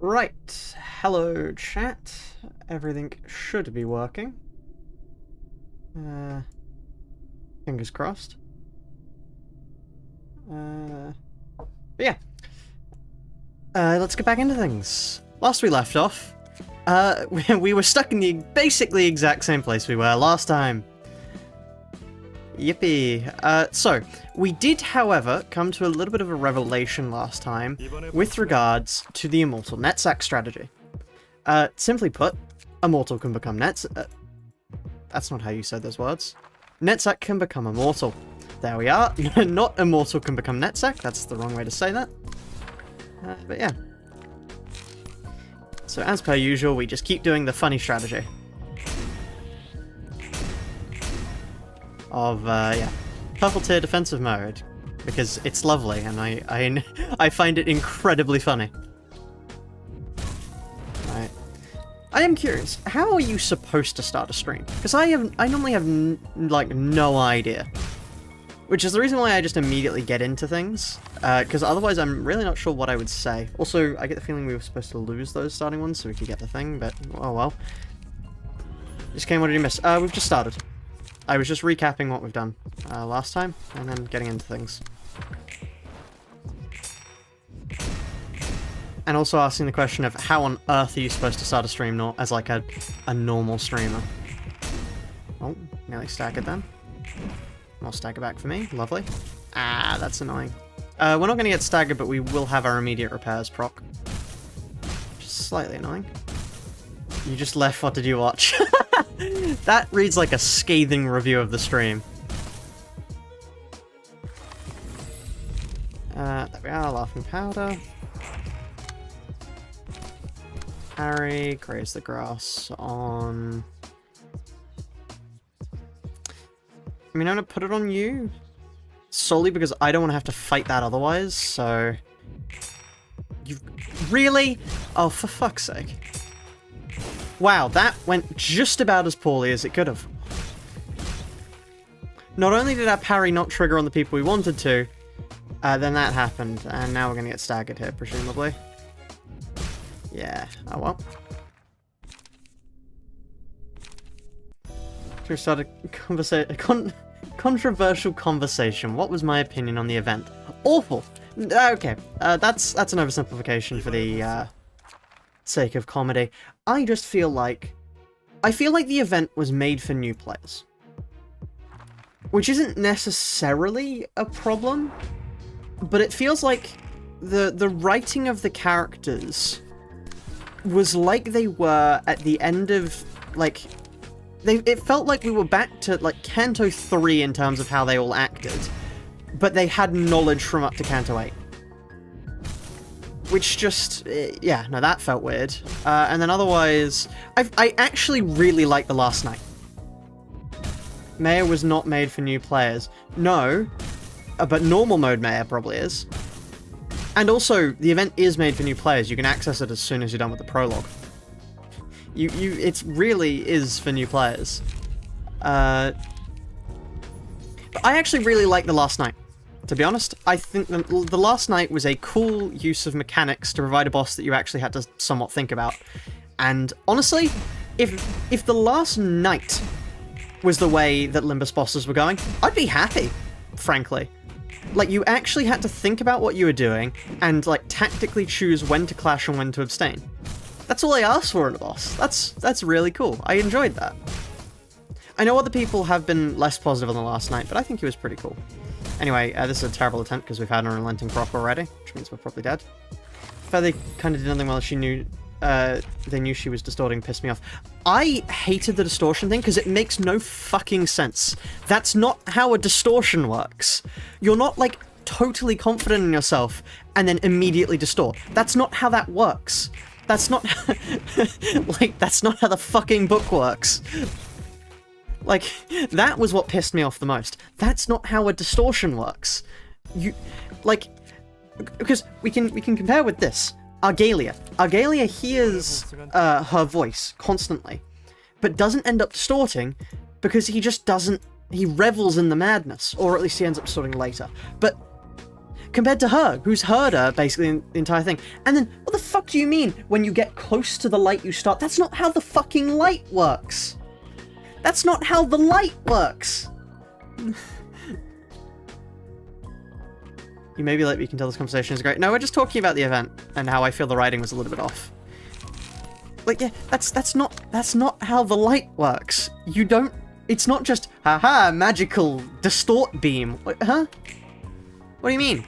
Right, hello chat. Everything should be working. Fingers crossed. But yeah. Let's get back into things. Last we left off, we were stuck in the basically exact same place we were last time. Yippee. So, we did, however, come to a little bit of a revelation last time with regards to the Immortal Netsack strategy. Simply put, Immortal can become that's not how you said those words. Netsack can become Immortal. There we are. Not Immortal can become Netsack, that's the wrong way to say that. But yeah. So as per usual, we just keep doing the funny strategy. Of, yeah, purple tier defensive mode, because it's lovely, and I find it incredibly funny. Right. I am curious, how are you supposed to start a stream? Because I normally have, like, no idea. Which is the reason why I just immediately get into things, because otherwise I'm really not sure what I would say. Also, I get the feeling we were supposed to lose those starting ones so we could get the thing, but, oh well. Just came, what did you miss? We've just started. I was just recapping what we've done last time, and then getting into things. And also asking the question of how on earth are you supposed to start a stream as like a normal streamer? Oh, nearly staggered then. More stagger back for me, lovely. Ah, that's annoying. We're not going to get staggered, but we will have our immediate repairs proc. Just slightly annoying. You just left, what did you watch? That reads like a scathing review of the stream. There we are, Laughing Powder. Harry, graze the grass on... I mean, I'm gonna put it on you, solely because I don't want to have to fight that otherwise, so... You... Really? Oh, for fuck's sake. Wow, that went just about as poorly as it could have. Not only did our parry not trigger on the people we wanted to, then that happened, and now we're gonna get staggered here, presumably. Yeah, oh well. Should we start a controversial conversation? What was my opinion on the event? Awful! Okay, that's an oversimplification for the, sake of comedy. I just feel like... I feel like the event was made for new players. Which isn't necessarily a problem, but it feels like the writing of the characters was like they were at the end of, like... It felt like we were back to, like, Canto 3 in terms of how they all acted, but they had knowledge from up to Canto 8. Which just, yeah, no, that felt weird. And then otherwise, I actually really like the last night. Maya was not made for new players. No, but normal mode Maya probably is. And also, the event is made for new players. You can access it as soon as you're done with the prologue. It really is for new players. But I actually really like the last night. To be honest, I think the last night was a cool use of mechanics to provide a boss that you actually had to somewhat think about. And honestly, if the last night was the way that Limbus bosses were going, I'd be happy, frankly. Like, you actually had to think about what you were doing and, like, tactically choose when to clash and when to abstain. That's all I asked for in a boss. That's really cool. I enjoyed that. I know other people have been less positive on the last night, but I think it was pretty cool. Anyway, this is a terrible attempt because we've had an unrelenting proc already, which means we're probably dead. The fact they kind of did nothing while they knew she was distorting pissed me off. I hated the distortion thing because it makes no fucking sense. That's not how a distortion works. You're not, like, totally confident in yourself and then immediately distort. That's not how that works. That's not... like, that's not how the fucking book works. Like, that was what pissed me off the most. That's not how a distortion works. You, like, because we can compare with this. Argalia. Argalia hears her voice constantly, but doesn't end up distorting because he just doesn't... He revels in the madness, or at least he ends up distorting later. But compared to her, who's heard her basically the entire thing. And then, what the fuck do you mean when you get close to the light you start? That's not how the fucking light works. That's not how the light works. You may be late, but you can tell this conversation is great. No, we're just talking about the event and how I feel the writing was a little bit off. Like, yeah, that's not how the light works. You don't. It's not just haha magical distort beam. Like, huh? What do you mean?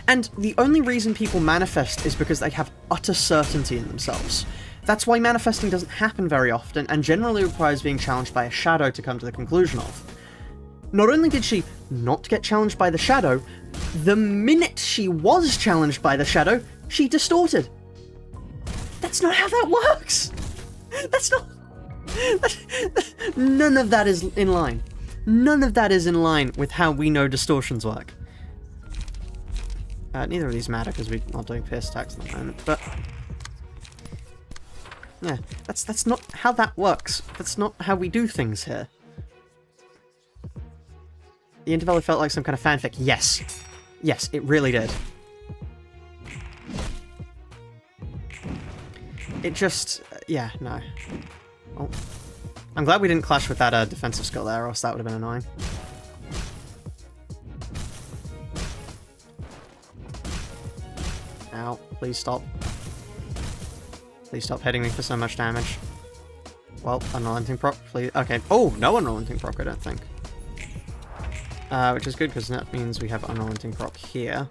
And the only reason people manifest is because they have utter certainty in themselves. That's why manifesting doesn't happen very often and generally requires being challenged by a shadow to come to the conclusion of. Not only did she not get challenged by the shadow, the minute she was challenged by the shadow, she distorted. That's not how that works! That's not... None of that is in line. None of that is in line with how we know distortions work. Neither of these matter because we're not doing pierce attacks at the moment, but... Yeah, that's not how that works. That's not how we do things here. The interval felt like some kind of fanfic. Yes. Yes, it really did. It just... yeah, no. Oh. I'm glad we didn't clash with that defensive skill there, or else that would have been annoying. Ow, please stop. Please stop hitting me for so much damage. Well, unrelenting proc, please. Okay. Oh, no unrelenting proc, I don't think. Which is good, because that means we have unrelenting proc here.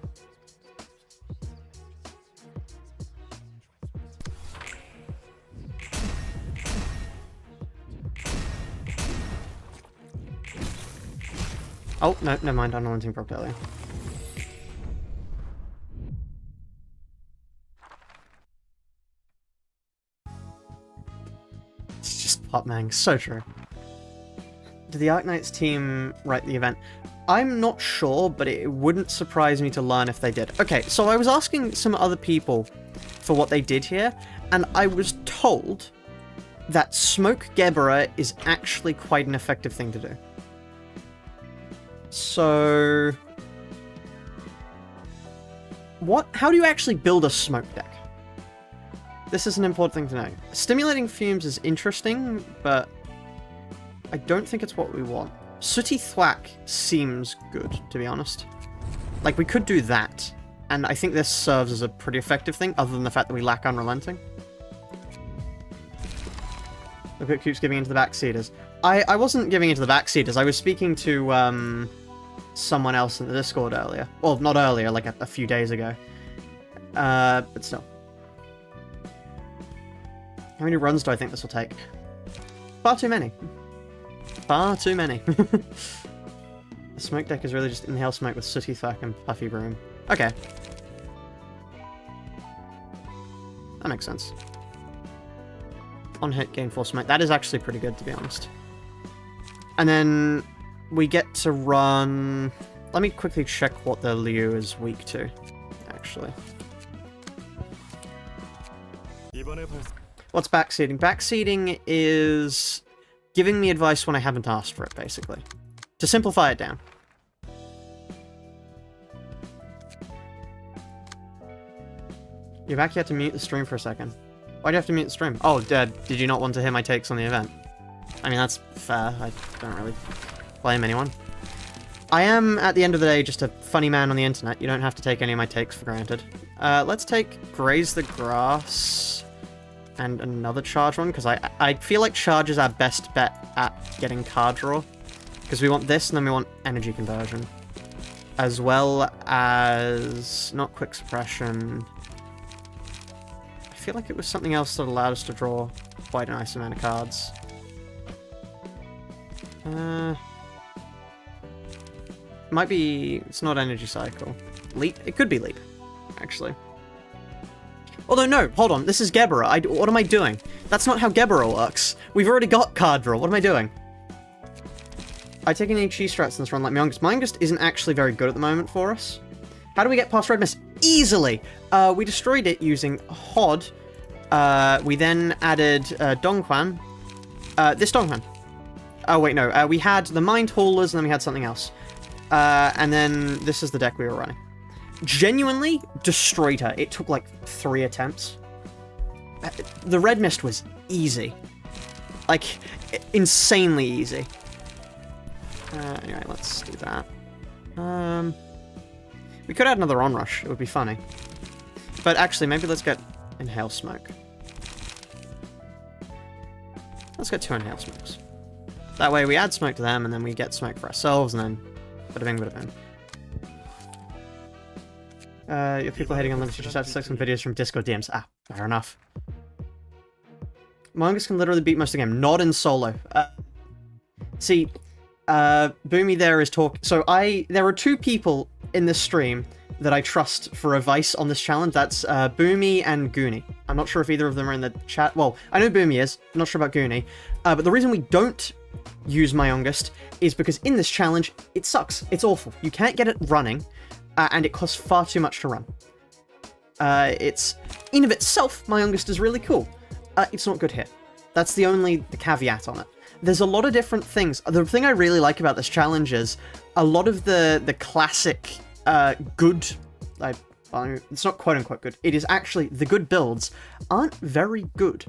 Oh, no, never mind, unrelenting proc earlier. It's just pop-mang, so true. Did the Arknights team write the event? I'm not sure, but it wouldn't surprise me to learn if they did. Okay, so I was asking some other people for what they did here, and I was told that Smoke Gebbera is actually quite an effective thing to do. So... how do you actually build a smoke deck? This is an important thing to know. Stimulating fumes is interesting, but I don't think it's what we want. Sooty Thwack seems good, to be honest. Like, we could do that, and I think this serves as a pretty effective thing, other than the fact that we lack Unrelenting. Look at keeps giving into the backseaters. I wasn't giving into the backseaters, I was speaking to, someone else in the Discord earlier. Well, not earlier, like a few days ago. But still. How many runs do I think this will take? Far too many. Far too many. The smoke deck is really just inhale smoke with Sooty Thwack and Puffy Broom. Okay. That makes sense. On hit, gain 4 smoke. That is actually pretty good, to be honest. And then we get to run... Let me quickly check what the Liu is weak to, actually. What's backseating? Backseating is giving me advice when I haven't asked for it, basically. To simplify it down. You're back, you had to mute the stream for a second. Why'd you have to mute the stream? Oh, did you not want to hear my takes on the event? I mean, that's fair. I don't really blame anyone. I am, at the end of the day, just a funny man on the internet. You don't have to take any of my takes for granted. Let's take Graze the Grass and another charge one, because I feel like charge is our best bet at getting card draw. Because we want this, and then we want energy conversion. As well as... not quick suppression. I feel like it was something else that allowed us to draw quite a nice amount of cards. Might be... it's not energy cycle. Leap? It could be leap, actually. Although, no, hold on. This is Gebbera. What am I doing? That's not how Gebbera works. We've already got card draw. What am I doing? I take any cheese strats in this run like Myongust. Myongust isn't actually very good at the moment for us. How do we get past Red Mist? Easily! We destroyed it using Hod. We then added Dongquan. This Dongquan. Oh, wait, no. We had the Mind Haulers, and then we had something else. And then this is the deck we were running. Genuinely destroyed her. It took like 3 attempts. The red mist was easy. Like, insanely easy. Anyway, let's do that. We could add another onrush. It would be funny. But actually, maybe let's get Inhale Smoke. Let's get 2 Inhale Smokes. That way we add smoke to them, and then we get smoke for ourselves, and then bada bing, bada bing. If people hating on limits, you just have to select some videos from Discord DMs. Ah, fair enough. Mongus can literally beat most of the game, not in solo. See, Boomy there is talking. So there are 2 people in this stream that I trust for advice on this challenge. That's Boomy and Goonie. I'm not sure if either of them are in the chat. Well, I know Boomy is. I'm not sure about Goonie. But the reason we don't use Myongust is because in this challenge, it sucks. It's awful. You can't get it running, and it costs far too much to run. It's, in of itself, Myongust is really cool. It's not good here. That's the caveat on it. There's a lot of different things. The thing I really like about this challenge is a lot of the classic good, it's not quote-unquote good, it is actually, the good builds aren't very good.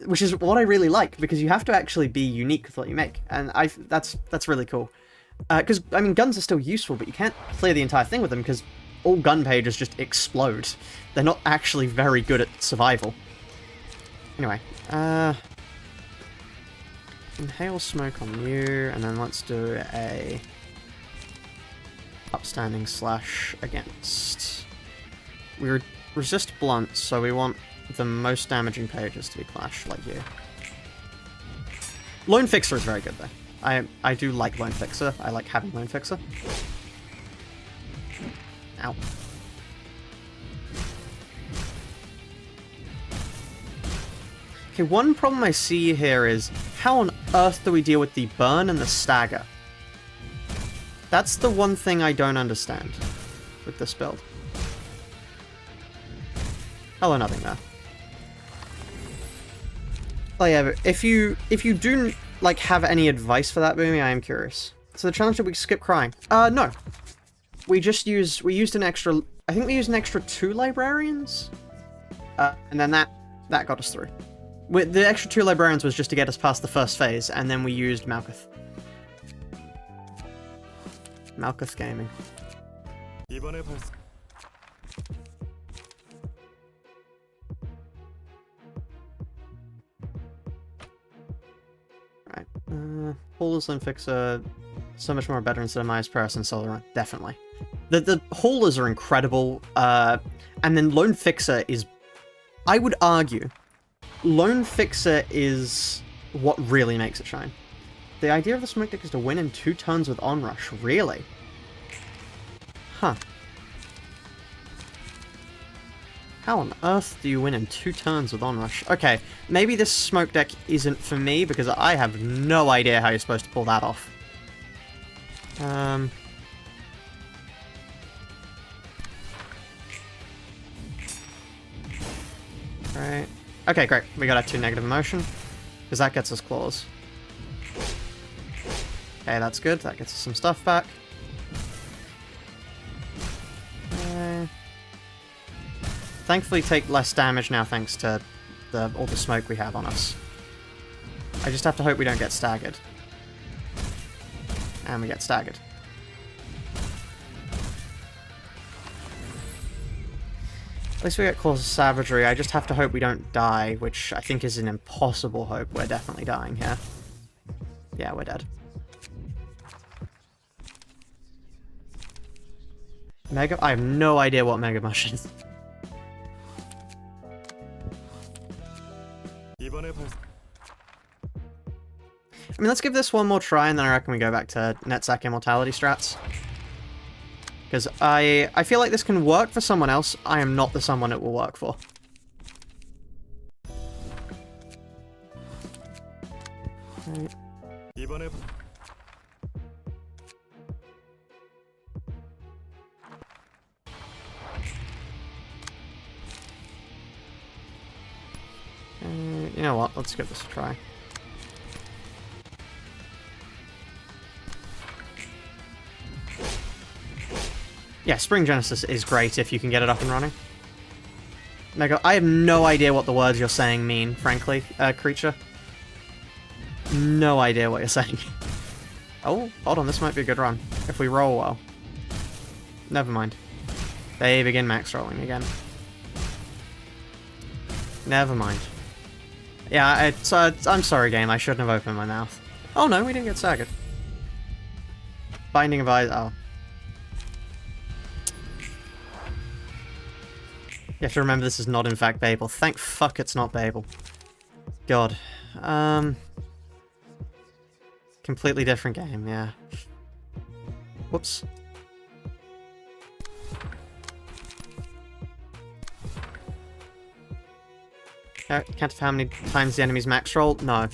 Which is what I really like, because you have to actually be unique with what you make, and that's really cool. Because, I mean, guns are still useful, but you can't clear the entire thing with them, because all gun pages just explode. They're not actually very good at survival. Anyway, Inhale Smoke on you, and then let's do a upstanding / against. We resist blunt, so we want the most damaging pages to be Clash, like you. Lone Fixer is very good, though. I do like Lone Fixer. I like having Lone Fixer. Ow. Okay, one problem I see here is, how on earth do we deal with the burn and the stagger? That's the one thing I don't understand with this build. Hello, nothing there. Oh yeah, but if you do like have any advice for that, Boomy, I am curious. So the challenge, did we skip crying? No. We used an extra, I think we used an extra 2 librarians? And then that got us through. The extra 2 librarians was just to get us past the first phase, and then we used Malkuth. Malkuth Gaming. Right. Haulers and Fixer, so much more better instead of Myers Paris and Solar Run. Definitely. The Haulers are incredible, and then Lone Fixer is, I would argue, Lone Fixer is what really makes it shine. The idea of the smoke deck is to win in 2 turns with Onrush. Really? Huh. How on earth do you win in 2 turns with Onrush? Okay, maybe this smoke deck isn't for me, because I have no idea how you're supposed to pull that off. Right. Okay, great. We got our 2 negative emotion, because that gets us claws. Okay, that's good. That gets us some stuff back. Thankfully take less damage now thanks to all the smoke we have on us. I just have to hope we don't get staggered. And we get staggered. At least we get Claws of Savagery. I just have to hope we don't die, which I think is an impossible hope. We're definitely dying here. Yeah, we're dead. Mega? I have no idea what Mega Mush is. I mean, let's give this one more try, and then I reckon we go back to Netsack Immortality strats. Because I feel like this can work for someone else. I am not the someone it will work for. Right. You know what? Let's give this a try. Yeah, Spring Genesis is great if you can get it up and running. Mega, I have no idea what the words you're saying mean, frankly, creature. No idea what you're saying. Oh, hold on, this might be a good run. If we roll well. Never mind. They begin max rolling again. Never mind. Yeah, I'm sorry, game. I shouldn't have opened my mouth. Oh no, we didn't get staggered. Binding of Eyes. Oh. You have to remember this is not in fact Babel. Thank fuck it's not Babel. God. Completely different game, yeah. Whoops. Count of how many times the enemy's max roll? No.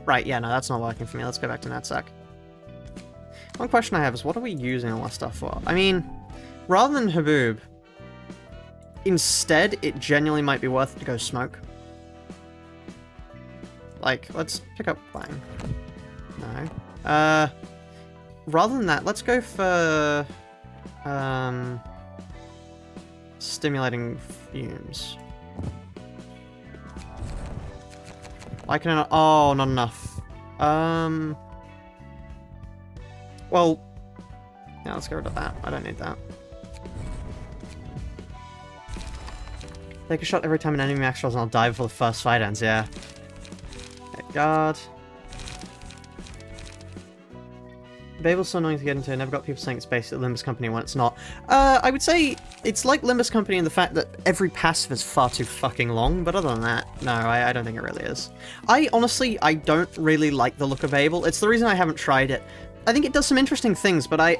Right, yeah, no, that's not working for me. Let's go back to NetSec. One question I have is, what are we using all that stuff for? I mean, rather than Haboob, instead, it genuinely might be worth it to go Smoke. Like, let's pick up Wang. No. Rather than that, let's go for... Stimulating Fumes. I can... Oh, not enough. Well... Yeah, let's get rid of that. I don't need that. Take a shot every time an enemy max rolls and I'll die before the first fight ends, yeah. Okay, guard. Babel's so annoying to get into. I never got people saying it's basically Limbus Company when it's not. I would say it's like Limbus Company in the fact that every passive is far too fucking long, but other than that, no, I don't think it really is. Honestly, I don't really like the look of Babel. It's the reason I haven't tried it. I think it does some interesting things, but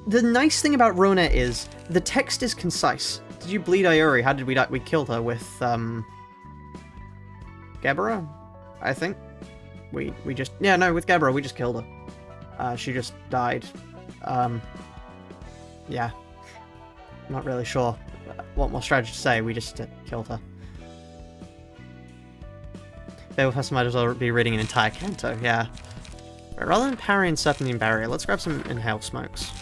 the nice thing about Ruina is the text is concise. Did you bleed Ayuri? How did we die? We killed her with, Gebera, I think. We just... Yeah, no, with Gebera, we just killed her. She just died. Yeah. Not really sure what more strategy to say, we just killed her. Babel Fest might as well be reading an entire canto, yeah. But rather than parry and Serpentine Barrier, let's grab some Inhale Smokes,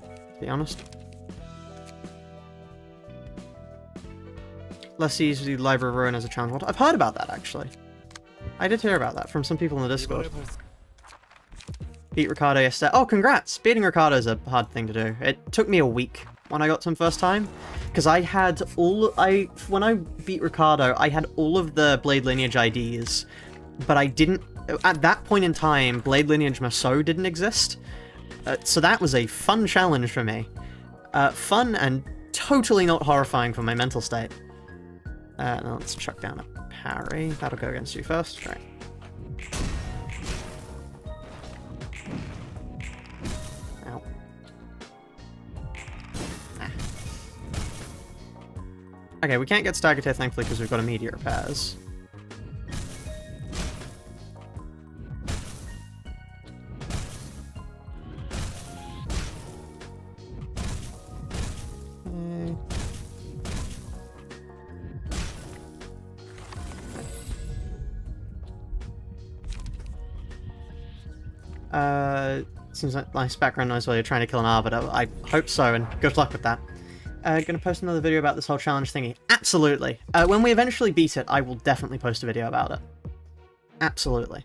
to be honest. Let's use the Library of Ruina as a challenge. I've heard about that, actually. I did hear about that from some people in the Discord. Beat Ricardo yesterday. Oh, congrats! Beating Ricardo is a hard thing to do. It took me a week when I got to him first time. Because I had when I beat Ricardo, I had all of the Blade Lineage IDs. But I didn't... At that point in time, Blade Lineage Maso didn't exist. So that was a fun challenge for me. Fun and totally not horrifying for my mental state. Now let's chuck down a parry. That'll go against you first. Right. Ow. Ah. Okay, we can't get staggered here, thankfully, because we've got immediate repairs. Seems like nice background noise while you're trying to kill an Arbiter. I hope so, and good luck with that. Gonna post another video about this whole challenge thingy. Absolutely. When we eventually beat it, I will definitely post a video about it. Absolutely.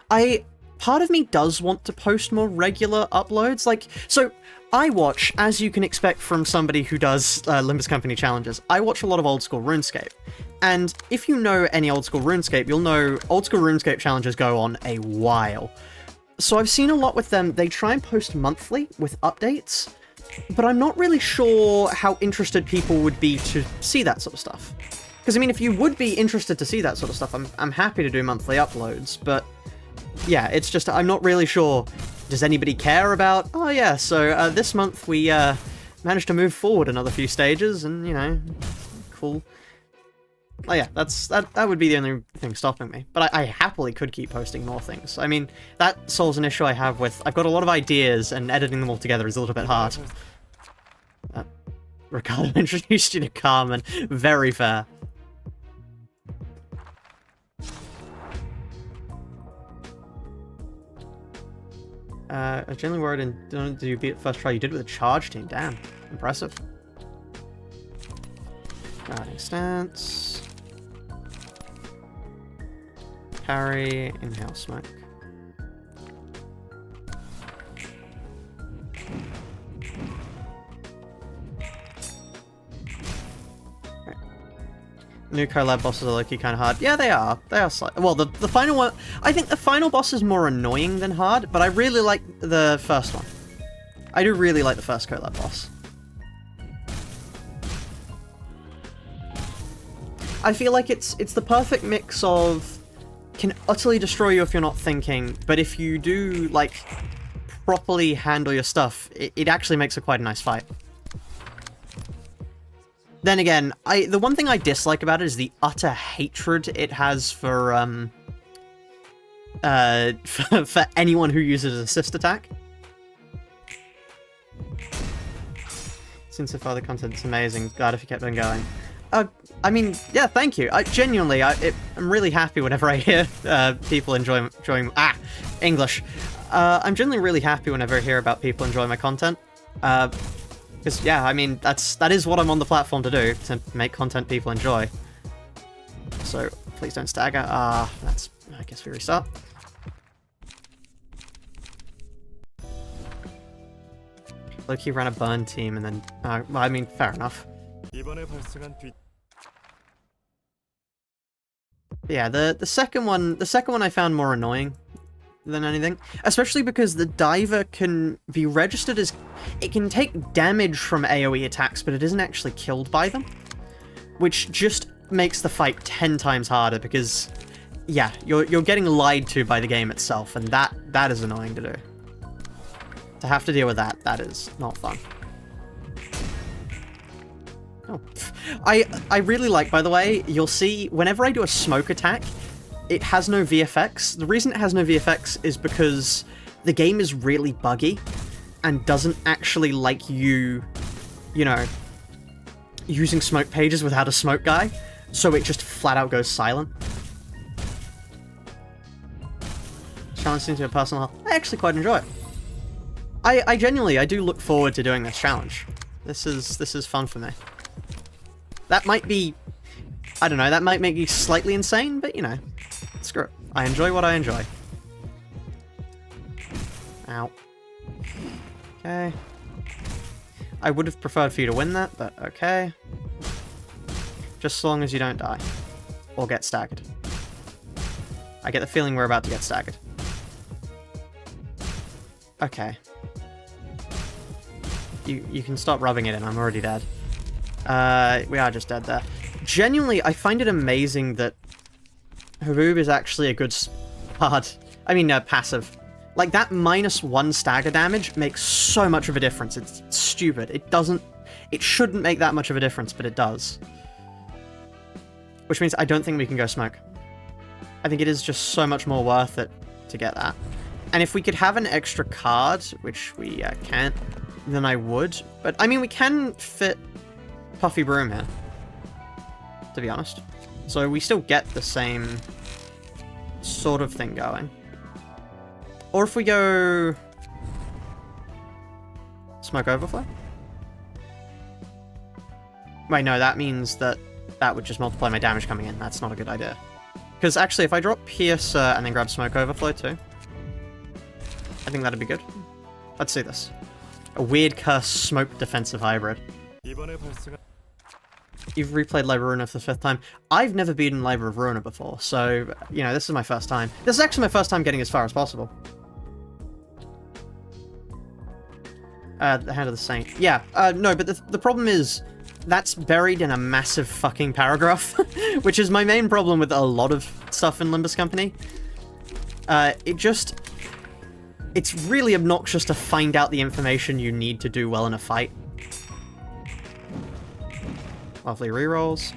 Part of me does want to post more regular uploads, so I watch, as you can expect from somebody who does Limbus Company challenges, I watch a lot of old school RuneScape. And if you know any old school RuneScape, you'll know old school RuneScape challenges go on a while. So I've seen a lot with them, they try and post monthly with updates, but I'm not really sure how interested people would be to see that sort of stuff. Because, I mean, if you would be interested to see that sort of stuff, I'm happy to do monthly uploads, but yeah, it's just, I'm not really sure, does anybody care about, oh yeah, so this month we managed to move forward another few stages, and, you know, cool. Oh yeah, that would be the only thing stopping me. But I happily could keep posting more things. I mean, that solves an issue I have with... I've got a lot of ideas, and editing them all together is a little bit hard. Ricardo introduced you to Carmen. Very fair. I was generally worried and did you beat it first try? You did with a charge team. Damn. Impressive. Guarding stance. Parry. Inhale smoke. New collab bosses are low-key kind of hard. Yeah, they are. They are slightly... Well, the final one... I think the final boss is more annoying than hard, but I really like the first one. I do really like the first collab boss. I feel like it's the perfect mix of... Can utterly destroy you if you're not thinking, but if you do, like, properly handle your stuff, it actually makes it quite a nice fight. Then again, the one thing I dislike about it is the utter hatred it has for anyone who uses assist attack. Since so far the content's amazing, glad if you kept on going. I mean, yeah, thank you. Genuinely, I'm really happy whenever I hear people enjoying English. I'm generally really happy whenever I hear about people enjoying my content. Because, yeah, I mean, that is what I'm on the platform to do, to make content people enjoy. So, please don't stagger. I guess we restart. Loki ran a burn team and then, well, I mean, fair enough. Yeah, the second one I found more annoying than anything, especially because the diver can be registered as... It can take damage from AoE attacks, but it isn't actually killed by them, which just makes the fight 10 times harder because, yeah, you're getting lied to by the game itself, and that is annoying to do. To have to deal with that is not fun. Oh. I really like, by the way, you'll see whenever I do a smoke attack, it has no VFX. The reason it has no VFX is because the game is really buggy and doesn't actually like you know, using smoke pages without a smoke guy, so it just flat out goes silent. Challenge into a personal health. I actually quite enjoy it. I genuinely do look forward to doing this challenge. This is fun for me. That might be, I don't know, that might make you slightly insane, but you know, screw it. I enjoy what I enjoy. Ow. Okay. I would have preferred for you to win that, but okay. Just as long as you don't die. Or get staggered. I get the feeling we're about to get staggered. Okay. You can stop rubbing it in, I'm already dead. We are just dead there. Genuinely, I find it amazing that Haboob is actually a good passive. Like, that -1 stagger damage makes so much of a difference. It's stupid. It shouldn't make that much of a difference, but it does. Which means I don't think we can go smoke. I think it is just so much more worth it to get that. And if we could have an extra card, which we can't, then I would. But, I mean, we can fit Puffy Broom here, to be honest. So we still get the same sort of thing going. Or if we go... Smoke Overflow? Wait, no, that means that would just multiply my damage coming in. That's not a good idea. Because actually, if I drop Piercer and then grab Smoke Overflow too, I think that'd be good. Let's see this. A weird curse smoke defensive hybrid. You've replayed Library of Ruina for the 5th time. I've never beaten Library of Ruina before, so, you know, this is my first time. This is actually my first time getting as far as possible. The Hand of the Saint. Yeah, no, but the problem is, that's buried in a massive fucking paragraph, which is my main problem with a lot of stuff in Limbus Company. It's really obnoxious to find out the information you need to do well in a fight. Lovely rerolls.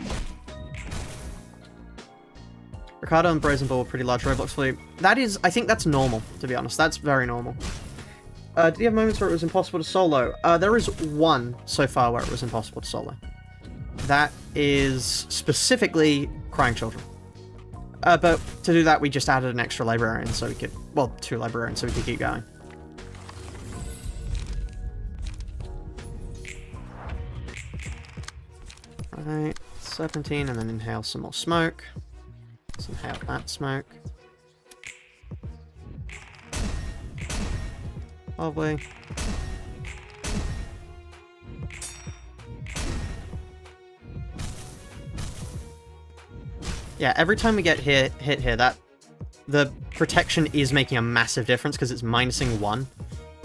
Ricardo and Brazen Ball were pretty large roadblocks for you. That is, I think that's normal, to be honest. That's very normal. Did you have moments where it was impossible to solo? There is one so far where it was impossible to solo. That is specifically Crying Children. But to do that, we just added an extra librarian so we could... Well, 2 librarians so we could keep going. Right, serpentine, and then inhale some more smoke. Let's inhale that smoke. Lovely. Yeah, every time we get hit here, that the protection is making a massive difference because it's minusing 1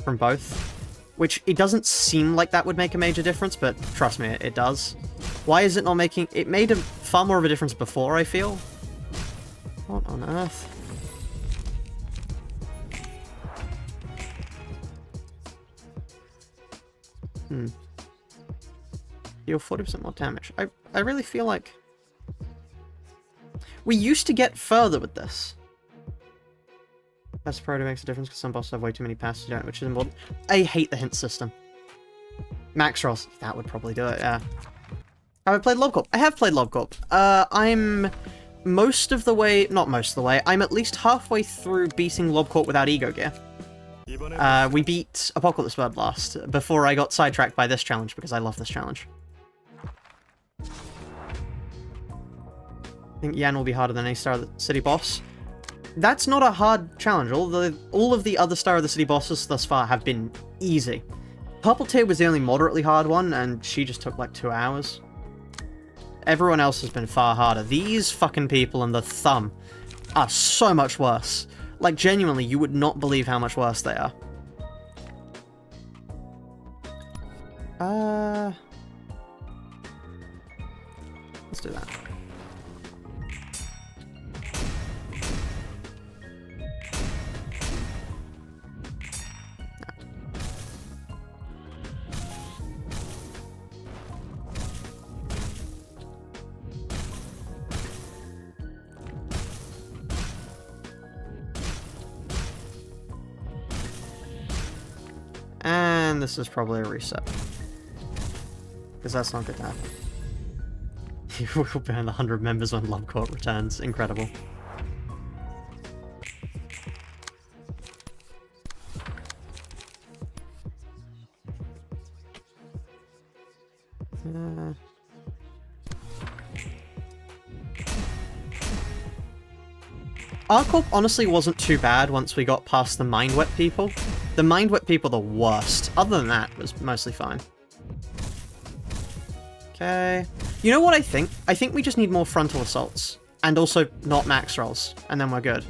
from both. Which, it doesn't seem like that would make a major difference, but trust me, it does. Why is it not making... It made a far more of a difference before, I feel. What on earth? Deal 40% more damage. I really feel like... We used to get further with this. Best priority makes a difference because some bosses have way too many passes, which is important. I hate the hint system. Max rolls. That would probably do it, yeah. Have I played Lobcorp? I have played Lobcorp. I'm most of the way... Not most of the way. I'm at least halfway through beating Lobcorp without Ego Gear. We beat Apocalypse Bird last, before I got sidetracked by this challenge, because I love this challenge. I think Yan will be harder than any Star of the City boss. That's not a hard challenge. All of the other Star of the City bosses thus far have been easy. Purple Tear was the only moderately hard one, and she just took like 2 hours. Everyone else has been far harder. These fucking people and the thumb are so much worse. Like, genuinely, you would not believe how much worse they are. Let's do that. And this is probably a reset. Because that's not good to happen. You will burn 100 members when Lobcorp returns. Incredible. Our corp honestly wasn't too bad once we got past the Mind Whip people. The Mind Whip people are the worst. Other than that, it was mostly fine. Okay. You know what I think? I think we just need more frontal assaults. And also not max rolls. And then we're good.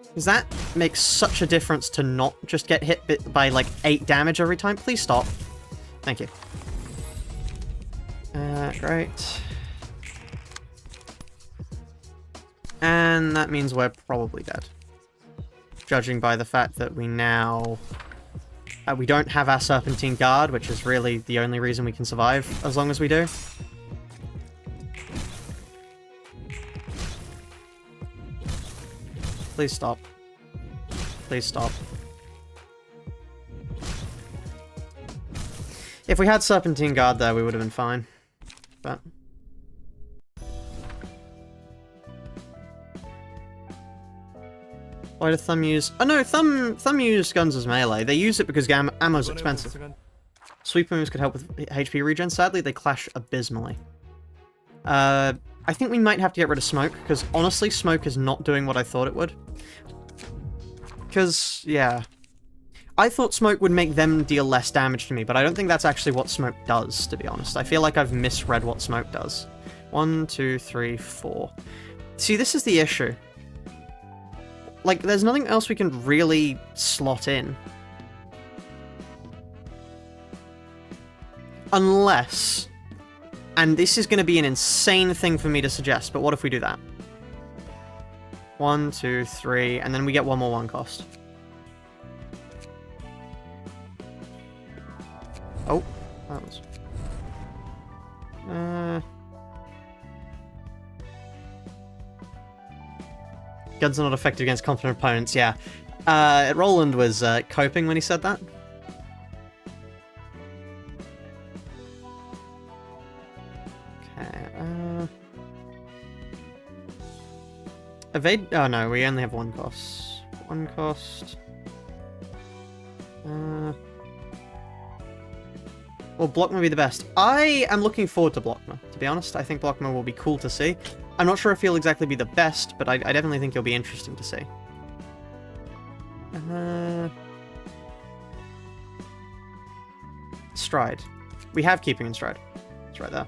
Because that makes such a difference to not just get hit by like 8 damage every time. Please stop. Thank you. Great. And that means we're probably dead. Judging by the fact that we now... we don't have our Serpentine Guard, which is really the only reason we can survive as long as we do. Please stop. Please stop. If we had Serpentine Guard there, we would have been fine. But... why did Thumb use... oh no, Thumb used guns as melee. They use it because ammo's expensive. Sweeper moves could help with HP regen. Sadly, they clash abysmally. I think we might have to get rid of Smoke, because honestly, Smoke is not doing what I thought it would. Because, yeah. I thought Smoke would make them deal less damage to me, but I don't think that's actually what Smoke does, to be honest. I feel like I've misread what Smoke does. 1, 2, 3, 4. See, this is the issue. Like, there's nothing else we can really slot in. Unless... and this is going to be an insane thing for me to suggest, but what if we do that? 1, 2, 3, and then we get one more 1 cost. Oh, that was... guns are not effective against confident opponents, yeah. Roland was coping when he said that. Okay, evade... oh no, we only have 1 cost. 1 cost. Will Blockma be the best? I am looking forward to Blockma, to be honest. I think Blockma will be cool to see. I'm not sure if he'll exactly be the best, but I definitely think he'll be interesting to see. Stride. We have Keeping in Stride. It's right there.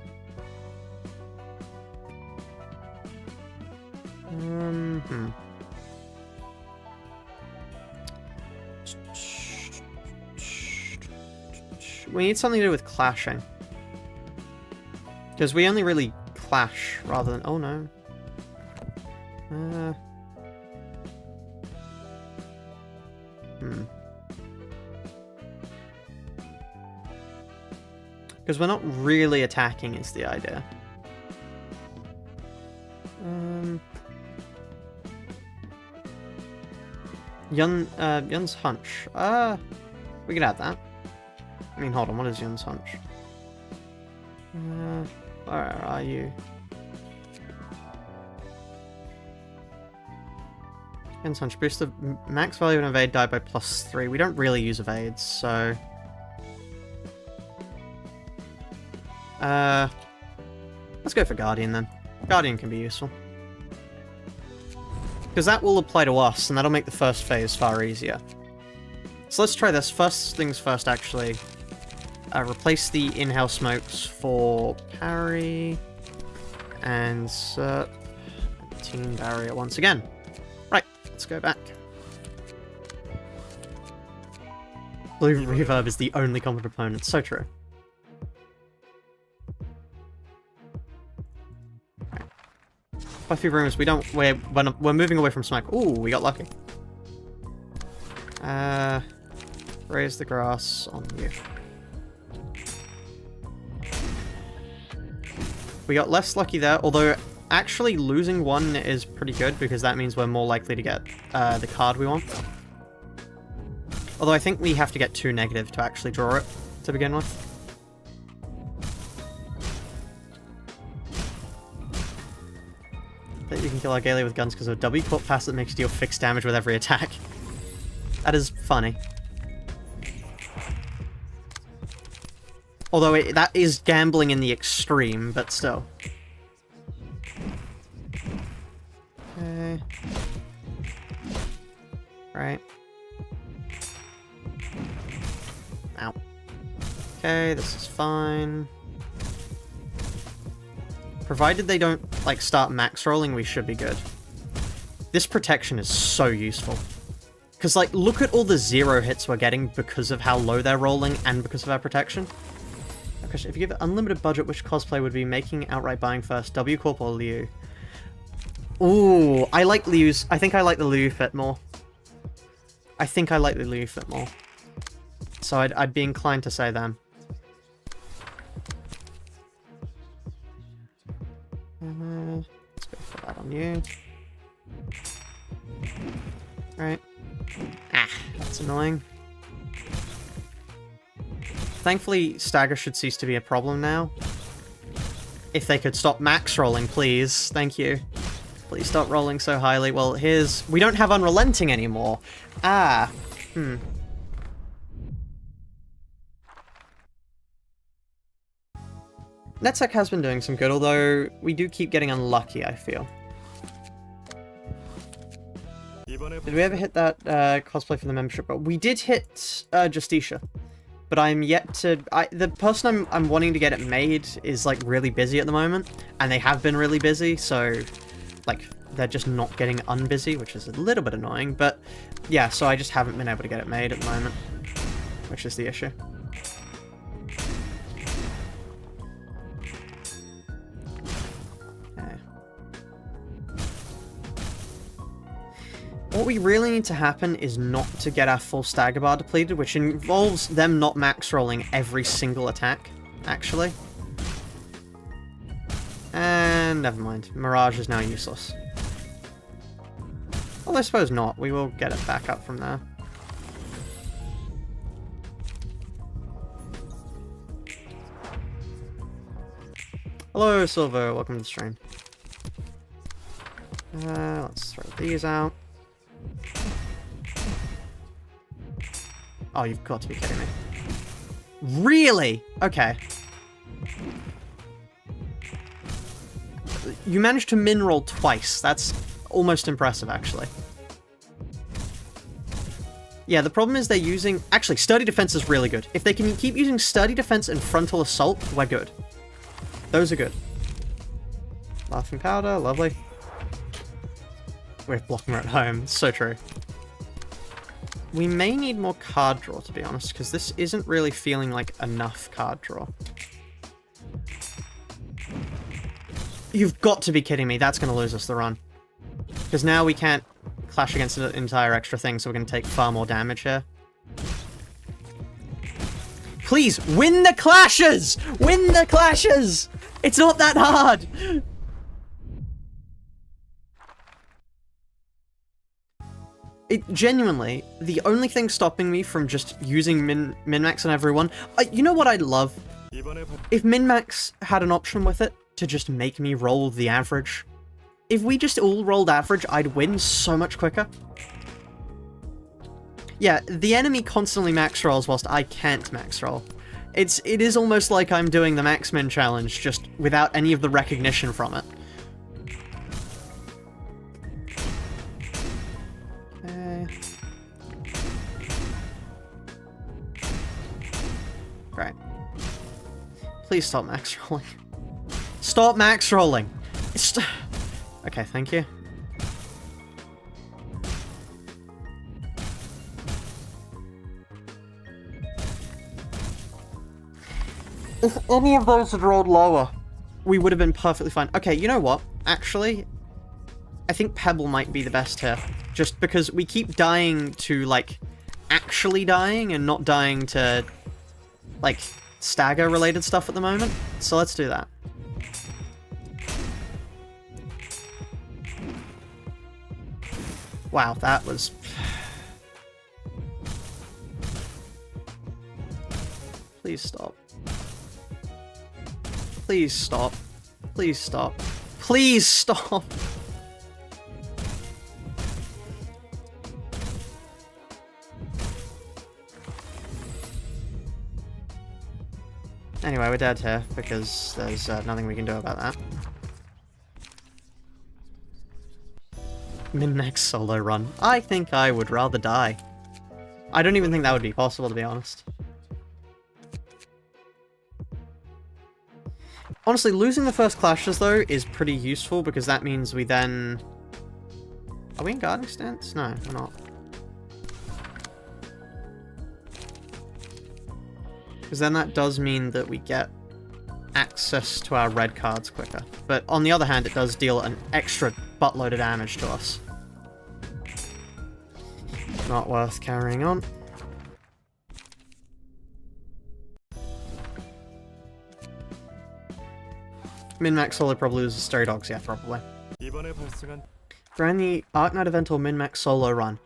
We need something to do with clashing. Because we only really clash rather than... Oh, no. Because we're not really attacking is the idea. Yun's hunch. We could add that. I mean, hold on, what is Yun's hunch? Where are you? Yun's hunch. Boost the max value of an evade die by +3. We don't really use evades, so... let's go for Guardian then. Guardian can be useful. Because that will apply to us, and that'll make the first phase far easier. So let's try this. First things first, actually. Replace the in-house smokes for parry and team barrier once again. Right, let's go back. Blue Reverb is the only competent opponent. So true. Right. Buffy Rumors, we're moving away from smoke. Ooh, we got lucky. Raise the grass on you. We got less lucky there, although actually losing one is pretty good because that means we're more likely to get the card we want. Although I think we have to get 2 negative to actually draw it to begin with. That you can kill Argalia with guns because of a W Corp pass that makes you deal fixed damage with every attack. That is funny. Although that is gambling in the extreme, but still. Okay. Right. Ow. Okay, this is fine. Provided they don't, like, start max rolling, we should be good. This protection is so useful. Because, like, look at all the 0 hits we're getting because of how low they're rolling and because of our protection. Question, if you give unlimited budget, which cosplay would be making outright buying first? W Corp or Liu? Ooh, I like Liu's. I think I like the Liu fit more. I think I like the Liu fit more. So I'd be inclined to say them. Let's go for that on you. Right. Ah, that's annoying. Thankfully, stagger should cease to be a problem now. If they could stop max rolling, please. Thank you. Please stop rolling so highly. Well, here's... We don't have Unrelenting anymore. Ah. Netzek has been doing some good, although we do keep getting unlucky, I feel. Did we ever hit that cosplay for the membership? But we did hit Justicia. But I'm yet to... the person I'm wanting to get it made is, like, really busy at the moment. And they have been really busy, so, like, they're just not getting unbusy, which is a little bit annoying. But, yeah, so I just haven't been able to get it made at the moment. Which is the issue. Okay. What we really need to happen is not to get our full stagger bar depleted, which involves them not max rolling every single attack, actually. And never mind. Mirage is now useless. Well, I suppose not. We will get it back up from there. Hello, Silver. Welcome to the stream. Let's throw these out. Oh, you've got to be kidding me. Really? Okay. You managed to min roll twice. That's almost impressive, actually. Yeah, the problem is they're using... Actually, Sturdy Defense is really good. If they can keep using Sturdy Defense and Frontal Assault, we're good. Those are good. Laughing Powder, lovely. We're blocking her at home. So true. We may need more card draw, to be honest, because this isn't really feeling like enough card draw. You've got to be kidding me. That's going to lose us the run. Because now we can't clash against an entire extra thing, so we're going to take far more damage here. Please, win the clashes! Win the clashes! It's not that hard! Genuinely, the only thing stopping me from just using min-max on everyone... you know what I'd love? If min-max had an option with it to just make me roll the average. If we just all rolled average, I'd win so much quicker. Yeah, the enemy constantly max rolls whilst I can't max roll. It is almost like I'm doing the max min challenge, just without any of the recognition from it. Okay. Great. Please stop max rolling. Stop max rolling! Okay, thank you. If any of those had rolled lower, we would have been perfectly fine. Okay, you know what? Actually, I think Pebble might be the best here. Just because we keep dying to, like, actually dying and not dying to, like, stagger-related stuff at the moment. So let's do that. Wow, that was... Please stop. Please stop. Please stop. Please stop! Anyway, we're dead here, because there's nothing we can do about that. Min-max solo run. I think I would rather die. I don't even think that would be possible, to be honest. Honestly, losing the first clashes, though, is pretty useful, because that means we then... Are we in guarding stance? No, we're not. Because then that does mean that we get access to our red cards quicker. But on the other hand, it does deal an extra buttload of damage to us. Not worth carrying on. Min-max solo probably loses Stray Dogs, yeah, probably. Brand the Arc Knight event or min-max solo run?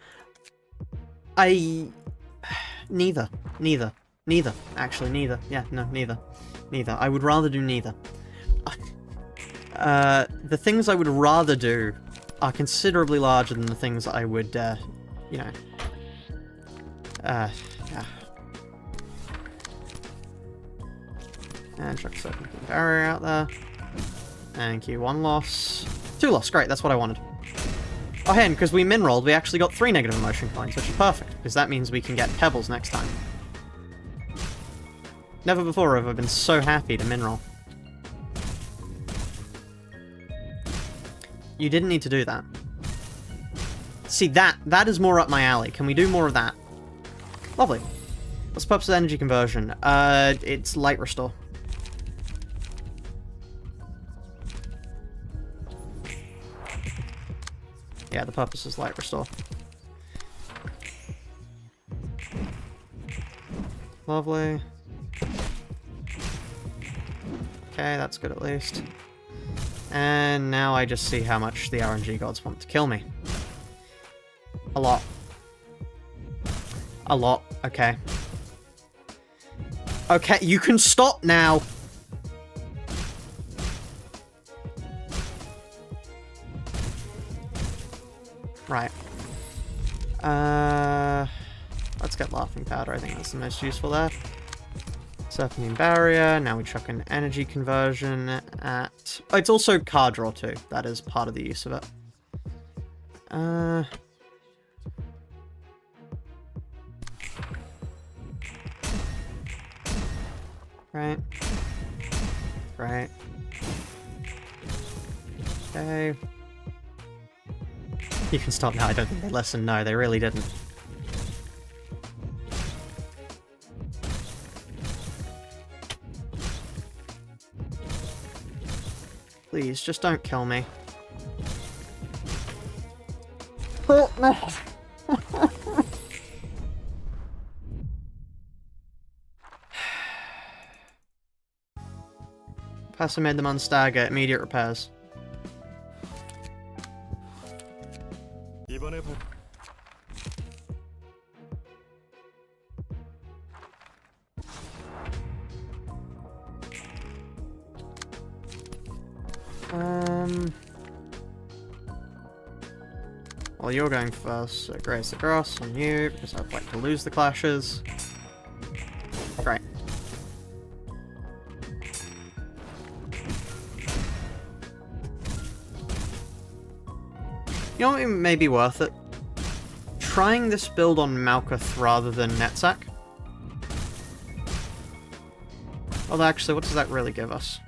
Neither. Actually, neither. Yeah, no, neither. Neither. I would rather do neither. The things I would rather do are considerably larger than the things I would, you know... yeah. And chuck certain barrier out there. Thank you. 1 loss. 2 loss. Great, that's what I wanted. Oh, hey, and because we min-rolled, we actually got 3 negative emotion points, which is perfect, because that means we can get pebbles next time. Never before have I been so happy to min-roll. You didn't need to do that. See, that is more up my alley. Can we do more of that? Lovely. What's the purpose of energy conversion? It's light restore. Yeah, the purpose is light restore. Lovely. Okay, that's good at least. And now I just see how much the RNG gods want to kill me. A lot. A lot, okay. Okay, you can stop now! Right. Let's get Laughing Powder, I think that's the most useful there. Serpentine barrier. Now we chuck an energy conversion at... Oh, it's also card draw too. That is part of the use of it. Right. Right. Okay. You can stop now. I don't think they listened. No, they really didn't. Please, just don't kill me. Oh, no. Passer made them unstagger. Immediate repairs. Well, you're going first, so grace the grass on you, because I'd like to lose the clashes. Great. You know what may be worth it? Trying this build on Malkuth rather than Netzach. Although actually, what does that really give us?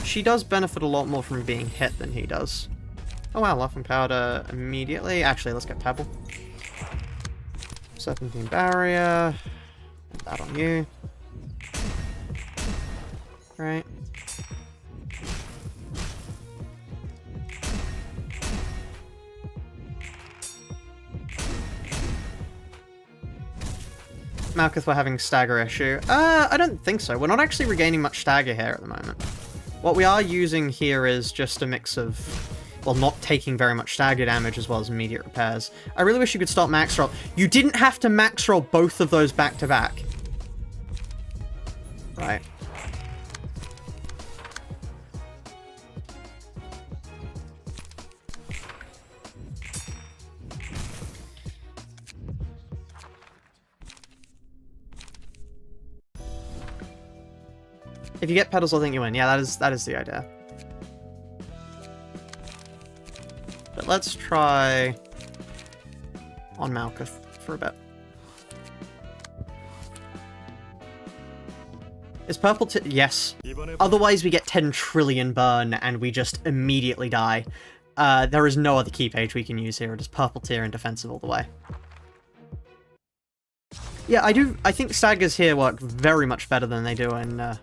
She does benefit a lot more from being hit than he does. Oh wow, Laughing Powder immediately. Actually, let's get Pebble. Serpentine Barrier. Put that on you. Right. Malkuth, we're having stagger issue. I don't think so. We're not actually regaining much stagger here at the moment. What we are using here is just a mix of, well, not taking very much stagger damage as well as immediate repairs. I really wish you could stop max roll. You didn't have to max roll both of those back to back. Right. If you get pedals, I think you win. Yeah, that is the idea. But let's try on Malkuth for a bit. Is purple yes. Otherwise we get 10 trillion burn and we just immediately die. There is no other key page we can use here. It is purple tier and defensive all the way. Yeah, I think staggers here work very much better than they do in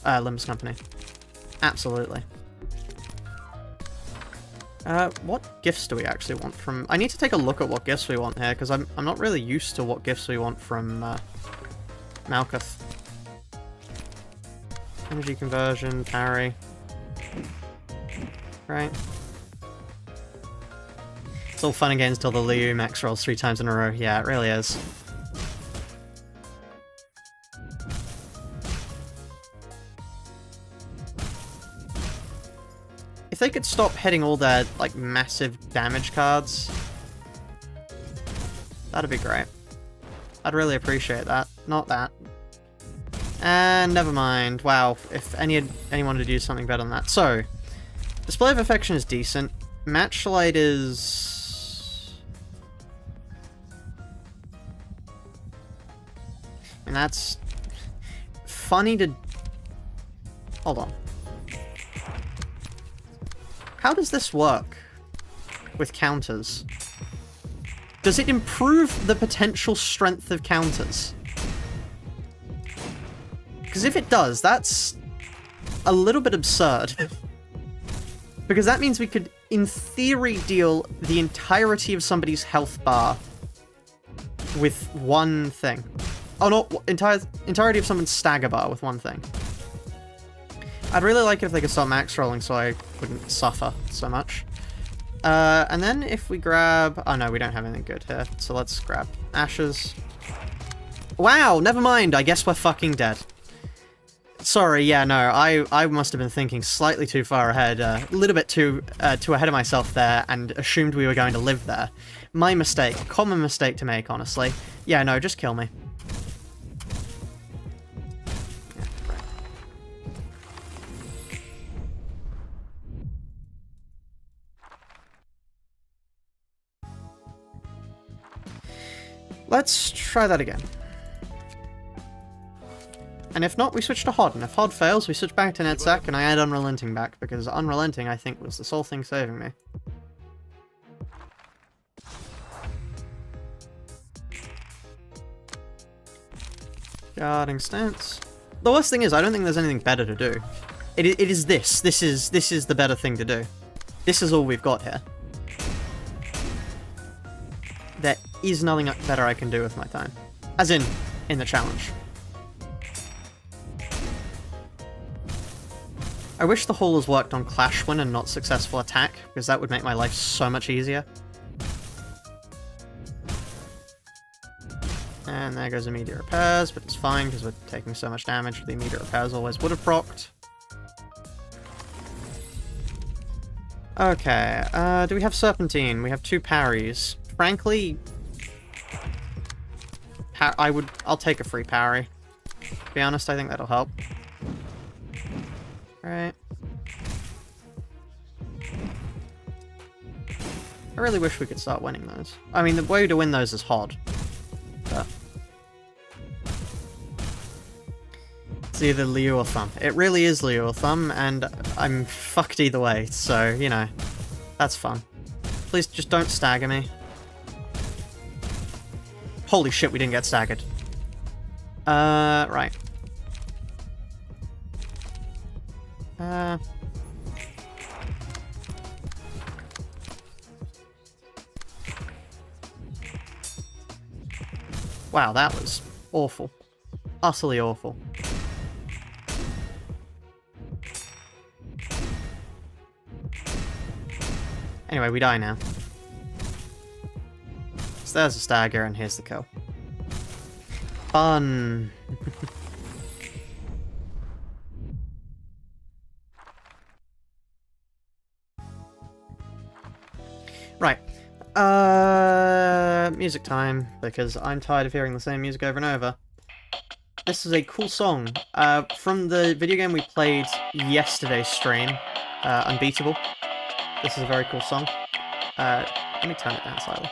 Limbs Company. Absolutely. What gifts do we actually want from... I need to take a look at what gifts we want here, because I'm not really used to what gifts we want from Malkuth. Energy conversion, parry. Right. It's all fun and games until the Liu max rolls 3 times in a row. Yeah, it really is. If they could stop hitting all their, like, massive damage cards, that'd be great. I'd really appreciate that. Not that. And never mind. Wow, if anyone wanted to do something better than that. So, Display of Affection is decent. Matchlight is... And that's... funny to... Hold on. How does this work with counters? Does it improve the potential strength of counters? Because if it does, that's a little bit absurd. Because that means we could, in theory, deal the entirety of somebody's health bar with one thing. Oh, no, entirety of someone's stagger bar with one thing. I'd really like it if they could start max rolling so I wouldn't suffer so much. And then if we grab... Oh no, we don't have anything good here. So let's grab Ashes. Wow, never mind. I guess we're fucking dead. Sorry, yeah, no, I must have been thinking slightly too far ahead, a little bit too ahead of myself there, and assumed we were going to live there. My mistake. Common mistake to make, honestly. Yeah, no, just kill me. Let's try that again. And if not, we switch to HOD, and if HOD fails, we switch back to NetSec, and I add Unrelenting back, because Unrelenting, I think, was the sole thing saving me. Guarding stance. The worst thing is, I don't think there's anything better to do. It is this. This is the better thing to do. This is all we've got here. There is nothing better I can do with my time. As in the challenge. I wish the haulers worked on clash win and not successful attack, because that would make my life so much easier. And there goes immediate repairs, but it's fine because we're taking so much damage. The immediate repairs always would have procced. Okay, do we have Serpentine? We have 2 parries. Frankly, I'll take a free parry. To be honest, I think that'll help. Right. I really wish we could start winning those. I mean, the way to win those is HOD. But it's either Liu or Thumb. It really is Liu or Thumb, and I'm fucked either way, so, you know, that's fun. Please just don't stagger me. Holy shit, we didn't get staggered. Right. Wow, that was awful. Utterly awful. Anyway, we die now. So there's a stagger, and here's the kill. Fun! Right. Music time, because I'm tired of hearing the same music over and over. This is a cool song from the video game we played yesterday's stream, Unbeatable. This is a very cool song. Let me turn it down slightly.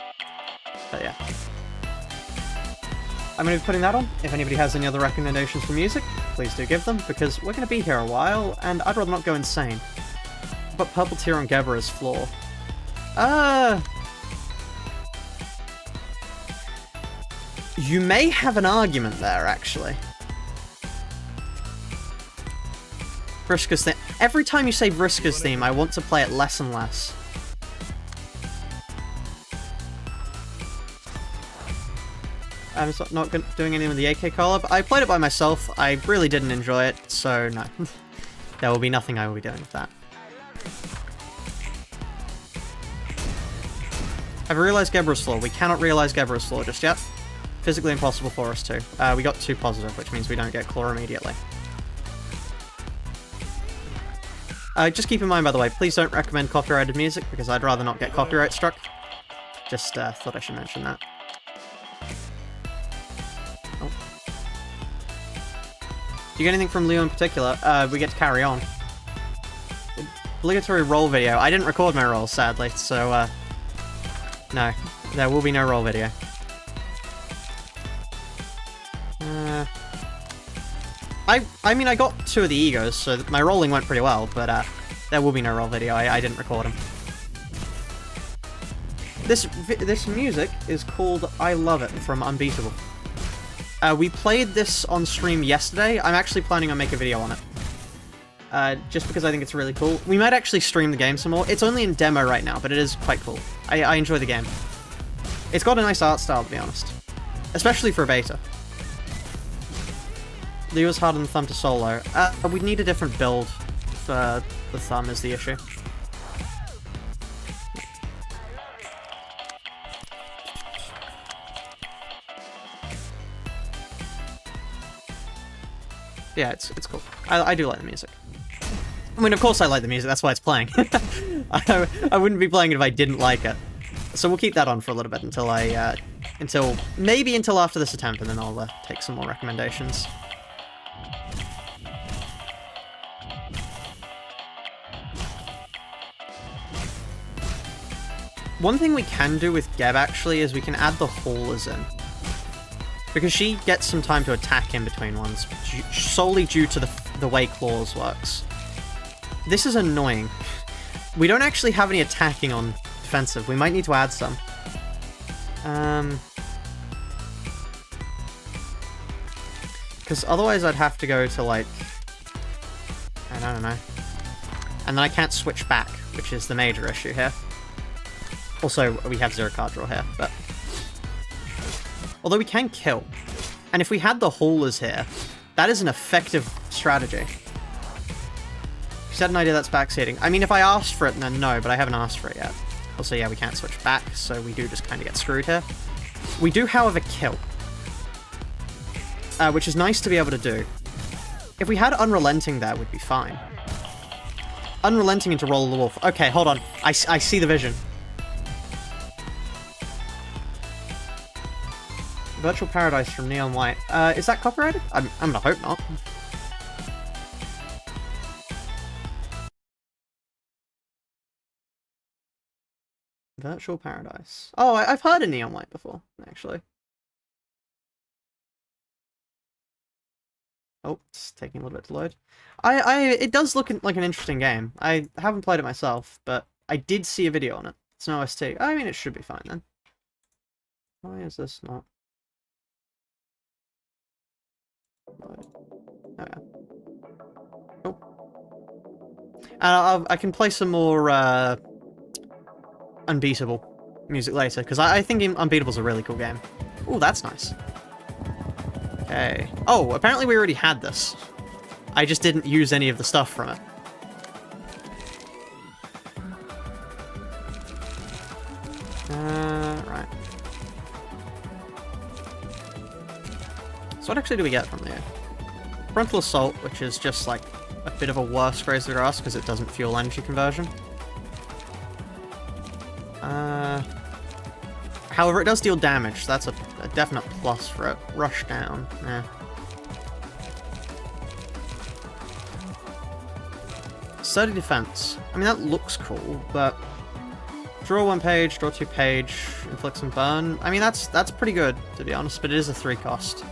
But yeah. I'm going to be putting that on. If anybody has any other recommendations for music, please do give them, because we're going to be here a while, and I'd rather not go insane. But Purple Tear on Gebra's floor. You may have an argument there, actually. Vriska's theme. Every time you say Vriska's theme, I want to play it less and less. I'm not doing anything with the AK collab. I played it by myself. I really didn't enjoy it, so no. There will be nothing I will be doing with that. I've realized Gebra's flaw. We cannot realize Gebra's flaw just yet. Physically impossible for us to. We got 2 positive, which means we don't get claw immediately. Just keep in mind, by the way, please don't recommend copyrighted music, because I'd rather not get copyright struck. Just thought I should mention that. Oh. Do you get anything from Leo in particular? We get to carry on. Obligatory roll video. I didn't record my rolls, sadly, so, no. There will be no roll video. I mean, I got 2 of the egos, so my rolling went pretty well, but there will be no roll video. I didn't record them. This music is called I Love It from Unbeatable. We played this on stream yesterday. I'm actually planning on making a video on it. Just because I think it's really cool. We might actually stream the game some more. It's only in demo right now, but it is quite cool. I enjoy the game. It's got a nice art style, to be honest. Especially for a beta. Leo's harder than Thumb to solo. We need a different build for the Thumb is the issue. Yeah, it's cool. I do like the music. I mean, of course I like the music, that's why it's playing. I wouldn't be playing it if I didn't like it. So we'll keep that on for a little bit until maybe until after this attempt, and then I'll take some more recommendations. One thing we can do with Geb, actually, is we can add the haulers in. Because she gets some time to attack in between ones, solely due to the way Claws works. This is annoying. We don't actually have any attacking on defensive. We might need to add some. Because otherwise I'd have to go to, like... I don't know. And then I can't switch back, which is the major issue here. Also, we have 0 card draw here, but... Although we can kill. And if we had the haulers here, that is an effective strategy. She had an idea that's backseating. I mean, if I asked for it, then no, but I haven't asked for it yet. Also, yeah, we can't switch back, so we do just kind of get screwed here. We do, however, kill. Which is nice to be able to do. If we had Unrelenting there, we'd be fine. Unrelenting into Roll of the Wolf. Okay, hold on. I see the vision. Virtual Paradise from Neon White. Is that copyrighted? I'm gonna hope not. Virtual Paradise. Oh, I've heard of Neon White before, actually. Oh, it's taking a little bit to load. It does look like an interesting game. I haven't played it myself, but I did see a video on it. It's an OST. I mean, it should be fine then. Why is this not? Okay. Oh. And I can play some more Unbeatable music later, because I think Unbeatable's a really cool game. Ooh, that's nice. Okay. Oh, apparently we already had this. I just didn't use any of the stuff from it. Right. So what actually do we get from there? Frontal Assault, which is just like a bit of a worse Graze the Grass because it doesn't fuel energy conversion. However, it does deal damage, so that's a definite plus for it. Rush down. Sturdy Defense. I mean, that looks cool, but... Draw 1 page, draw 2 page, inflict some burn. I mean, that's pretty good, to be honest, but it is a 3 cost.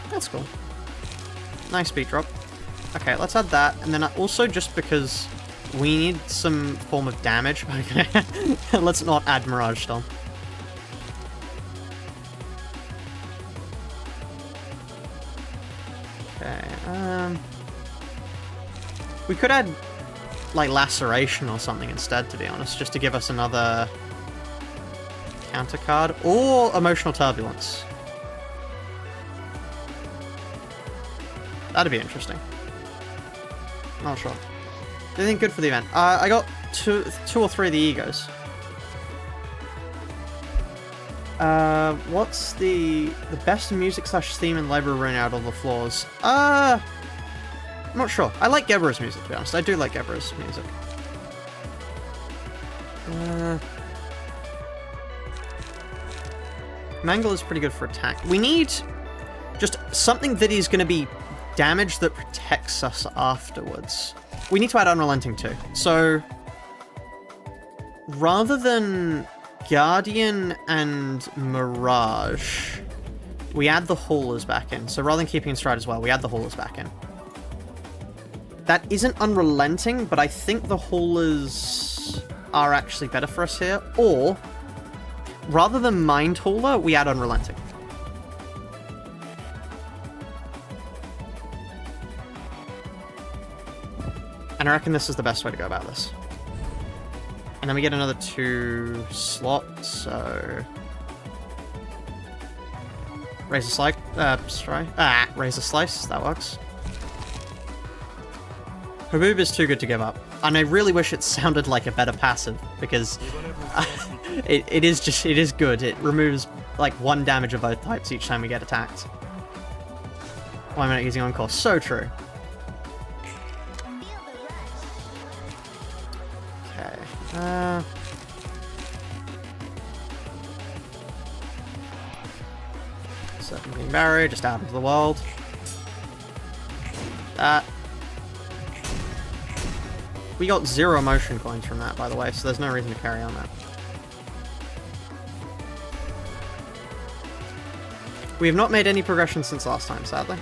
That's cool. Nice speed drop. Okay, let's add that, and then also just because we need some form of damage, let's not add Mirage Storm. Okay, we could add, like, Laceration or something instead, to be honest, just to give us another counter card, or Emotional Turbulence. That'd be interesting. Not sure. Anything good for the event? I got two or three of the egos. What's the best music / theme in Library of Ruina out of the floors? I'm not sure. I like Gebra's music, to be honest. I do like Gebra's music. Mangle is pretty good for attack. We need just something that is going to be damage that protects us afterwards. We need to add Unrelenting too. So, rather than Guardian and Mirage, we add the Haulers back in. So rather than keeping in Stride as well, we add the Haulers back in. That isn't Unrelenting, but I think the Haulers are actually better for us here. Or, rather than Mind Hauler, we add Unrelenting. And I reckon this is the best way to go about this. And then we get another 2 slots, so... Razor Slice, Razor Slice, that works. Haboob is too good to give up. And I really wish it sounded like a better passive, because it is good. It removes like 1 damage of both types each time we get attacked. Why am I not using Encore? So true. Okay. Serpentine Barrier, just out into the world. That. We got 0 motion coins from that, by the way, so there's no reason to carry on that. We have not made any progression since last time, sadly.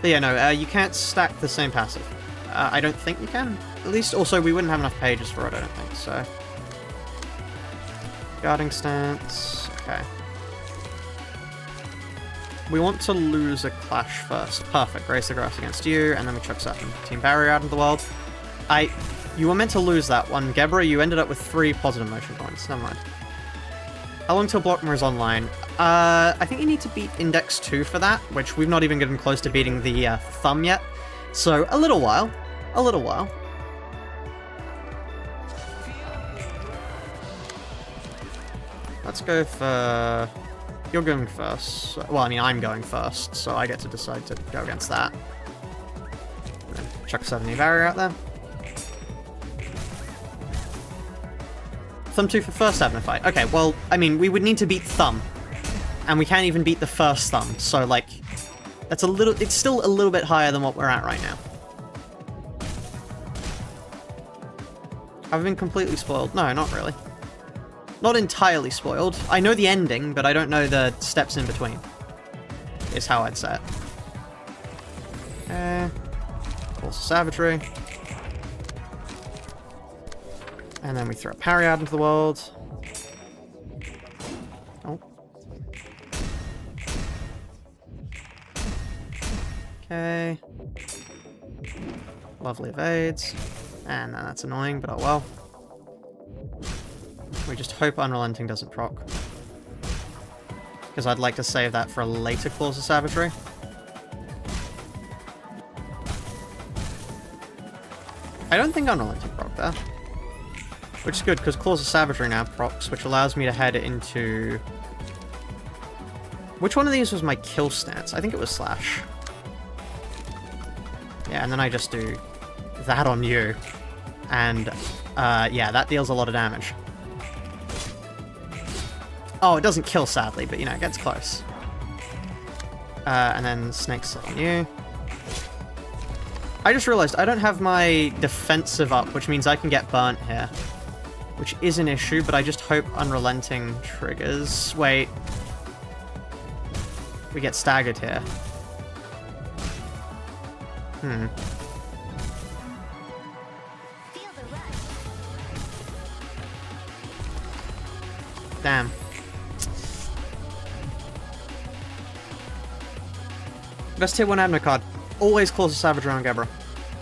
But yeah, no, you can't stack the same passive. I don't think you can. At least, also, we wouldn't have enough pages for it, I don't think, so... Guarding stance... Okay. We want to lose a clash first. Perfect. Raise the grass against you, and then we chuck Serpentine Barrier out into the world. You were meant to lose that one, Gebra. You ended up with 3 positive motion points. Never mind. How long till Blockmer is online? I think you need to beat Index 2 for that, which we've not even gotten close to beating the Thumb yet. So, a little while. A little while. Let's go for... You're going first. Well, I mean, I'm going first, so I get to decide to go against that. And then chuck 70 Barrier out there. Thumb 2 for first having a fight. Okay, well, I mean, we would need to beat Thumb. And we can't even beat the first Thumb, so, like, that's a little... It's still a little bit higher than what we're at right now. Have I been completely spoiled? No, not really. Not entirely spoiled. I know the ending, but I don't know the steps in between. Is how I'd say it. Okay. Also Savagery. And then we throw a parry out into the world. Oh. Okay. Lovely evades. And that's annoying, but oh well. We just hope Unrelenting doesn't proc. Because I'd like to save that for a later Claws of Savagery. I don't think Unrelenting proc there. Which is good, because Claws of Savagery now procs, which allows me to head into... Which one of these was my kill stance? I think it was Slash. Yeah, and then I just do that on you. And, yeah, that deals a lot of damage. Oh, it doesn't kill, sadly, but, you know, it gets close. And then Snake's on you. I just realized I don't have my defensive up, which means I can get burnt here. Which is an issue, but I just hope Unrelenting triggers. Wait. We get staggered here. Damn. Best tier 1 Admir card. Always Claws of Savage around Gebra.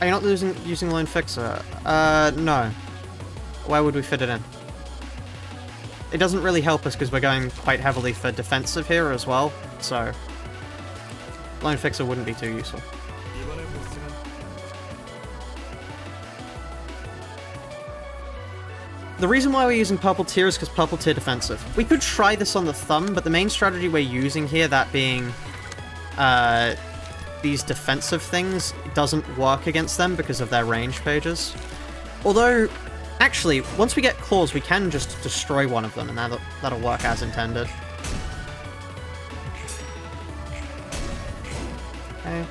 Are you not using Lone Fixer? No. Where would we fit it in? It doesn't really help us because we're going quite heavily for defensive here as well, so... Lone Fixer wouldn't be too useful. The reason why we're using Purple Tier is because Purple Tier defensive. We could try this on the Thumb, but the main strategy we're using here, that being these defensive things, doesn't work against them because of their range pages. Although, actually, once we get Claws, we can just destroy one of them, and that'll work as intended. Okay.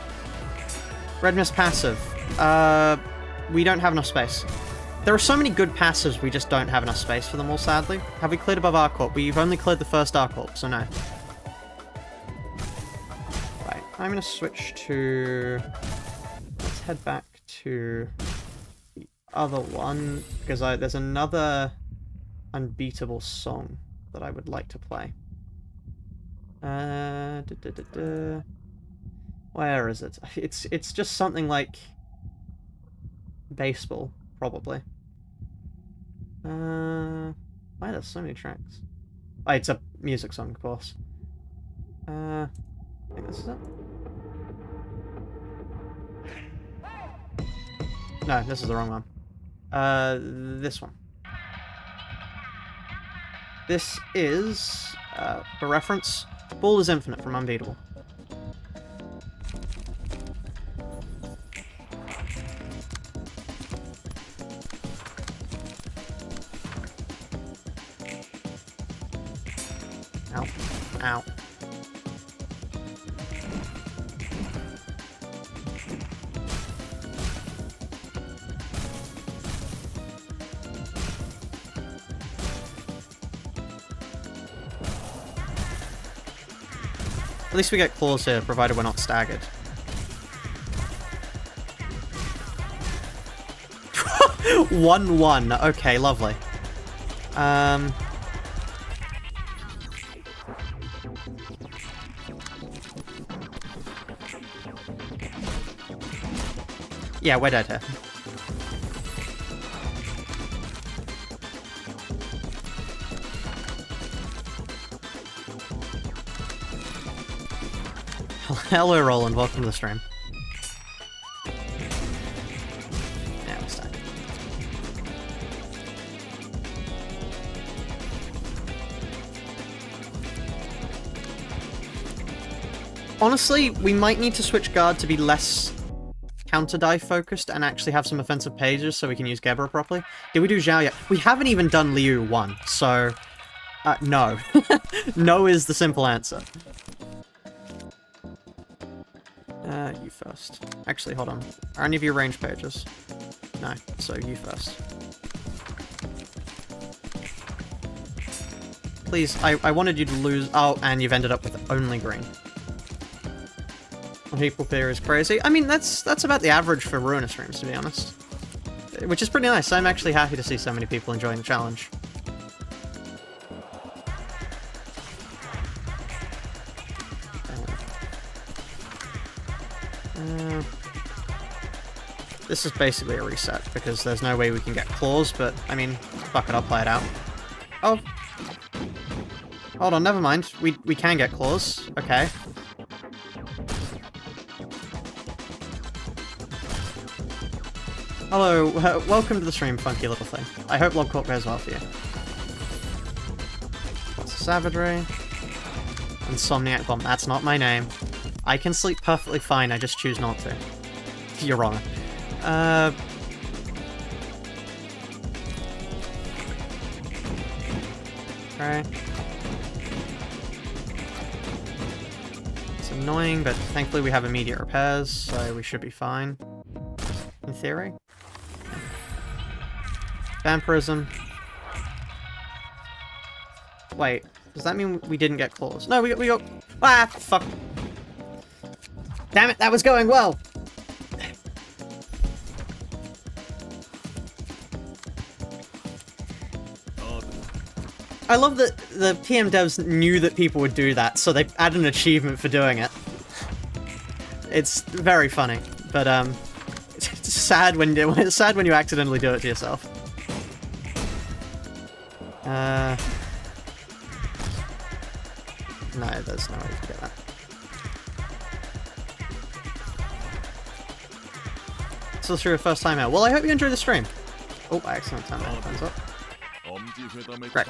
Red Mist passive. We don't have enough space. There are so many good passives, we just don't have enough space for them all, sadly. Have we cleared above Arcorp? We've only cleared the first Arcorp, so no. Right, I'm going to switch to... Let's head back to the other one, because there's another unbeatable song that I would like to play. Where is it? It's just something like... Baseball, probably. Why there's so many tracks? Oh, it's a music song, of course. I think this is it. No, this is the wrong one. This one. This is, for reference, Ball is Infinite from Unbeatable. Ow. Ow. At least we get claws here, provided we're not staggered. One. Okay, lovely. Yeah, we're dead here. Hello, Roland. Welcome to the stream. Yeah, we're stuck. Honestly, we might need to switch guard to be less counter-dive focused and actually have some offensive pages so we can use Gebra properly. Did we do Zhao yet? We haven't even done Liu 1, so... no. No is the simple answer. You first. Actually, hold on. Are any of you range pages? No, so you first. Please, I wanted you to lose... Oh, and you've ended up with only green. People fear is crazy. I mean, that's about the average for Ruina streams, to be honest. Which is pretty nice. I'm actually happy to see so many people enjoying the challenge. This is basically a reset, because there's no way we can get claws, but, I mean, fuck it, I'll play it out. Oh. Hold on, never mind. We can get claws. Okay. Hello, welcome to the stream, funky little thing. I hope Logcorp goes well for you. What's savagery? Insomniac Bomb, that's not my name. I can sleep perfectly fine, I just choose not to. You're wrong. Okay. It's annoying, but thankfully we have immediate repairs, so we should be fine. In theory. Vampirism. Wait, does that mean we didn't get claws? No, we got... Ah, fuck. Damn it, that was going well! I love that the TM devs knew that people would do that, so they added an achievement for doing it. It's very funny, but it's sad when you accidentally do it to yourself. No, there's no way to get that. So it's your first time out. Well, I hope you enjoy the stream. Oh, I accidentally turned my headphones up. Great.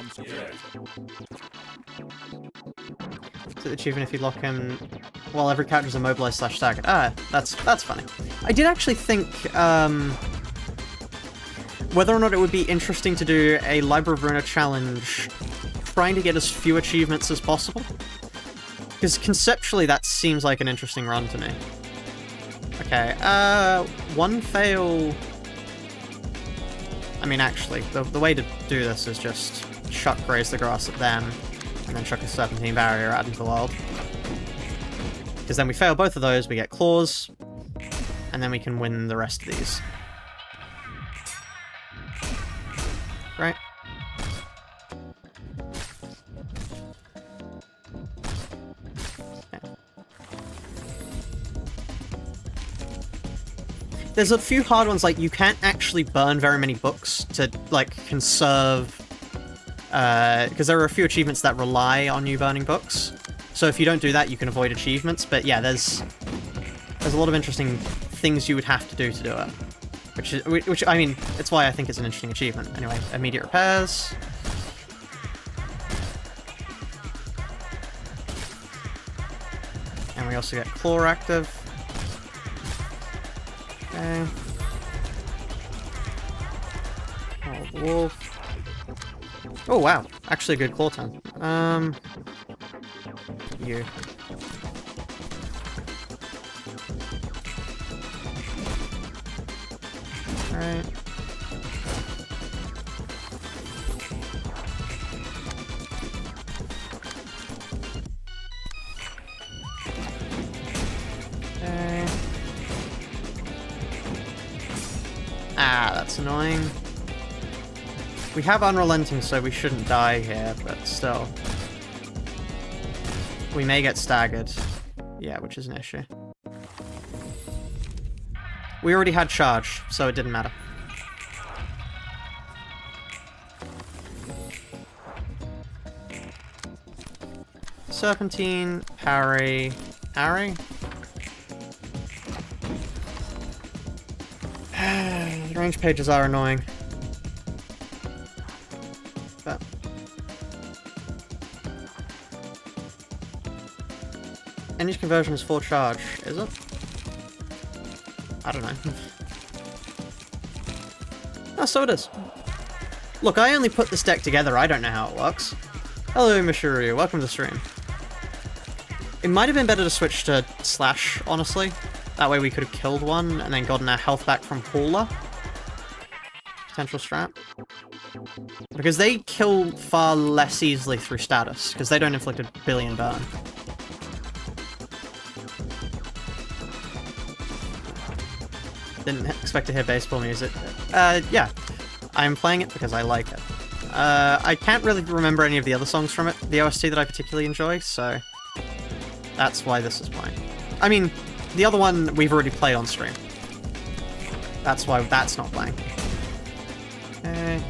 So achievement if you lock him while every character is immobilized / staggered. Ah, that's funny. I did actually think whether or not it would be interesting to do a Library of Ruina challenge trying to get as few achievements as possible. Because conceptually that seems like an interesting run to me. Okay, one fail... I mean, actually, the way to do this is just chuck Graze the Grass at them, and then chuck a Serpentine Barrier out into the world. Because then we fail both of those, we get claws, and then we can win the rest of these. Right? Okay. There's a few hard ones, like, you can't actually burn very many books to, like, conserve... because there are a few achievements that rely on you burning books. So if you don't do that, you can avoid achievements. But yeah, there's a lot of interesting things you would have to do it. Which I mean, it's why I think it's an interesting achievement. Anyway, immediate repairs. And we also get claw active. Okay. Oh, the wolf. Oh wow, actually a good claw turn. You. Alright. Okay. Ah, that's annoying. We have Unrelenting, so we shouldn't die here, but still. We may get staggered. Yeah, which is an issue. We already had charge, so it didn't matter. Serpentine, parry, parry? Range pages are annoying. But energy conversion is full charge, is it? I don't know. Oh, so it is. Look, I only put this deck together, I don't know how it works. Hello, Mishiryu, welcome to the stream. It might have been better to switch to Slash, honestly. That way we could have killed one and then gotten our health back from Hauler. Potential strat. Because they kill far less easily through status, because they don't inflict a billion burn. Didn't expect to hear baseball music. Yeah. I'm playing it because I like it. I can't really remember any of the other songs from it, the OST that I particularly enjoy, so that's why this is playing. I mean, the other one we've already played on stream. That's why that's not playing. Okay.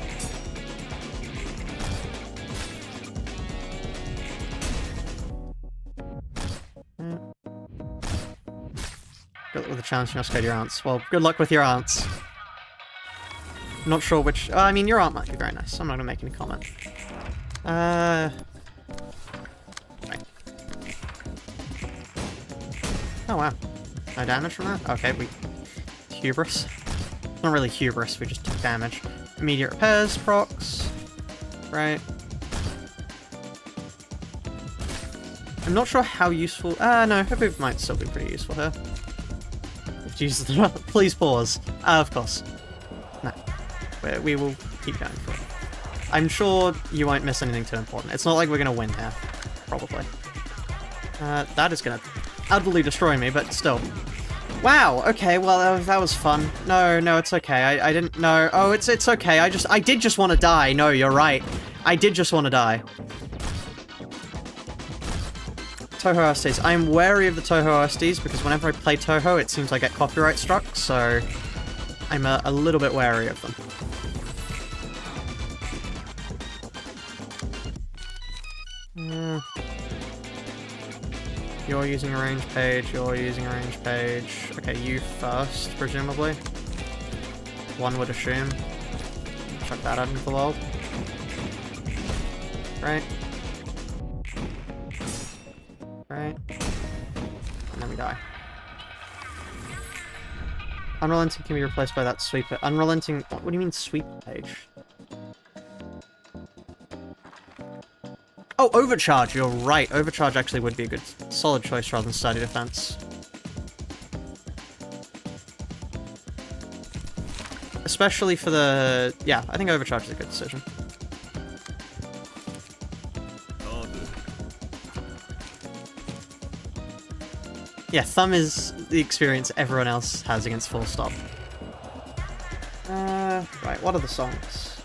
Good luck with the challenge, you must go to your aunts. Well, good luck with your aunts. I'm not sure which... I mean, your aunt might be very nice. I'm not going to make any comment. Right. Oh, wow. No damage from that? Okay, we... Hubris. Not really hubris, we just took damage. Immediate repairs, procs. Right. I'm not sure how useful... no, it might still be pretty useful here. Jesus, please pause. Of course. No. We will keep going for it. I'm sure you won't miss anything too important. It's not like we're going to win here. Probably. That is going to utterly destroy me, but still. Wow, okay, well, that was fun. No, it's okay. I didn't know. Oh, it's okay. I did just want to die. No, you're right. I did just want to die. Touhou OSTs. I am wary of the Touhou OSTs because whenever I play Touhou, it seems I get copyright struck, so I'm a little bit wary of them. You're using a range page, you're using a range page. Okay, you first, presumably. One would assume. Chuck that out into the world. Right. Right. And then we die. Unrelenting can be replaced by that sweep. Unrelenting... What do you mean sweep page? Oh, Overcharge! You're right. Overcharge actually would be a good, solid choice rather than Sturdy Defense. Especially for the... Yeah, I think Overcharge is a good decision. Yeah, Thumb is the experience everyone else has against Full Stop. Right, what are the songs?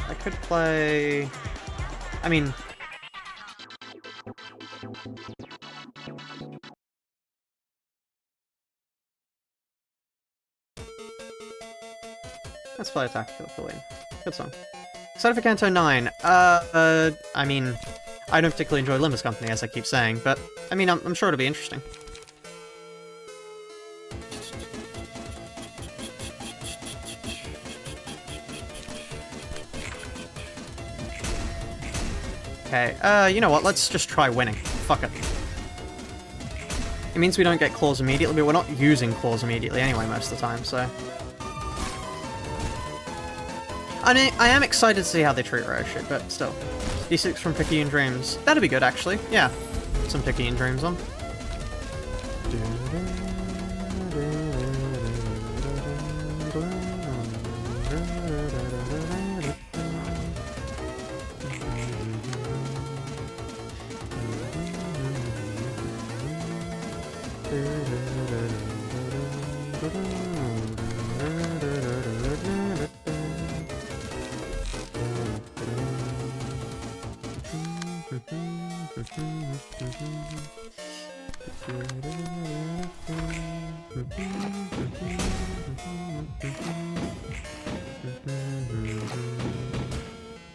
I could play... I mean... Let's play Attack for the Filling. Good song. Excited for Canto 9. I mean, I don't particularly enjoy Limber's Company, as I keep saying, but, I mean, I'm sure it'll be interesting. Okay, you know what, let's just try winning. Fuck it. It means we don't get claws immediately, but we're not using claws immediately anyway most of the time, so... I am excited to see how they treat Roshu, but still. D6 from Picayune Dreams. That'd be good, actually. Yeah. Some Picayune Dreams on.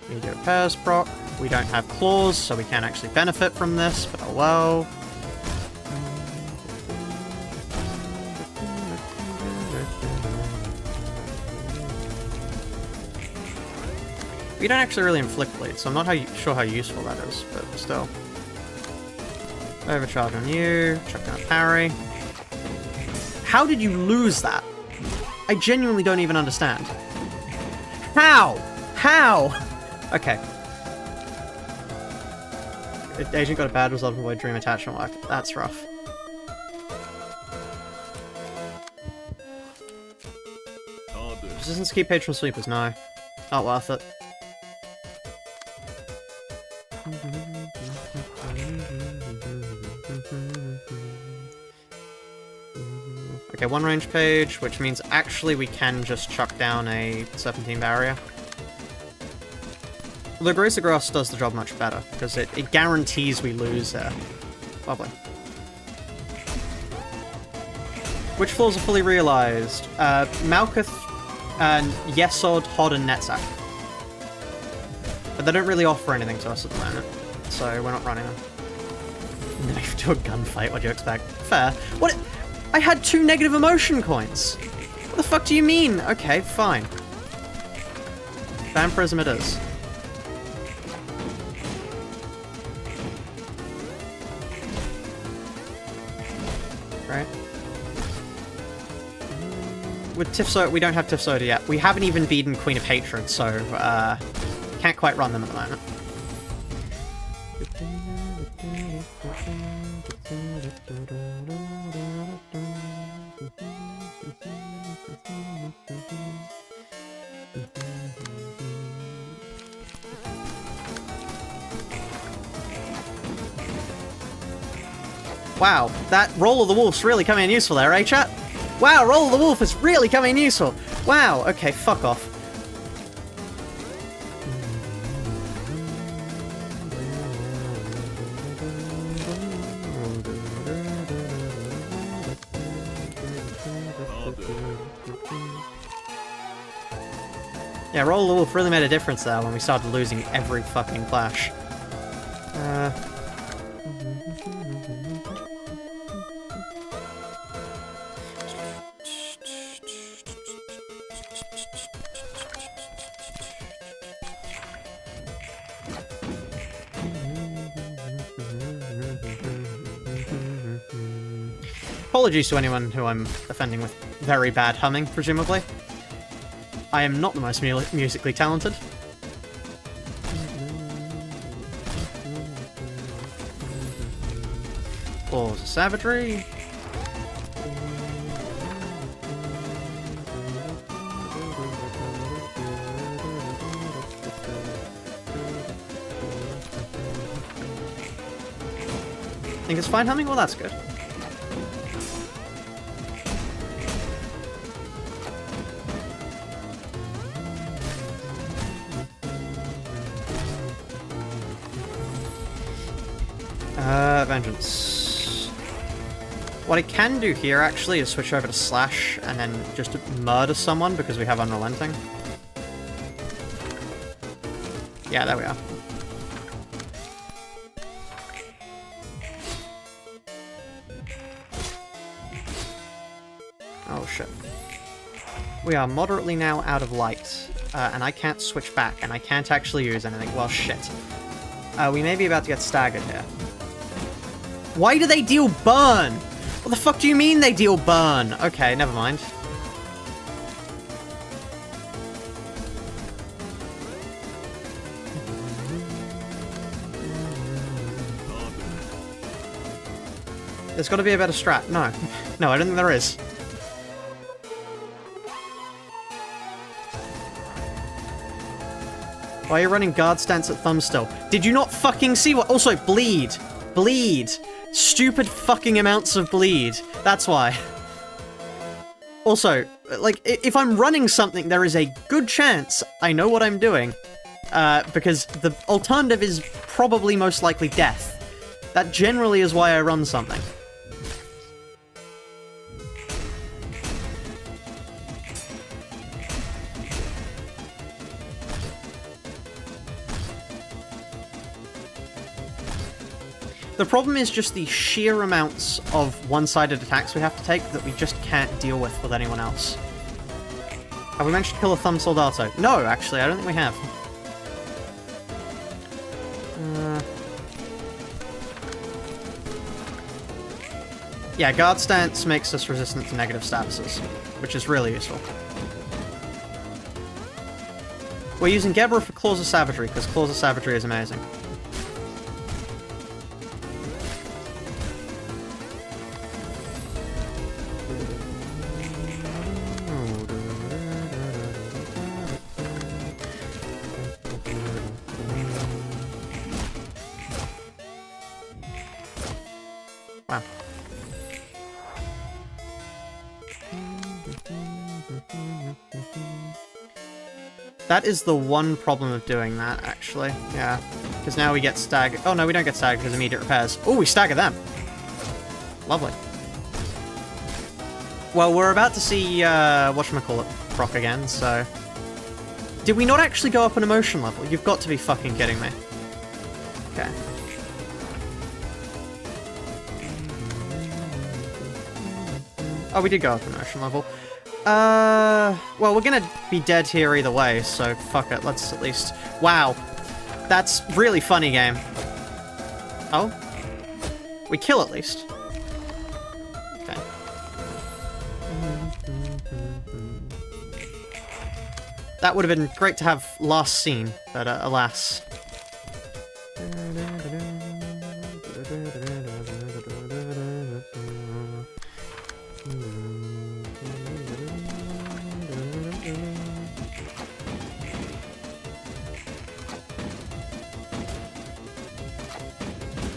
Meteor repairs proc. We don't have claws, so we can't actually benefit from this, but oh well. We don't actually really inflict bleed, so I'm not sure how useful that is, but still. Overcharge on you, chuck down a parry. How did you lose that? I genuinely don't even understand. How? How? Okay. Agent got a bad result from Dream Attachment Work. That's rough. Resistance to keep Patron Sweepers, no. Not worth it. Okay, one range page, which means actually we can just chuck down a Serpentine Barrier. Although Grace of Grass does the job much better, because it guarantees we lose there. Lovely. Which flaws are fully realized? Malkuth, Yesod, Hod, and Netzach. But they don't really offer anything to us at the moment, so we're not running them. Knife to a gunfight, what do you expect? Fair. What? I had 2 negative emotion coins! What the fuck do you mean? Okay, fine. Vampirism it is. Right. With Tifso, we don't have Tifsoda yet. We haven't even beaten Queen of Hatred, so, can't quite run them at the moment. Wow, that Roll of the Wolf's really coming in useful there, eh, chat? Wow, Roll of the Wolf is really coming in useful! Wow, okay, fuck off. Yeah, Roll of the Wolf really made a difference there when we started losing every fucking clash. Apologies to anyone who I'm offending with very bad humming, presumably. I am not the most musically talented. Pause of Savagery. Think it's fine humming? Well, that's good. Vengeance. What I can do here, actually, is switch over to Slash and then just murder someone because we have Unrelenting. Yeah, there we are. Oh, shit. We are moderately now out of light, and I can't switch back, and I can't actually use anything. Well, shit. We may be about to get staggered here. Why do they deal burn? What the fuck do you mean they deal burn? Okay, never mind. There's got to be a better strat. No. No, I don't think there is. Why are you running guard stance at thumb still? Did you not fucking see what? Also, bleed. Bleed. Stupid fucking amounts of bleed. That's why. Also, like, if I'm running something, there is a good chance I know what I'm doing. Because the alternative is probably most likely death. That generally is why I run something. The problem is just the sheer amounts of one-sided attacks we have to take that we just can't deal with anyone else. Have we managed to kill a Thumb Soldato? No, actually, I don't think we have. Yeah, guard stance makes us resistant to negative statuses, which is really useful. We're using Gebra for Claws of Savagery, because Claws of Savagery is amazing. Wow. That is the one problem of doing that, actually. Yeah. Because now we get staggered. Oh, no, we don't get staggered because immediate repairs. Oh, we stagger them. Lovely. Well, we're about to see, whatchamacallit, proc again, so... Did we not actually go up an emotion level? You've got to be fucking kidding me. Okay. Oh, we did go up an emotion level. Well, we're gonna be dead here either way, so fuck it, let's at least... Wow. That's really funny, game. Oh? We kill at least. Okay. That would have been great to have last seen, but alas.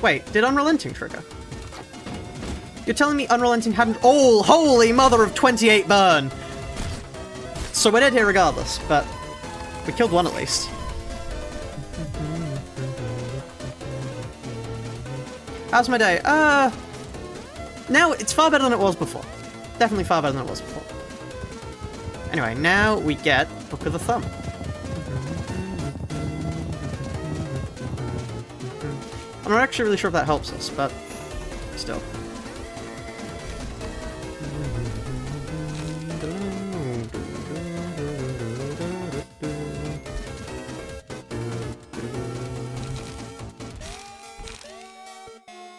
Wait, did Unrelenting trigger? You're telling me Unrelenting hadn't- Oh, holy mother of 28 burn! So we're dead here regardless, but we killed one at least. How's my day? Now it's far better than it was before. Definitely far better than it was before. Anyway, now we get Book of the Thumb. I'm not actually really sure if that helps us, but still.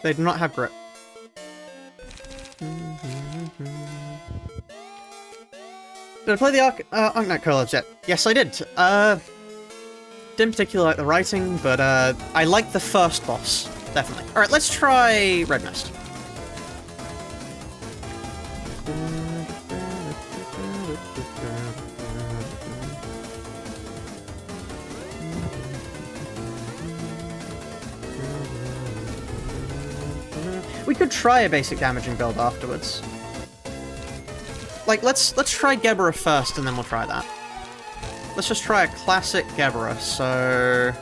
They do not have grip. Did I play the Arknight Collabs yet? Yes, I did. Didn't particularly like the writing, but I liked the first boss, definitely. Alright, let's try Red Mist. We could try a basic damaging build afterwards. Like, let's try Gebra first, and then we'll try that. Let's just try a classic Gebra, so...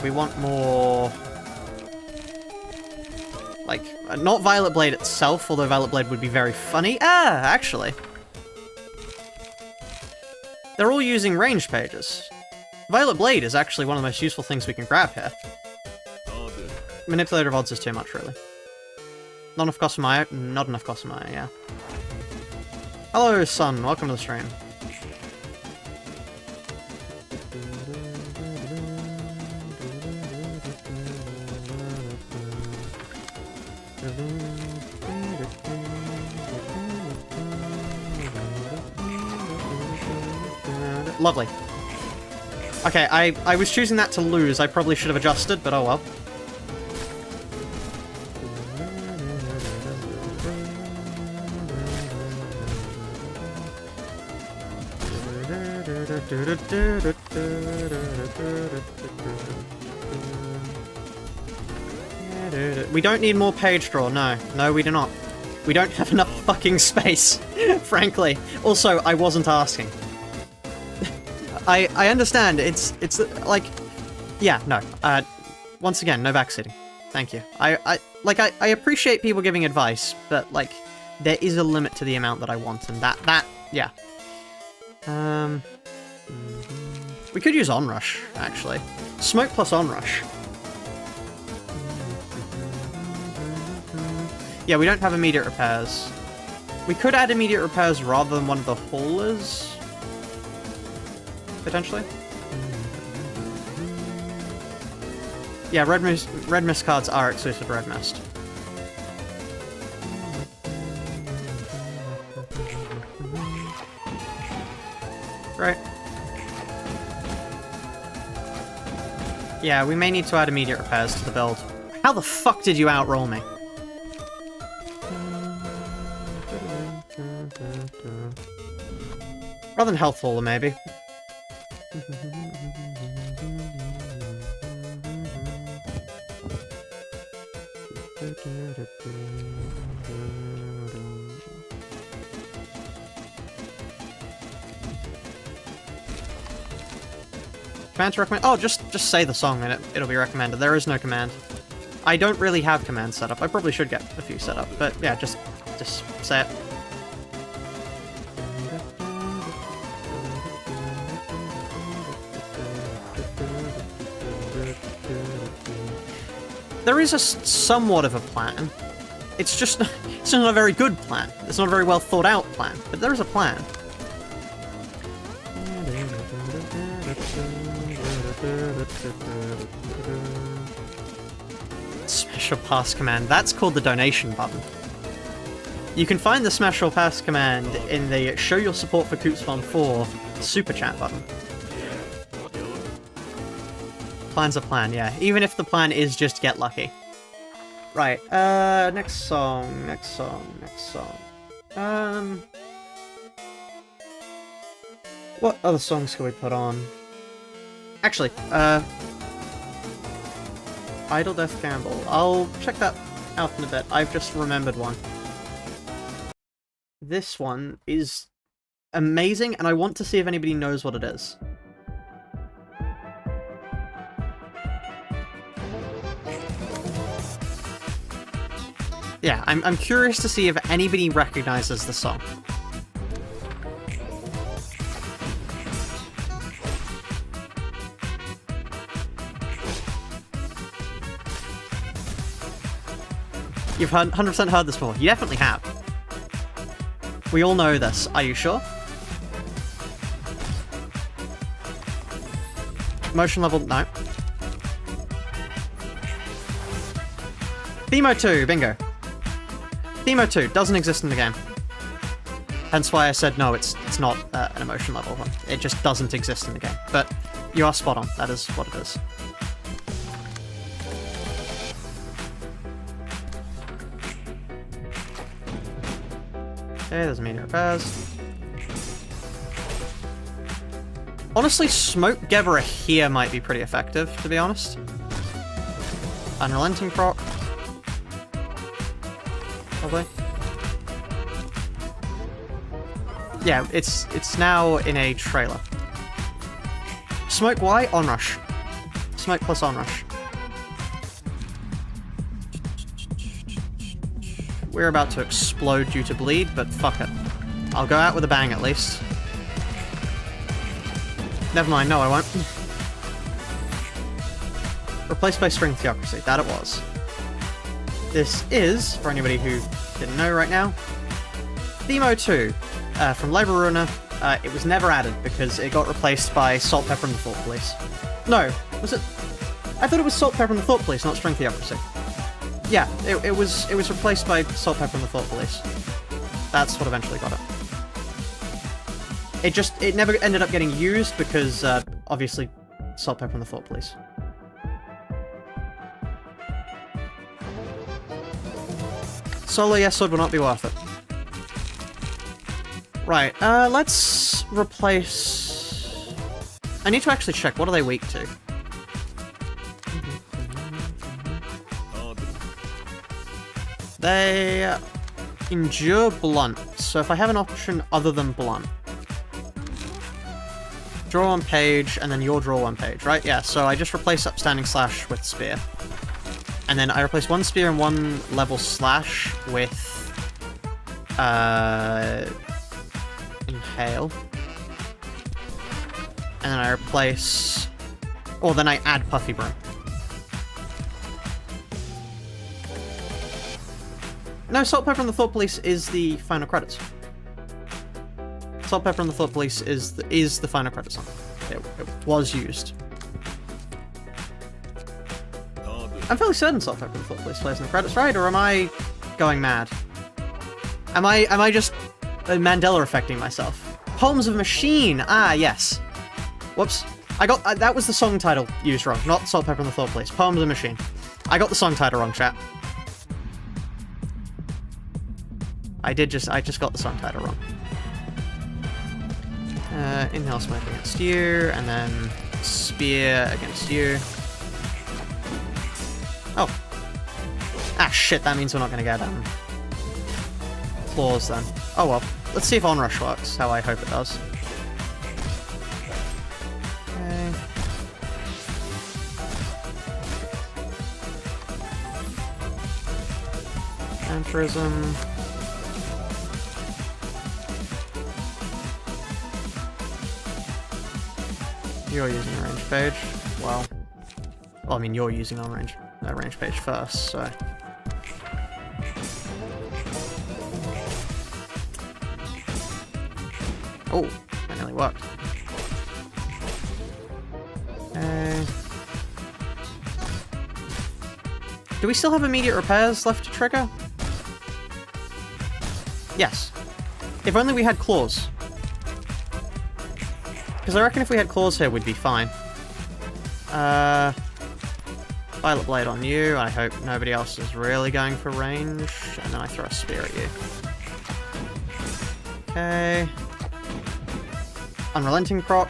we want more... Like, not Violet Blade itself, although Violet Blade would be very funny. Ah, actually. They're all using range pages. Violet Blade is actually one of the most useful things we can grab here. Manipulator of Odds is too much, really. Not enough cost for Maya? Not enough cost for Maya, yeah. Hello, son. Welcome to the stream. Lovely. Okay, I was choosing that to lose. I probably should have adjusted, but oh well. We don't need more page draw, no. No, we do not. We don't have enough fucking space, frankly. Also, I wasn't asking. I understand, it's like... Yeah, no. Once again, no backseating. Thank you. I appreciate people giving advice, but, like, there is a limit to the amount that I want, and yeah. We could use Onrush, actually. Smoke plus Onrush. Yeah, we don't have immediate repairs. We could add immediate repairs rather than one of the haulers. Potentially. Yeah, red mist cards are exclusive to red mist. Right. Yeah, we may need to add immediate repairs to the build. How the fuck did you outroll me? Rather than health hauler, maybe. Command to recommend? Oh, just say the song and it'll be recommended. There is no command. I don't really have command set up. I probably should get a few set up, but yeah, just say it. There is somewhat of a plan. It's just it's not a very good plan. It's not a very well thought out plan, but there is a plan. Special pass command. That's called the donation button. You can find the special pass command in the show your support for Coopspawn 4 super chat button. Plan's a plan, yeah. Even if the plan is just get lucky. Right, next song. What other songs can we put on? Actually, Idle Death Gamble. I'll check that out in a bit. I've just remembered one. This one is amazing, and I want to see if anybody knows what it is. Yeah, I'm curious to see if anybody recognizes the song. You've 100% heard this before. You definitely have. We all know this. Are you sure? Motion level, no. Themo 2, bingo. Themo 2 doesn't exist in the game. Hence why I said no, it's not an emotion level one. It just doesn't exist in the game. But you are spot on. That is what it is. Okay, there's immediate repairs. Honestly, Smoke Gebra here might be pretty effective, to be honest. Unrelenting proc. Probably. Yeah, it's now in a trailer. Smoke Y, Onrush. Smoke plus Onrush. We're about to explode due to bleed, but fuck it. I'll go out with a bang at least. Never mind, no I won't. Replaced by String Theocracy, that it was. This is, for anybody who didn't know right now, Themo 2. from Library of Ruina, it was never added because it got replaced by Salt, Pepper, and the Thought Police. No, was it? I thought it was Salt, Pepper, and the Thought Police, not String Theocracy. Yeah, it was replaced by Salt, Pepper, and the Thought Police. That's what eventually got it. It never ended up getting used because, obviously, Salt, Pepper, and the Thought Police. Solo Yes Sword will not be worth it. Right, let's replace... I need to actually check, what are they weak to? They endure blunt, so if I have an option other than blunt... Draw one page, and then you'll draw one page, right? Yeah, so I just replace Upstanding Slash with Spear. And then I replace one Spear and one level Slash with... Inhale. And then I replace... Or then I add Puffy Broom. No, Salt, Pepper, and the Thought Police is the final credits. Salt, Pepper, and the Thought Police is the final credits song. It was used. I'm fairly certain Salt, Pepper, and the Thought Police plays in the credits, right? Or am I going mad? Am I just Mandela affecting myself? Poems of Machine! Ah, yes. Whoops. I got... that was the song title used wrong, not Salt, Pepper, and the Thought Police. Poems of Machine. I got the song title wrong, chat. I just got the song title wrong. Inhale Smoke against you, and then Spear against you. Oh. Ah, shit, that means we're not gonna get, claws then. Oh well. Let's see if Onrush works, how I hope it does. Okay. Vampirism. You're using a range page. Well, I mean, you're using a range page first, so... Oh, that nearly worked. Okay. Do we still have immediate repairs left to trigger? Yes. If only we had claws. Because I reckon if we had claws here, we'd be fine. Violet Blade on you. I hope nobody else is really going for range. And then I throw a spear at you. Okay. Unrelenting proc.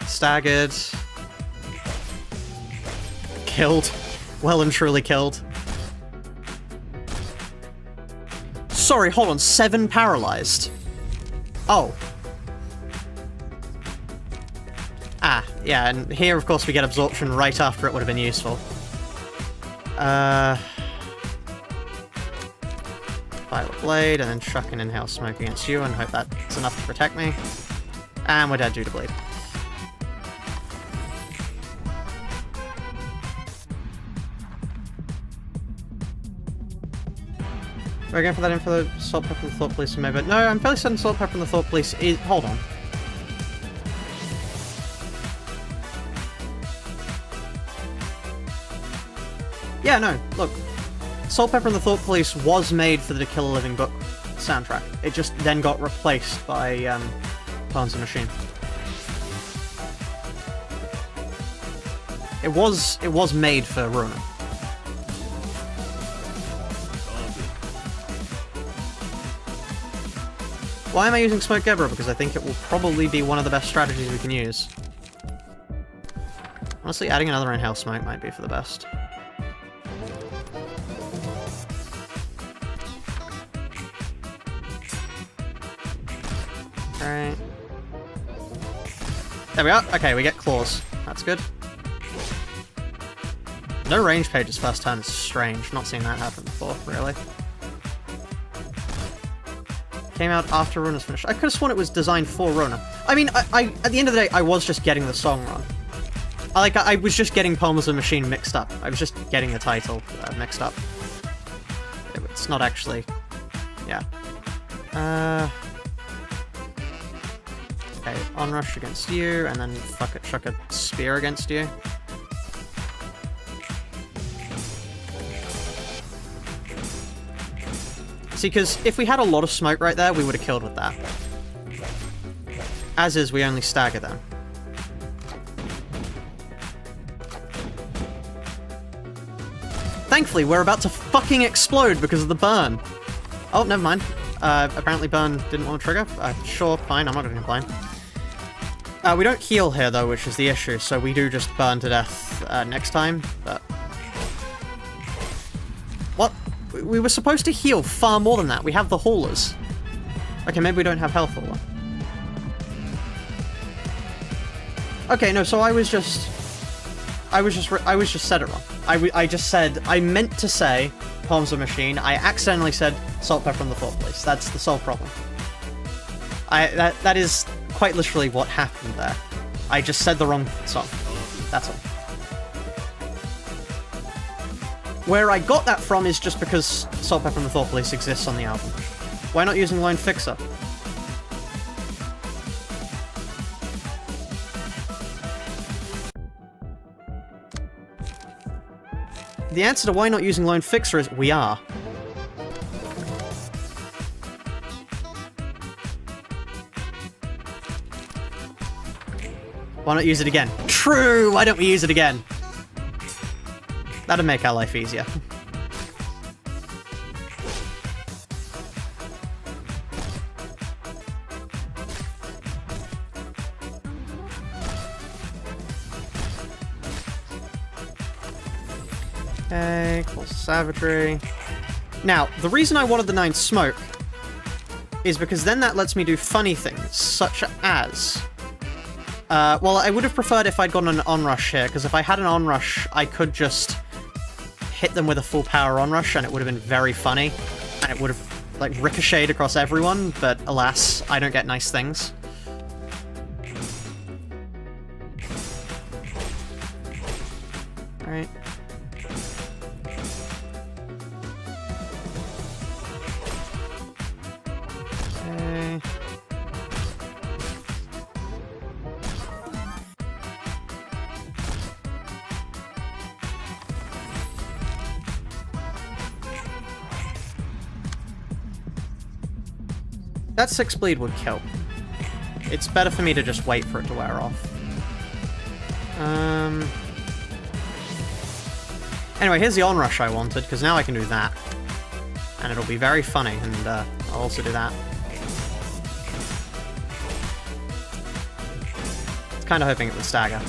Staggered. Killed. Well and truly killed. Sorry, hold on. 7 paralyzed. Oh. Ah, yeah, and here, of course, we get absorption right after it would have been useful. Violet Blade, and then chuck an Inhale Smoke against you, and hope that's enough to protect me. And we're dead due to bleed. We're going for that in for the Salt, Pepper, and the Thought Police, maybe. No, I'm fairly certain Salt, Pepper, and the Thought Police is... Hold on. Yeah, no, look. Salt, Pepper, and the Thought Police was made for the To Kill a Living Book soundtrack. It just then got replaced by, Poems of Machine. It was made for Ruina. Why am I using Smoke Gebra? Because I think it will probably be one of the best strategies we can use. Honestly, adding another Inhale Smoke might be for the best. Alright. There we are. Okay, we get claws. That's good. No range pages first turn is strange. Not seen that happen before, really. Came out after Ruina's finished. I could have sworn it was designed for Ruina. I mean, I at the end of the day, I was just getting the song wrong. I was just getting Poems of Machine mixed up. I was just getting the title mixed up. It's not actually... Yeah. Okay, onrush against you, and then fuck it, chuck a spear against you. See, because if we had a lot of smoke right there, we would have killed with that. As is, we only stagger them. Thankfully, we're about to fucking explode because of the burn. Oh, never mind. Apparently burn didn't want to trigger. Sure, fine, I'm not going to complain. We don't heal here, though, which is the issue, so we do just burn to death next time, but... What? We were supposed to heal far more than that. We have the haulers. Okay, maybe we don't have health hauler. Okay, no, so I just said it wrong. I just said, I meant to say Palms of Machine. I accidentally said Salt, Pepper, and the Thought Police. That's the sole problem. That is quite literally what happened there. I just said the wrong song. That's all. Where I got that from is just because Salt, Pepper, and the Thought Police exists on the album. Why not using Lone Fixer? The answer to why not using Lone Fixer is we are. Why not use it again? True! Why don't we use it again? That'd make our life easier. Okay, cool savagery. Now, the reason I wanted the 9 smoke is because then that lets me do funny things, such as... well, I would have preferred if I'd gotten an onrush here, because if I had an onrush, I could just hit them with a full power onrush, and it would have been very funny, and it would have, like, ricocheted across everyone, but alas, I don't get nice things. Alright. Okay. That 6 bleed would kill. It's better for me to just wait for it to wear off. Anyway, here's the onrush I wanted, because now I can do that. And it'll be very funny, and I'll also do that. I was kind of hoping it would stagger.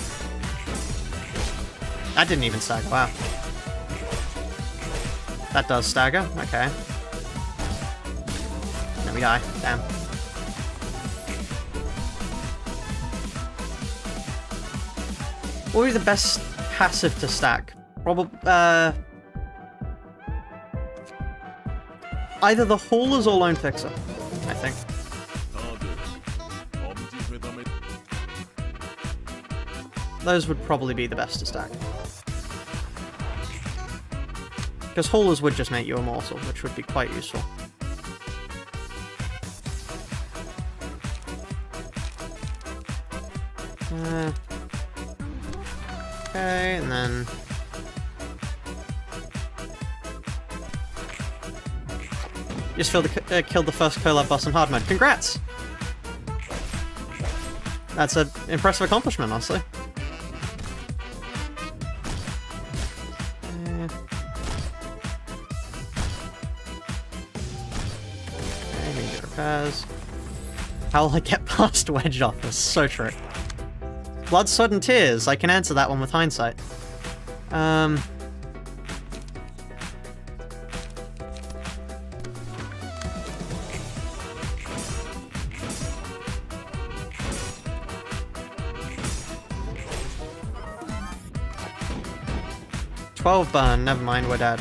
That didn't even stagger, wow. That does stagger, okay. Then we die, damn. What would be the best passive to stack? Probably, either the Haulers or Lone Fixer, I think. Those would probably be the best to stack. Because Haulers would just make you immortal, which would be quite useful. Okay, and then... Just killed the first collab boss in hard mode. Congrats! That's an impressive accomplishment, honestly. Okay, immediate repairs. How will I get past Wedge Office? So true. Blood, Sweat, and Tears. I can answer that one with hindsight. 12 burn, never mind, we're dead.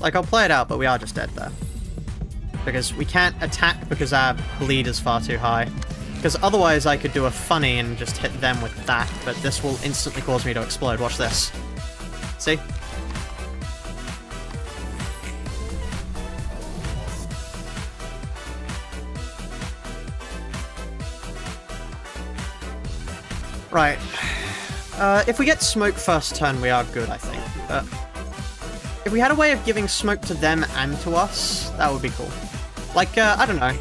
Like, I'll play it out, but we are just dead there. Because we can't attack because our bleed is far too high. Because otherwise I could do a funny and just hit them with that, but this will instantly cause me to explode. Watch this. See? Right. If we get smoke first turn, we are good, I think. But if we had a way of giving smoke to them and to us, that would be cool. Like, I don't know.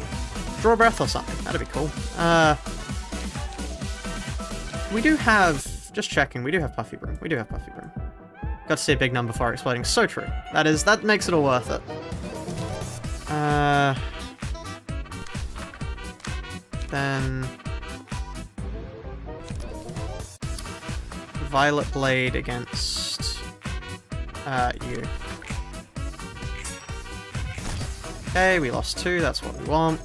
Draw breath or something. That'd be cool. We do have... Just checking. We do have Puffy Broom. We do have Puffy Broom. Got to see a big number before exploding. So true. That makes it all worth it. Then... Violet Blade against you. Okay, we lost 2, that's what we want.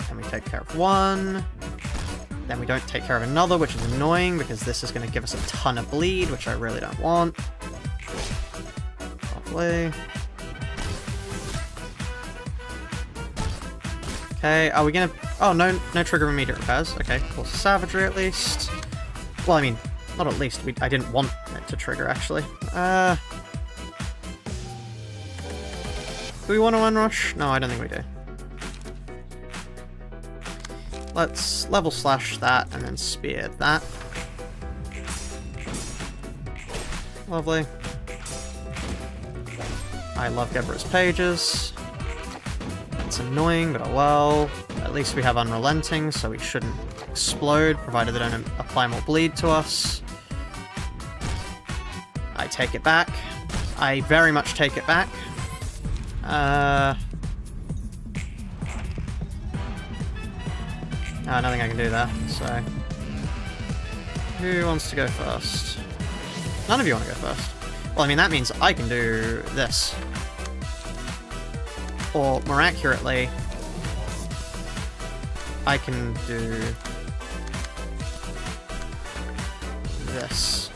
And we take care of 1. Then we don't take care of another, which is annoying because this is going to give us a ton of bleed, which I really don't want. Lovely. Okay, are we gonna... Oh, no trigger immediate repairs. Okay, cool. Savagery at least. Well, I mean... Not at least. I didn't want it to trigger, actually. Do we want to unrush? No, I don't think we do. Let's level slash that and then spear that. Lovely. I love Gebra's pages. It's annoying, but oh well. At least we have Unrelenting, so we shouldn't explode, provided they don't apply more bleed to us. I take it back. I very much take it back. Nothing I can do there, so... Who wants to go first? None of you want to go first. Well, I mean, that means I can do this. Or, more accurately, I can do... this.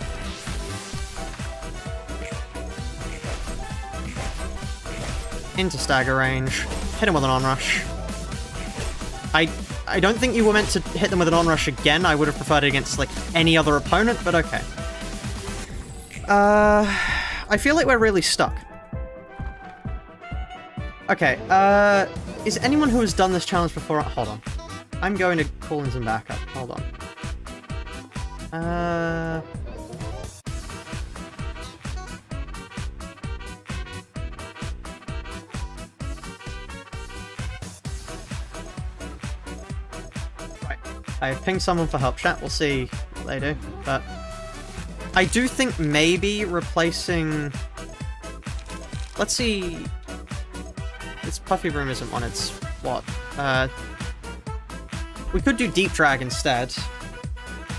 Into stagger range. Hit him with an onrush. I don't think you were meant to hit them with an onrush again. I would have preferred it against, like, any other opponent, but okay. I feel like we're really stuck. Okay, is anyone who has done this challenge before... Hold on. I'm going to call in some backup. Hold on. Right. I've pinged someone for help chat. We'll see what they do. But I do think maybe replacing... Let's see... It's Puffy Broom isn't one, it's what? We could do Deep Drag instead.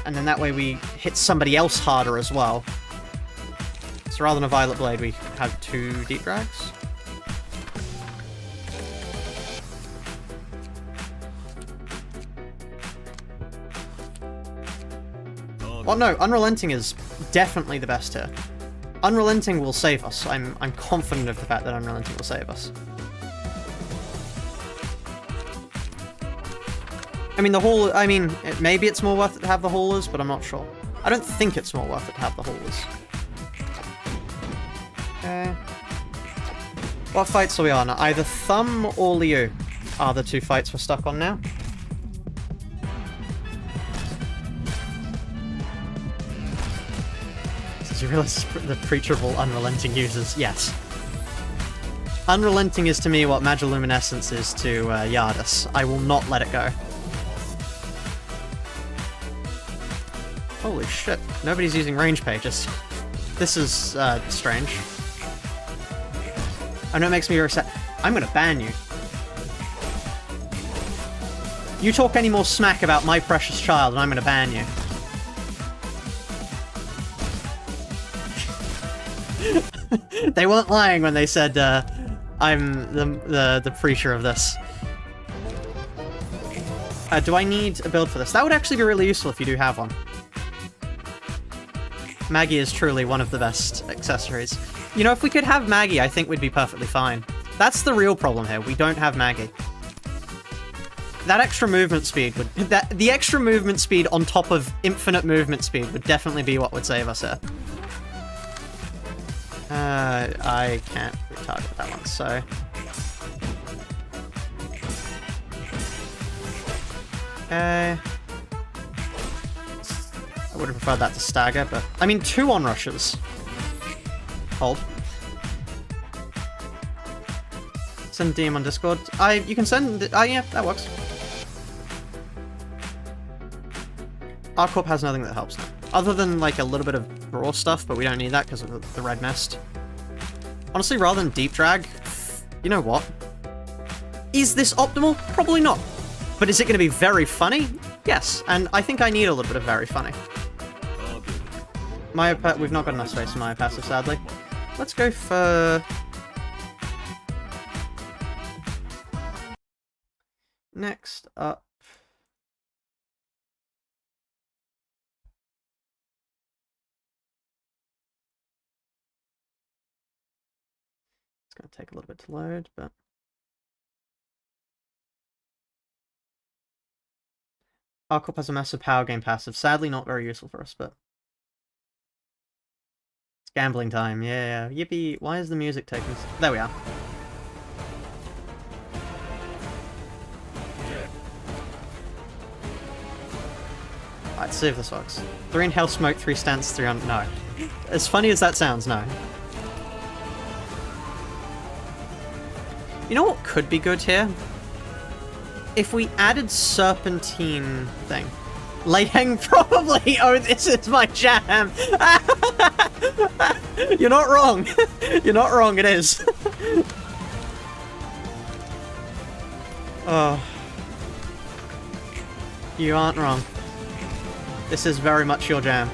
And then that way we hit somebody else harder as well. So rather than a Violet Blade, we have 2 Deep Drags. Well, no, Unrelenting is definitely the best here. Unrelenting will save us. I'm confident of the fact that Unrelenting will save us. I mean, maybe it's more worth it to have the haulers, but I'm not sure. I don't think it's more worth it to have the haulers. Okay. What fights are we on? Either Thumb or Liu are the 2 fights we're stuck on now. Did you realize the Preacherable Unrelenting uses? Yes. Unrelenting is to me what Magiluminescence is to Yardis. I will not let it go. Holy shit, nobody's using range pages. This is, strange. I know it makes me very sad. I'm gonna ban you. You talk any more smack about my precious child and I'm gonna ban you. They weren't lying when they said, I'm the preacher of this. Do I need a build for this? That would actually be really useful if you do have one. Maggie is truly one of the best accessories. You know, if we could have Maggie, I think we'd be perfectly fine. That's the real problem here. We don't have Maggie. That extra movement speed would... the extra movement speed on top of infinite movement speed would definitely be what would save us here. I can't retarget that one, so... Okay... I would have preferred that to stagger, but... I mean, 2 onrushes. Hold. Send DM on Discord. You can send... yeah, that works. Arcorp has nothing that helps now. Other than, like, a little bit of raw stuff, but we don't need that because of the red mist. Honestly, rather than deep drag, you know what? Is this optimal? Probably not. But is it going to be very funny? Yes, and I think I need a little bit of very funny. We've not got enough space for Maya passive, sadly. Let's go for... Next up... It's going to take a little bit to load, but... Arcorp has a massive power game passive. Sadly, not very useful for us, but... It's gambling time, yeah. Yippee, why is the music taking... There we are. Alright, see if this works. 3 in Hell Smoke, 3 stance, 3 on... No. As funny as that sounds, no. You know what could be good here? If we added Serpentine thing. Late hang probably! Oh, this is my jam! You're not wrong! You're not wrong, it is. Oh. You aren't wrong. This is very much your jam.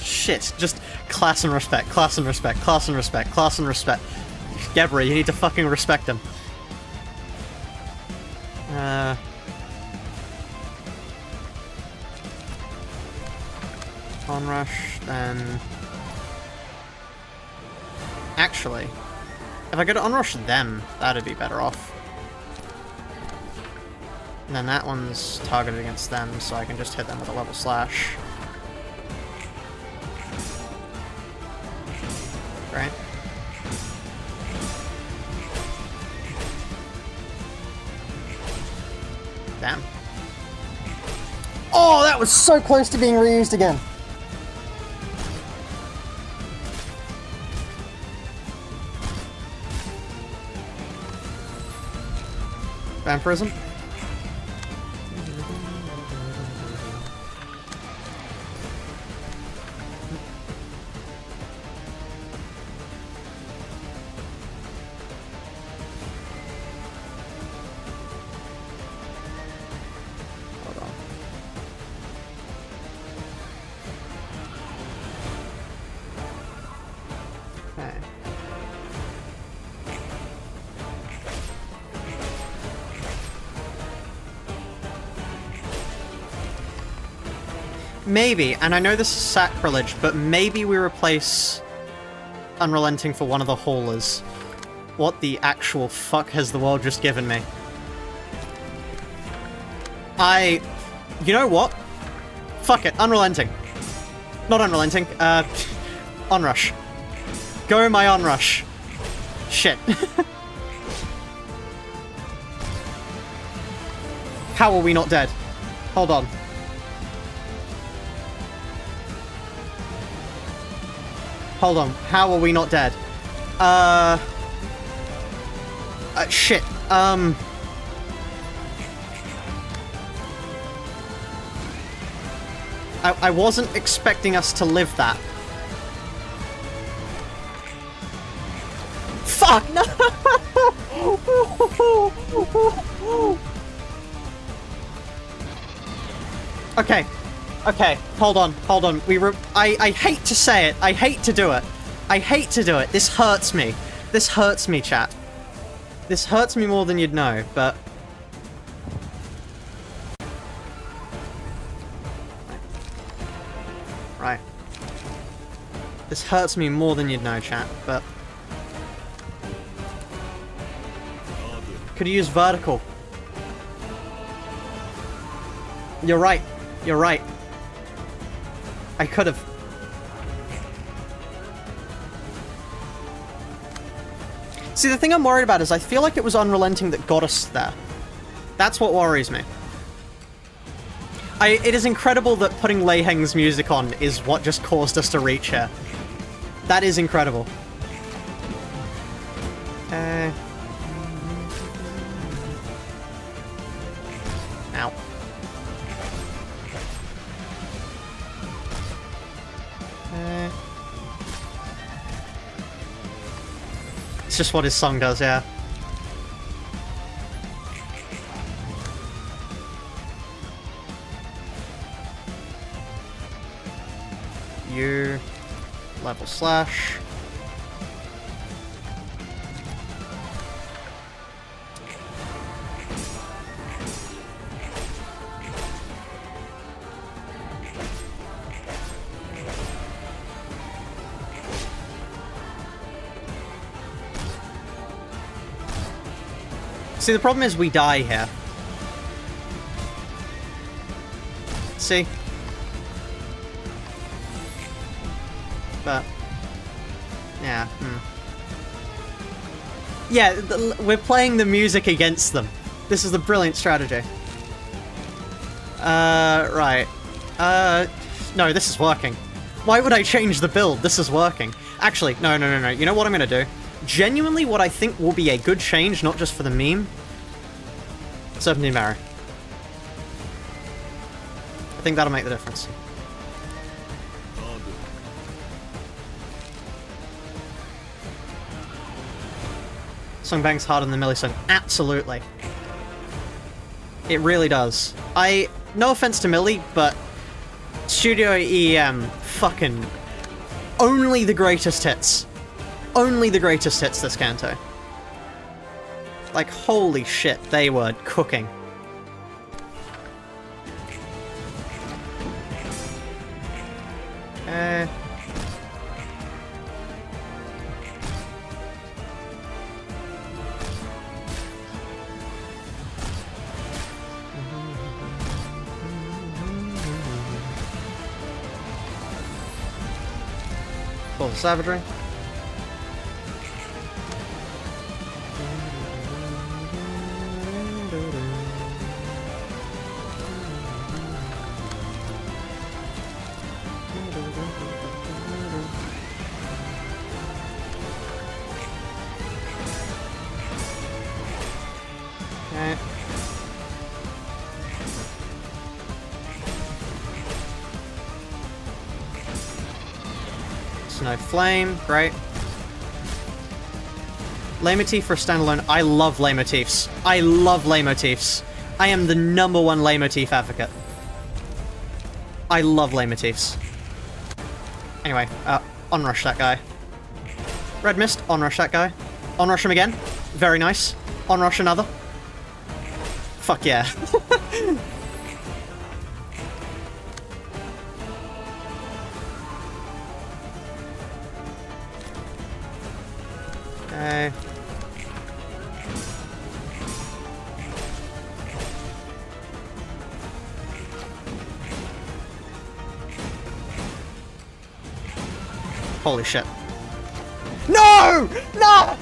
Shit, just class and respect, class and respect, class and respect, class and respect. Gebra, you need to fucking respect him. Onrush, then... Actually, if I go to onrush them, that'd be better off. And then that one's targeted against them, so I can just hit them with a level slash. Right? Damn. Oh, that was so close to being reused again. Vampirism? Maybe, and I know this is sacrilege, but maybe we replace Unrelenting for one of the haulers. What the actual fuck has the world just given me? You know what? Fuck it, Unrelenting. Not Unrelenting, Onrush. Go my Onrush. Shit. How are we not dead? Hold on. Hold on, how are we not dead? Shit, I wasn't expecting us to live that. Fuck, no! Okay. Okay, hold on. I hate to say it. I hate to do it. This hurts me. This hurts me, chat. This hurts me more than you'd know, but... Right. This hurts me more than you'd know, chat, but... Could have used vertical. You're right. You're right. I could have. See, the thing I'm worried about is I feel like it was Unrelenting that got us there. That's what worries me. It is incredible that putting Lei Heng's music on is what just caused us to reach here. That is incredible. Ow. It's just what his song does, yeah. You level slash. See, the problem is we die here. See? But... yeah, Yeah, we're playing the music against them. This is the brilliant strategy. Right. No, this is working. Why would I change the build? This is working. Actually, no. You know what I'm gonna do? Genuinely, what I think will be a good change, not just for the meme. Serpentine Barrier. I think that'll make the difference. Song bangs harder than the melee song. Absolutely. It really does. No offense to Millie, but Studio EM, fucking only the greatest hits. Only the greatest hits this Kanto. Like, holy shit, they were cooking. Full of savagery. No flame, great. Leitmotif for a standalone. I love leitmotifs. I love leitmotifs. I am the #1 leitmotif advocate. I love leitmotifs. Anyway, onrush that guy. Red Mist, onrush that guy. Onrush him again. Very nice. Onrush another. Fuck yeah. Okay. Holy shit. No! No!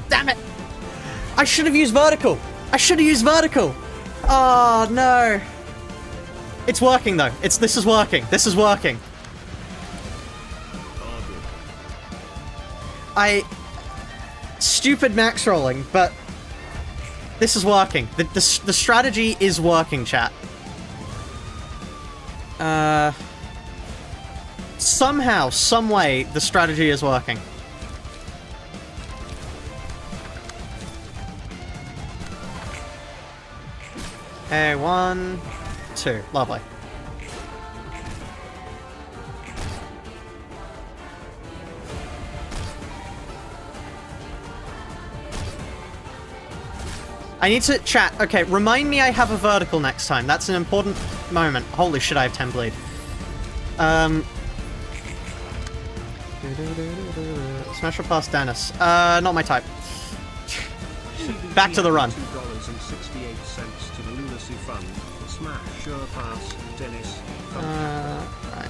Damn it! I should have used vertical! I should have used vertical! Oh, no. It's working, though. This is working. This is working. Stupid max rolling, but this is working. The strategy is working, chat. Somehow, some way, the strategy is working. Okay, 1, 2. Lovely. I need to chat. Okay, remind me I have a vertical next time. That's an important moment. Holy shit, I have 10 bleed. Smash or pass Dennis. Not my type. Back to the run. $2.68 to the Lunacy Fund. Smash your pass, Dennis. Right.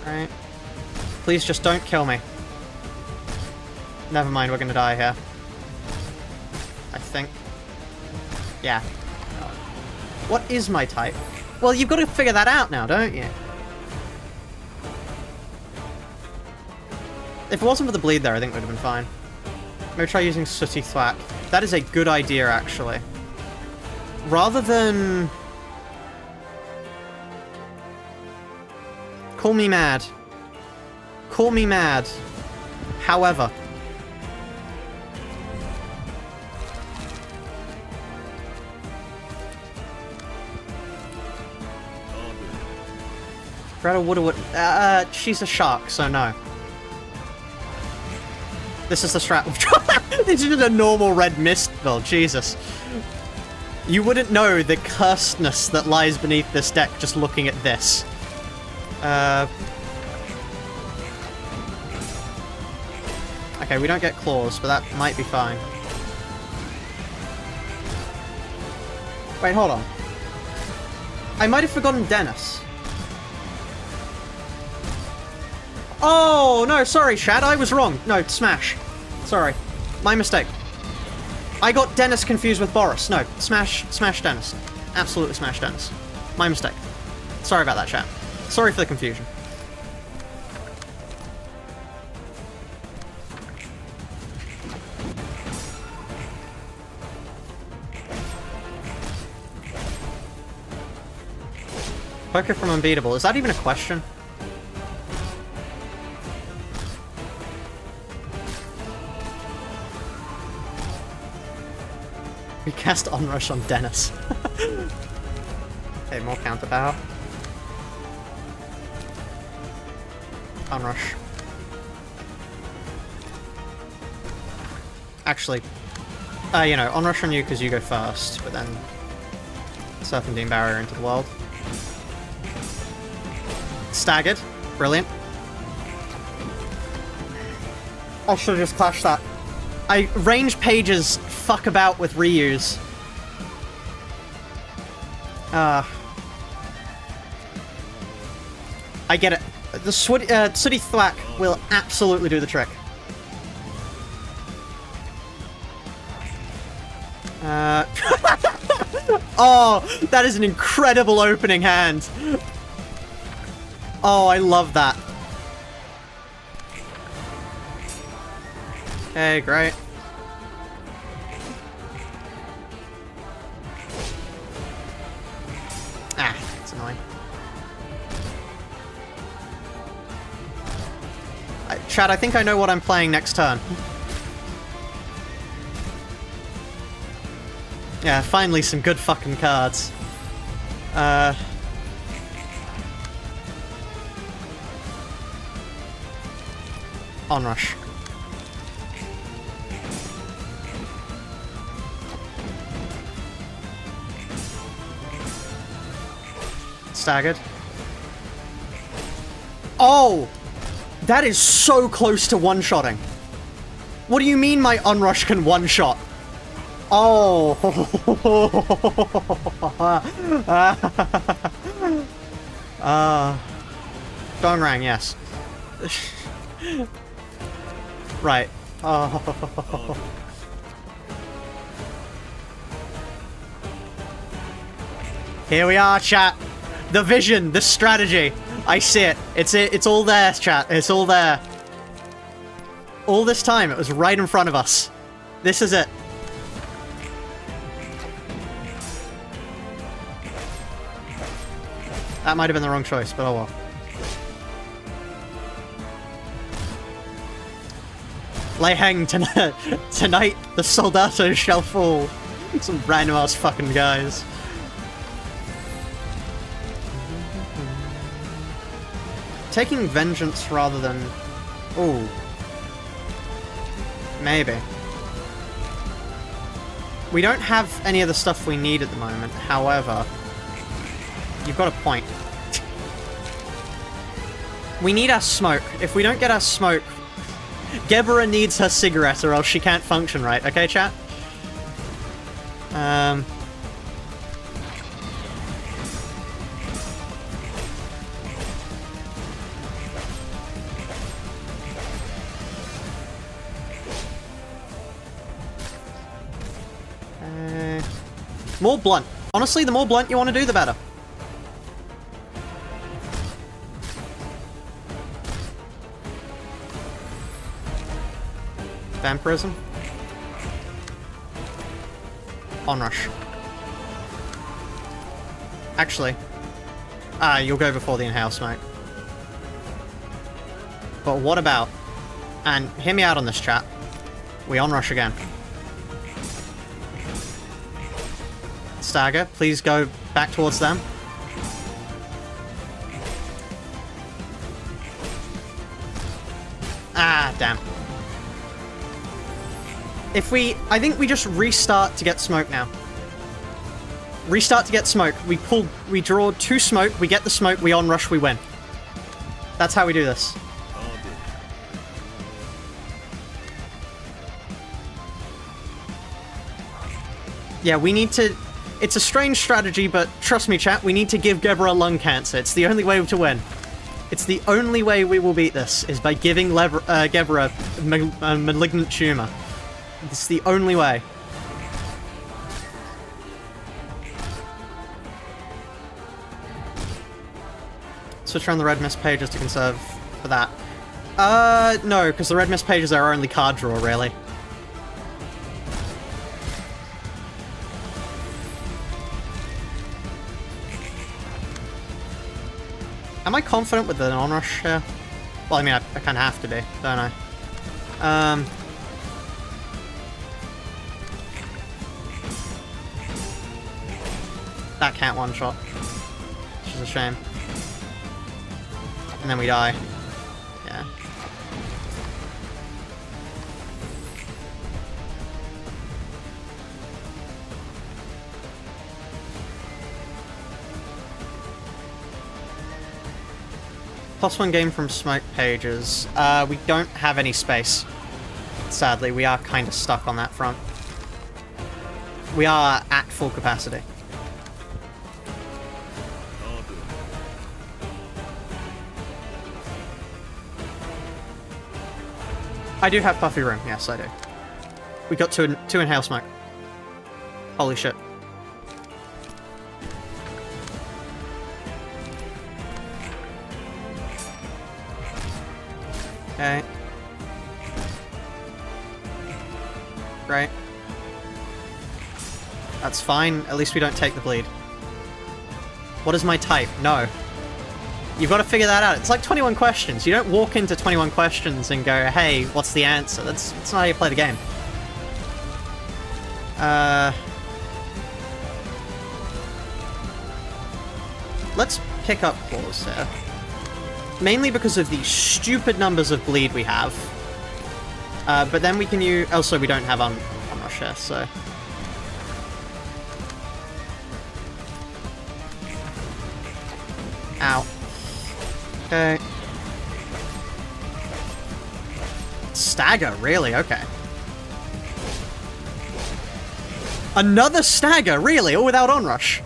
Alright. Please just don't kill me. Never mind, we're gonna die here. I think. Yeah. What is my type? Well, you've got to figure that out now, don't you? If it wasn't for the bleed there, I think it would have been fine. Maybe try using Sooty Thwack. That is a good idea, actually. Rather than... Call me mad. Call me mad. However... Greta would. She's a shark, so no. This is the strat. This is a normal red mist build, Jesus. You wouldn't know the cursedness that lies beneath this deck just looking at this. Okay, we don't get claws, but that might be fine. Wait, hold on. I might have forgotten Dennis. Oh, no, sorry, Shad, I was wrong. No, Smash. Sorry. My mistake. I got Dennis confused with Boris. No, Smash Dennis. Absolutely Smash Dennis. My mistake. Sorry about that, chat. Sorry for the confusion. Poker from Unbeatable. Is that even a question? We cast Onrush on Dennis. Okay, more counterpower. Onrush. Actually, you know, Onrush on you because you go first, but then Serpentine Barrier into the world. Staggered. Brilliant. I should have just clashed that. Range pages fuck about with reuse. I get it. The Sooty Thwack will absolutely do the trick. Oh, that is an incredible opening hand. Oh, I love that. Okay, great. Ah, it's annoying. Chad, I think I know what I'm playing next turn. Yeah, finally some good fucking cards. Onrush. Staggered. Oh! That is so close to one-shotting. What do you mean my Onrush can one-shot? Oh! Phone yes. Right. Oh. Here we are, chat. The vision, the strategy. I see it. It's all there, chat. It's all there. All this time, it was right in front of us. This is it. That might have been the wrong choice, but oh well. Lay hang tonight. Tonight, the soldatos shall fall. Some random ass fucking guys. Taking vengeance rather than... Ooh. Maybe. We don't have any of the stuff we need at the moment, however... You've got a point. We need our smoke. If we don't get our smoke... Gebra needs her cigarette or else she can't function right, okay, chat? More blunt. Honestly, the more blunt you want to do, the better. Vampirism. Onrush. Actually. You'll go before the inhale smoke. But what about... And hear me out on this, chat. We onrush again. Stagger, please go back towards them. Ah, damn. If we... I think we just restart to get smoke now. Restart to get smoke. We draw 2 smoke, we get the smoke, we onrush, we win. That's how we do this. Yeah, we need to... It's a strange strategy, but trust me, chat, we need to give Gebra lung cancer. It's the only way to win. It's the only way we will beat this, is by giving Gebra a malignant tumor. It's the only way. Switch around the red mist pages to conserve for that. No, because the red mist pages are our only card draw, really. Am I confident with the onrush here? Well, I mean, I kind of have to be, don't I? That can't one-shot. Which is a shame. And then we die. Yeah. +1 game from smoke pages. We don't have any space. Sadly, we are kind of stuck on that front. We are at full capacity. I do have puffy room, yes I do. We got two inhale smoke. Holy shit. Okay. Great. That's fine, at least we don't take the bleed. What is my type? No. You've got to figure that out. It's like 21 questions. You don't walk into 21 questions and go, hey, what's the answer? That's not how you play the game. Let's pick up claws here. Mainly because of the stupid numbers of bleed we have. But then we can use... Also, we don't have onrush here, so... Ow. Okay. Stagger, really? Okay. Another stagger, really? All without onrush?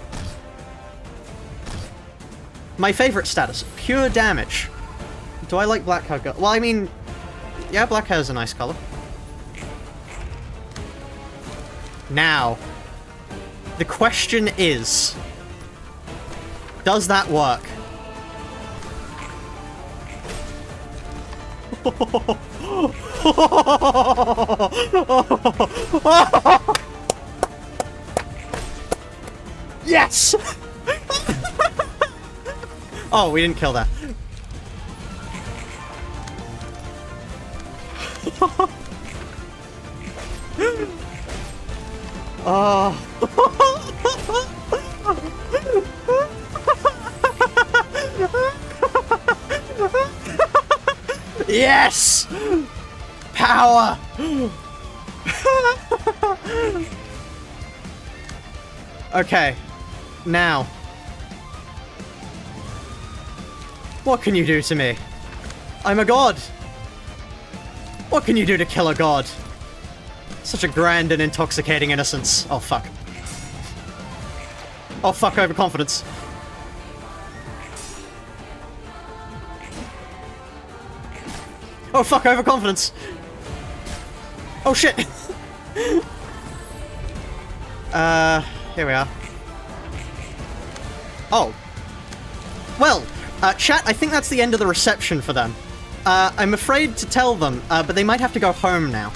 My favorite status, pure damage. Do I like black hair? Well, I mean, yeah, black hair is a nice color. Now, the question is, does that work? Yes! Oh, we didn't kill that. Oh. Yes! Power! Okay. Now. What can you do to me? I'm a god! What can you do to kill a god? Such a grand and intoxicating innocence. Oh, fuck. Oh, fuck, overconfidence. Oh, fuck, overconfidence. Oh, shit. Here we are. Oh. Well, chat, I think that's the end of the reception for them. I'm afraid to tell them, but they might have to go home now.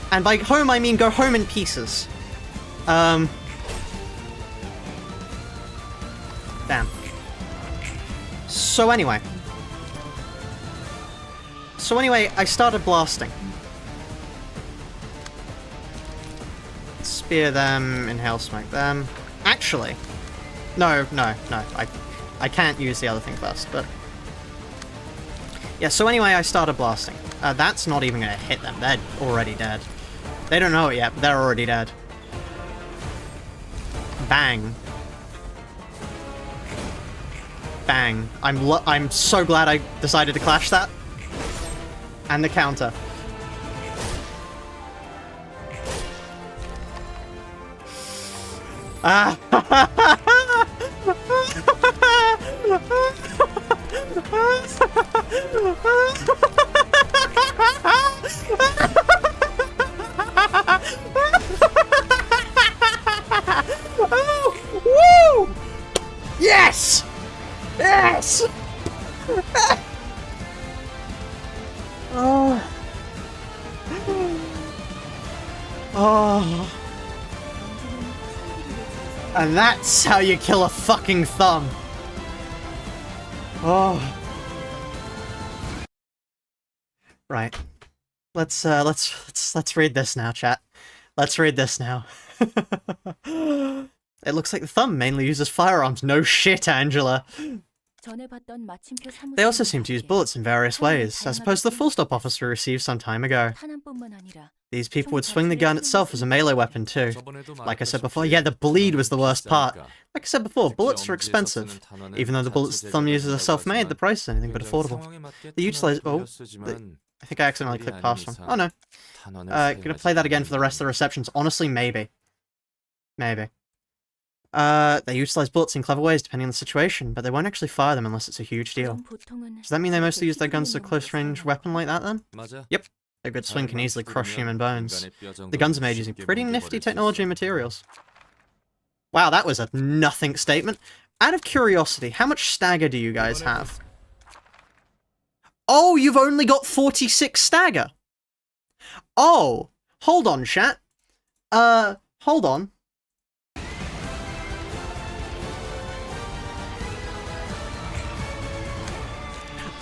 And by home, I mean go home in pieces. Damn. So anyway, I started blasting. Spear them, inhale smoke them. Actually, no, I can't use the other thing first, but... Yeah, so anyway, I started blasting. That's not even gonna hit them, they're already dead. They don't know it yet, but they're already dead. Bang. Bang. I'm so glad I decided to clash that. And the counter. Ah! Woo! Yes! Yes! Oh. Oh. And that's how you kill a fucking thumb. Oh. Right. Let's read this now, chat. Let's read this now. It looks like the thumb mainly uses firearms. No shit, Angela. They also seem to use bullets in various ways, as opposed to the full stop officer we received some time ago. These people would swing the gun itself as a melee weapon too. Like I said before, yeah, the bleed was the worst part. Like I said before, bullets are expensive. Even though the bullets the thumb uses are self-made, the price is anything but affordable. They utilize... Oh, I think I accidentally clicked past one. Oh no. Gonna play that again for the rest of the receptions. Honestly, maybe. Maybe. They utilize bullets in clever ways depending on the situation, but they won't actually fire them unless it's a huge deal. Does that mean they mostly use their guns as a close-range weapon like that then? Yep. A good swing can easily crush human bones. The guns are made using pretty nifty technology and materials. Wow, that was a nothing statement. Out of curiosity, how much stagger do you guys have? Oh, you've only got 46 stagger! Oh! Hold on, chat. Hold on.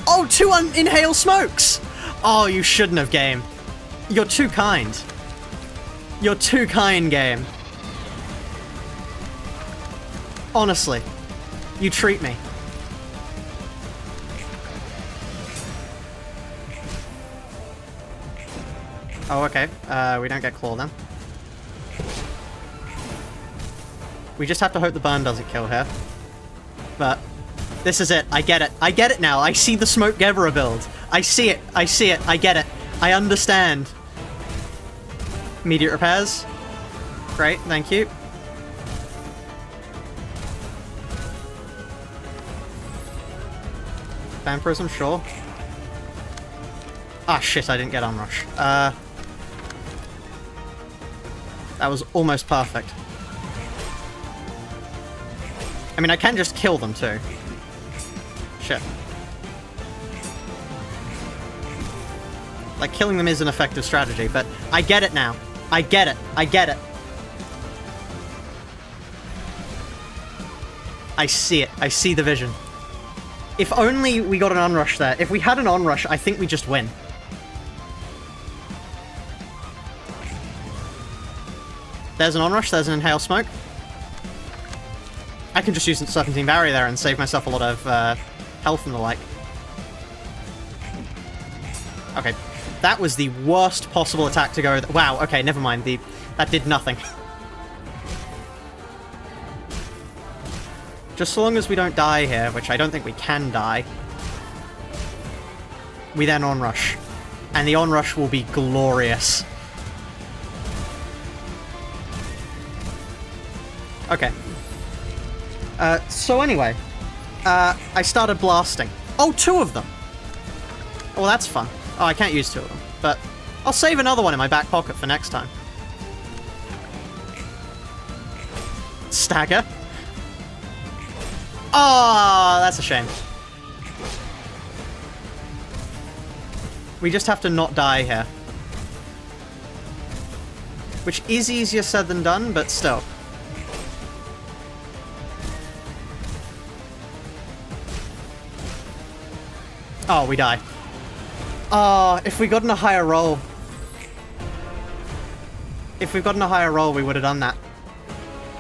Oh, 2 inhale smokes! Oh, you shouldn't have, game. You're too kind. You're too kind, game. Honestly. You treat me. Oh, okay. We don't get claw then. We just have to hope the burn doesn't kill her. But... this is it. I get it. I get it now. I see the Smoke Gevra build. I see it. I see it. I get it. I understand. Immediate repairs. Great. Thank you. Vampirism, sure. Ah, shit. I didn't get Unrush. That was almost perfect. I mean, I can just kill them too. Shit. Like, killing them is an effective strategy, but I get it now. I get it. I get it. I see it. I see the vision. If only we got an Unrush there. If we had an Onrush, I think we just win. There's an Onrush, there's an Inhale Smoke. I can just use the Serpentine Barrier there and save myself a lot of health and the like. Okay. That was the worst possible attack to go... Wow, okay, never mind. That did nothing. Just so long as we don't die here, which I don't think we can die, we then onrush. And the onrush will be glorious. Okay. So anyway, I started blasting. Oh, 2 of them! Oh, well, that's fun. Oh, I can't use 2 of them, but I'll save another one in my back pocket for next time. Stagger. Oh, that's a shame. We just have to not die here. Which is easier said than done, but still. Oh, we die. Oh, if we gotten a higher roll. If we'd gotten a higher roll, we would have done that.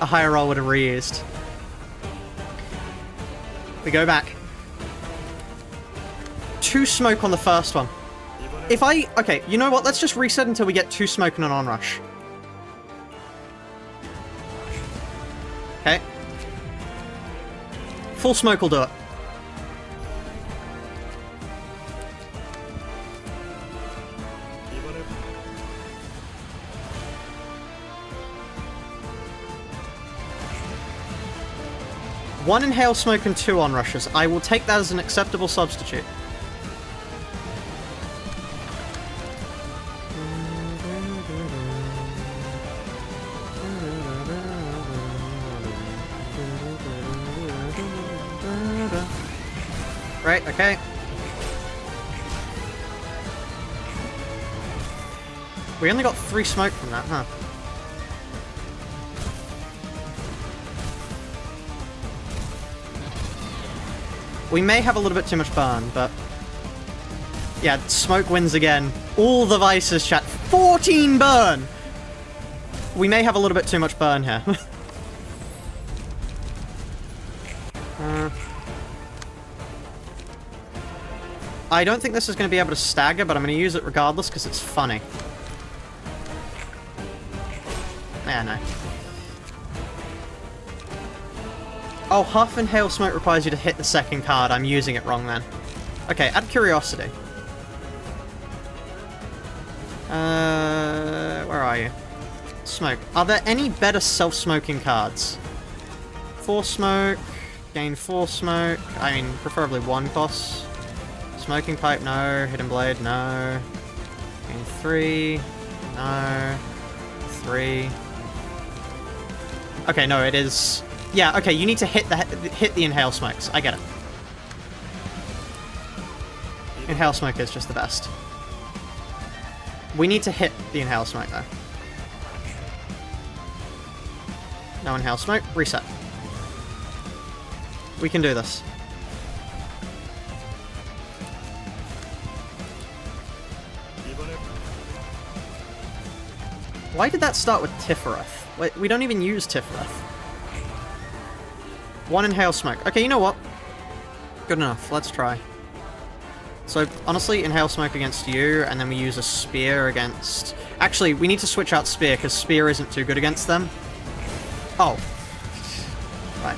A higher roll would have reused. We go back. 2 smoke on the first one. If I... Okay, you know what? Let's just reset until we get 2 smoke and an onrush. Okay. Full smoke will do it. One inhale smoke and 2 onrushes. I will take that as an acceptable substitute. Right, okay. We only got 3 smoke from that, huh? We may have a little bit too much burn, but... Yeah, smoke wins again. All the vices, chat. 14 burn! We may have a little bit too much burn here. I don't think this is going to be able to stagger, but I'm going to use it regardless because it's funny. Yeah, no. Oh, half inhale smoke requires you to hit the second card. I'm using it wrong then. Okay, out of curiosity. Where are you? Smoke. Are there any better self-smoking cards? 4 smoke, gain 4 smoke. I mean, preferably 1 cost. Smoking pipe, no. Hidden blade, no. Gain 3, no. 3. Okay, no, it is... Yeah, okay, you need to hit the inhale smokes. I get it. Inhale smoke is just the best. We need to hit the inhale smoke, though. No inhale smoke. Reset. We can do this. Why did that start with Tiffereth? Wait, we don't even use Tiffereth. 1 inhale smoke. Okay, you know what? Good enough. Let's try. So, honestly, inhale smoke against you, and then we use a spear against... Actually, we need to switch out spear, because spear isn't too good against them. Oh. Right.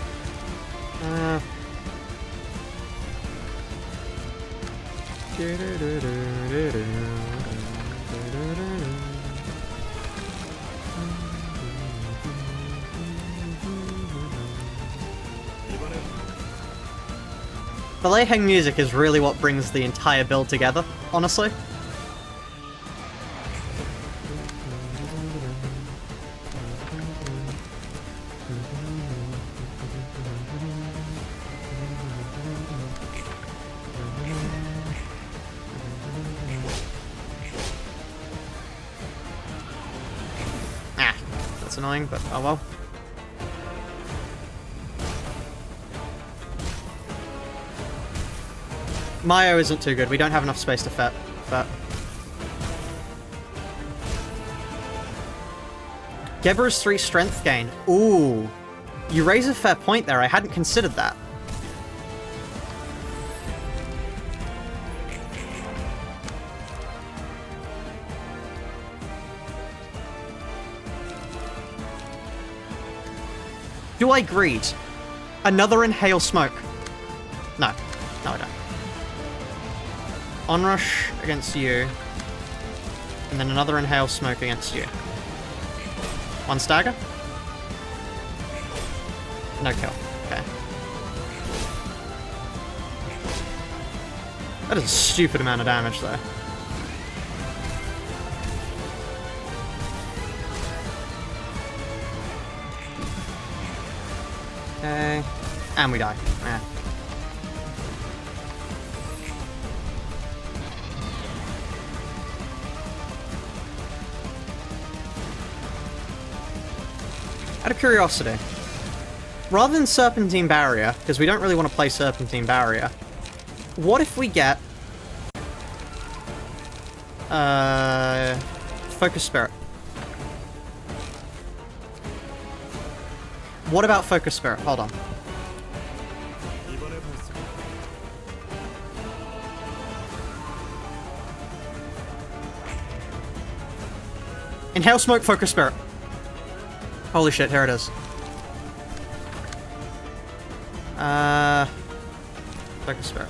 The Leheng music is really what brings the entire build together, honestly. Ah, that's annoying, but oh well. Mayo isn't too good. We don't have enough space to fet, but... Gebra's 3 strength gain. Ooh. You raise a fair point there. I hadn't considered that. Do I greed? Another inhale smoke. No. No, I don't. Onrush against you. And then another inhale smoke against you. One stagger? No kill. Okay. That is a stupid amount of damage, though. Okay. And we die. Yeah. Out of curiosity, rather than Serpentine Barrier, because we don't really want to play Serpentine Barrier, what if we get Focus Spirit? What about Focus Spirit? Hold on. Inhale Smoke, Focus Spirit. Holy shit, here it is. Focus Spirit.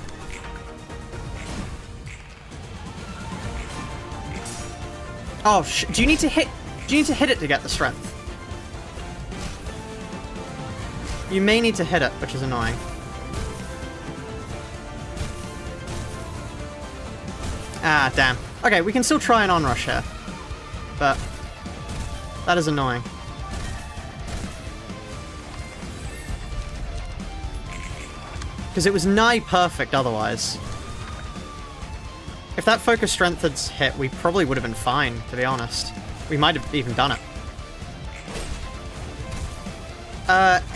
Oh, do you need to hit... Do you need to hit it to get the strength? You may need to hit it, which is annoying. Ah, damn. Okay, we can still try an onrush here. But... that is annoying. Because it was nigh perfect otherwise. If that focus strength had hit, we probably would have been fine, to be honest. We might have even done it.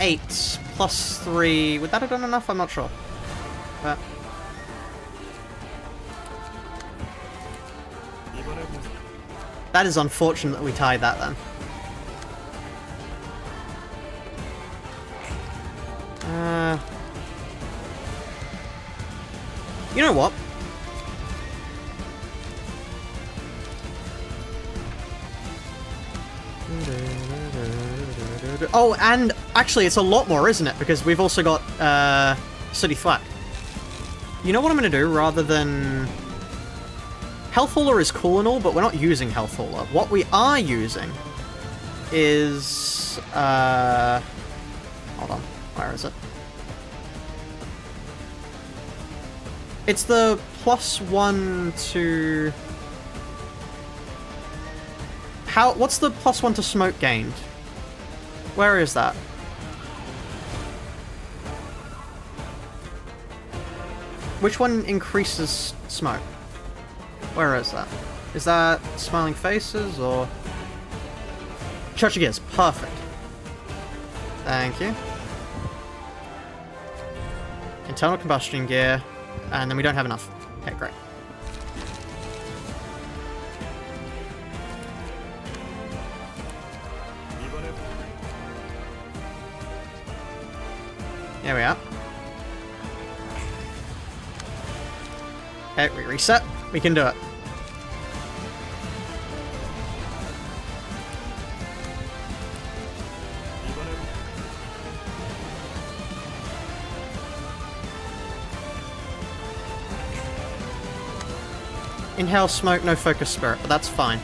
8 plus 3. Would that have done enough? I'm not sure. But... that is unfortunate that we tied that then. You know what? Oh, and actually it's a lot more, isn't it? Because we've also got Sooty Thwack. You know what I'm going to do? Rather than... Health Hauler is cool and all, but we're not using Health Hauler. What we are using is... hold on. Where is it? It's the +1 to... What's the +1 to smoke gained? Where is that? Which one increases smoke? Where is that? Is that Smiling Faces or... Church of Gears. Perfect. Thank you. Internal combustion gear. And then we don't have enough. Okay, great. There we are. Okay, we reset. We can do it. Inhale smoke, no focus spirit, but that's fine.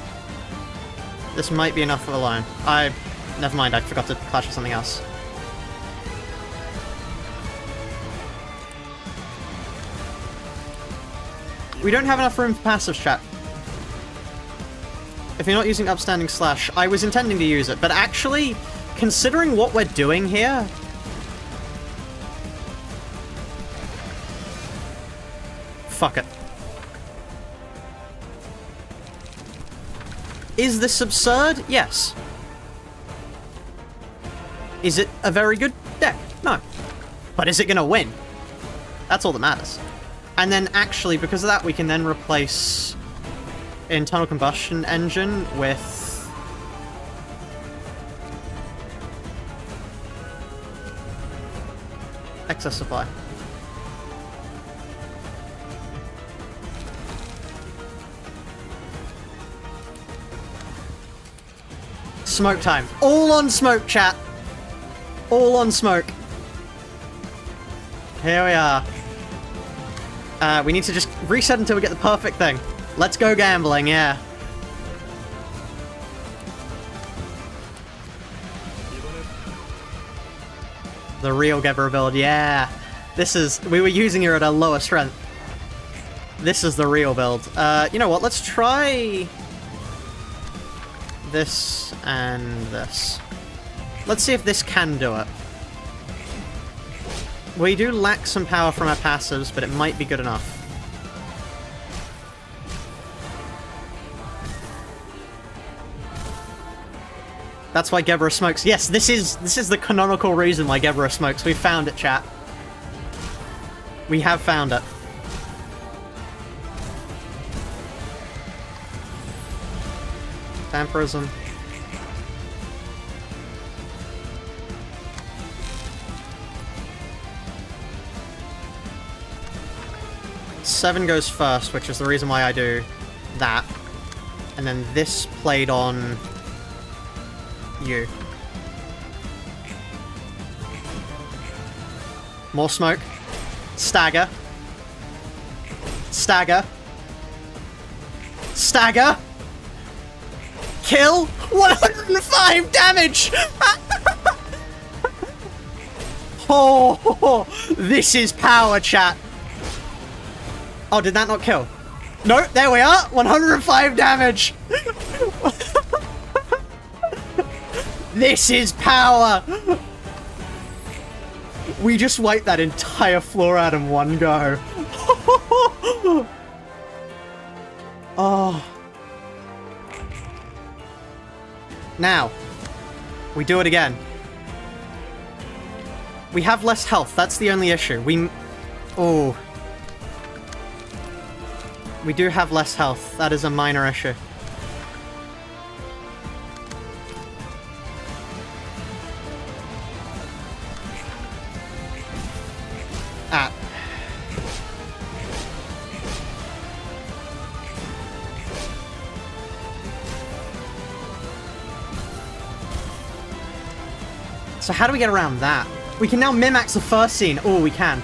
This might be enough alone. Never mind, I forgot to clash with something else. We don't have enough room for passive chat. If you're not using Upstanding Slash, I was intending to use it, but actually, considering what we're doing here... fuck it. Is this absurd? Yes. Is it a very good deck? No. But is it gonna win? That's all that matters. And then actually, because of that, we can then replace internal combustion engine with... excess supply. Smoke time. All on smoke, chat. All on smoke. Here we are. We need to just reset until we get the perfect thing. Let's go gambling, yeah. The real Gebra build, yeah. This is... We were using her at a lower strength. This is the real build. You know what? Let's try... this and this. Let's see if this can do it. We do lack some power from our passives, but it might be good enough. That's why Gebra smokes. Yes, this is the canonical reason why Gebra smokes. We found it, chat. We have found it. Vampirism. Seven goes first, which is the reason why I do that. And then this played on you. More smoke. Stagger. Stagger. Stagger. Kill. 105 damage! Oh, this is power, chat. Oh, did that not kill? No, there we are. 105 damage. This is power. We just wiped that entire floor out in one go. Oh. Now, we do it again. We have less health. That's the only issue. Oh. We do have less health. That is a minor issue. Ah. So how do we get around that? We can now min-max the first scene. Oh, we can.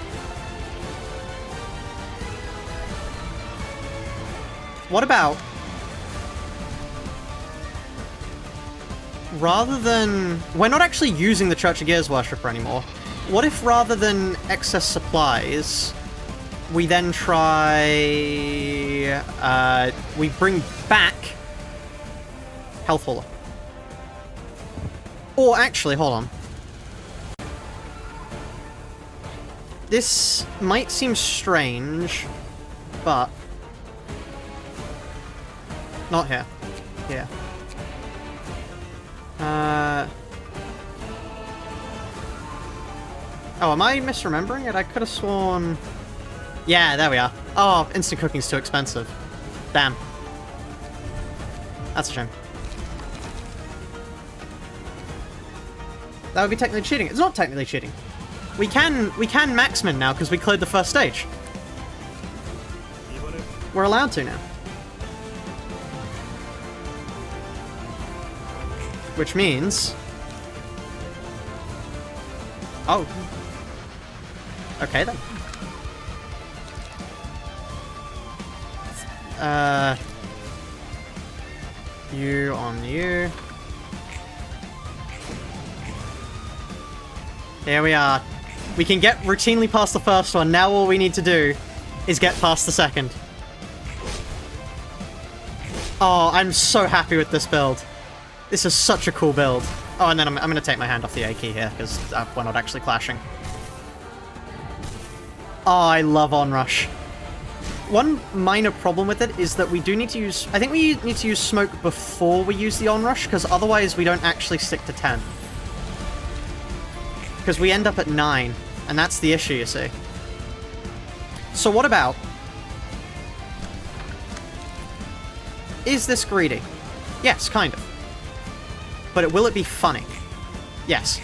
What about... rather than... We're not actually using the Church of Gears Worshipper anymore. What if rather than excess supplies, we then try... we bring back Health Hauler. Or actually, hold on. This might seem strange, but... Not here. Here. Oh, am I misremembering it? I could have sworn... Yeah, there we are. Oh, instant cooking's too expensive. Damn. That's a shame. That would be technically cheating. It's not technically cheating. We can maxmin now because we cleared the first stage. We're allowed to now. Which means... Oh. Okay then. You on you. Here we are. We can get routinely past the first one. Now all we need to do is get past the second. Oh, I'm so happy with this build. This is such a cool build. Oh, and then I'm going to take my hand off the A key here, because we're not actually clashing. Oh, I love Onrush. One minor problem with it is that we do need to use... I think we need to use smoke before we use the Onrush, because otherwise we don't actually stick to 10. Because we end up at 9, and that's the issue, you see. So what about... Is this greedy? Yes, kind of. But will it be funny? Yes.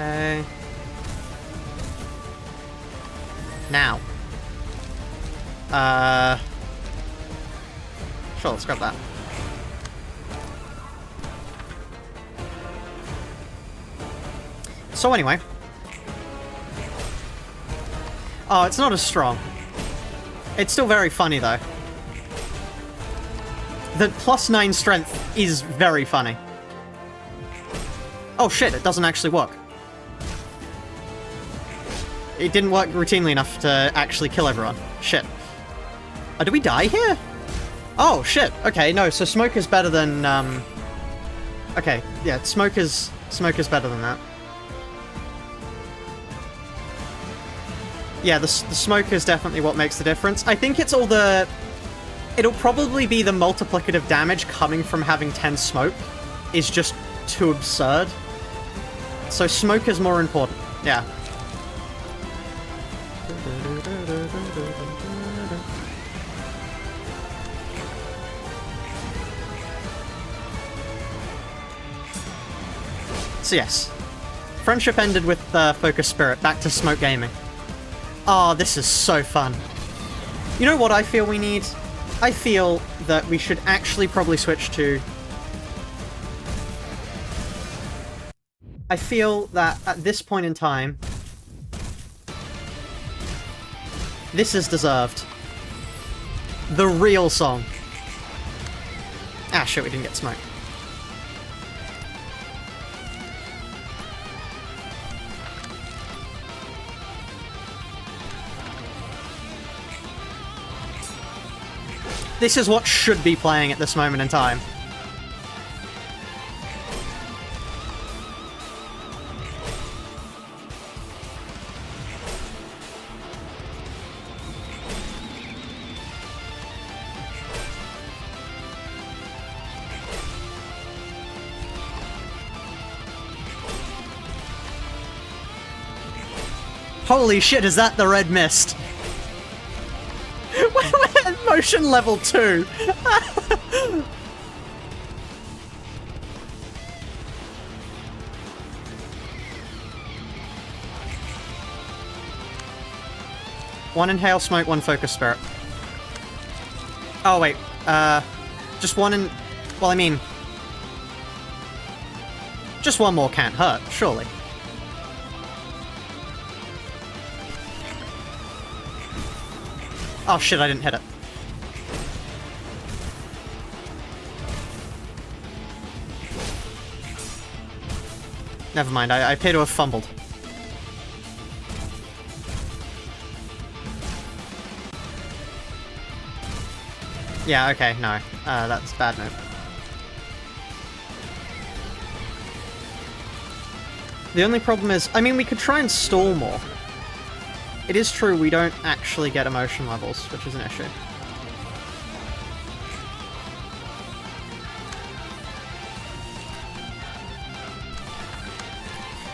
Okay. Now. Sure, let's grab that. So anyway. Oh, it's not as strong. It's still very funny, though. The +9 strength is very funny. Oh shit, it doesn't actually work. It didn't work routinely enough to actually kill everyone. Shit. Oh, did we die here? Oh, shit. Okay, no, so smoke is better than, Okay, yeah, smoke is better than that. Yeah, the smoke is definitely what makes the difference. I think it's all the... It'll probably be the multiplicative damage coming from having 10 smoke is just too absurd. So smoke is more important. Yeah. So yes. Friendship ended with Focus Spirit. Back to Smoke Gaming. Oh, this is so fun. You know what I feel we need? I feel that we should actually probably switch to... I feel that at this point in time, this is deserved. The real song. Ah, shit, we didn't get smoke. This is what should be playing at this moment in time. Holy shit, is that the red mist? We're at motion level 2. One inhale smoke, one focus spirit. Oh wait, just one in... Well, I mean... Just one more can't hurt, surely. Oh shit, I didn't hit it. Never mind, I appear to have fumbled. Yeah, okay, no. That's a bad move. The only problem is, I mean, we could try and stall more. It is true we don't actually get emotion levels, which is an issue.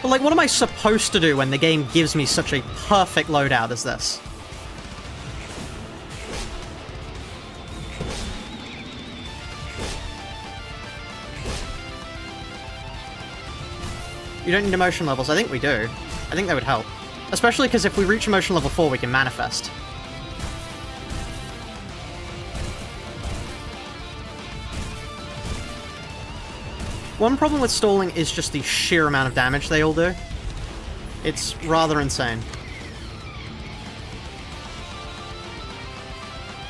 But like, what am I supposed to do when the game gives me such a perfect loadout as this? You don't need emotion levels. I think we do. I think that would help. Especially because if we reach emotion level 4, we can manifest. One problem with stalling is just the sheer amount of damage they all do. It's rather insane.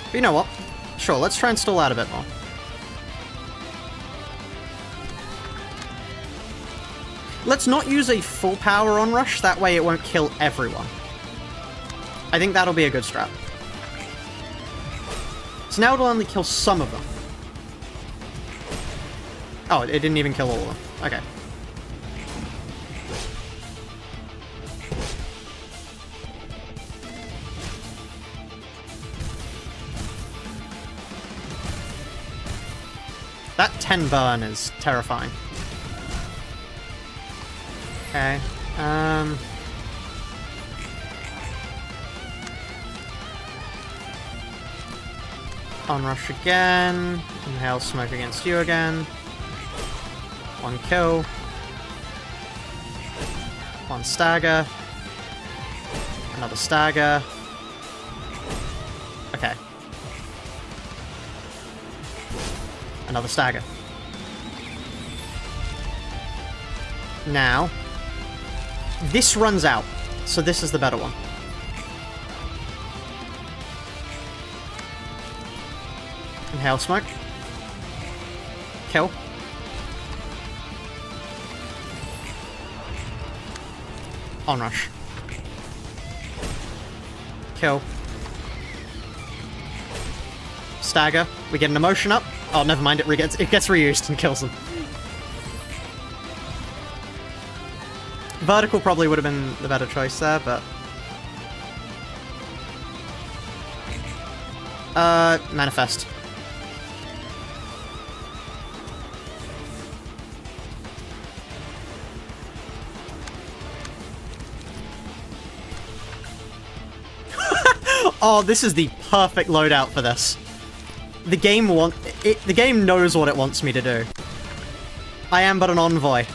But you know what? Sure, let's try and stall out a bit more. Let's not use a full power onrush, that way it won't kill everyone. I think that'll be a good strat. So now it'll only kill some of them. Oh, it didn't even kill all of them. Okay. That 10 burn is terrifying. Okay, onrush again. Inhale smoke against you again. One kill. One stagger. Another stagger. Okay. Another stagger. Now, this runs out, so this is the better one. Inhale smoke. Kill. Onrush. Kill. Stagger. We get an emotion up. Oh, never mind. It gets reused and kills them. Vertical probably would have been the better choice there, but... Manifest. Oh, this is the perfect loadout for this. The game knows what it wants me to do. I am but an envoy.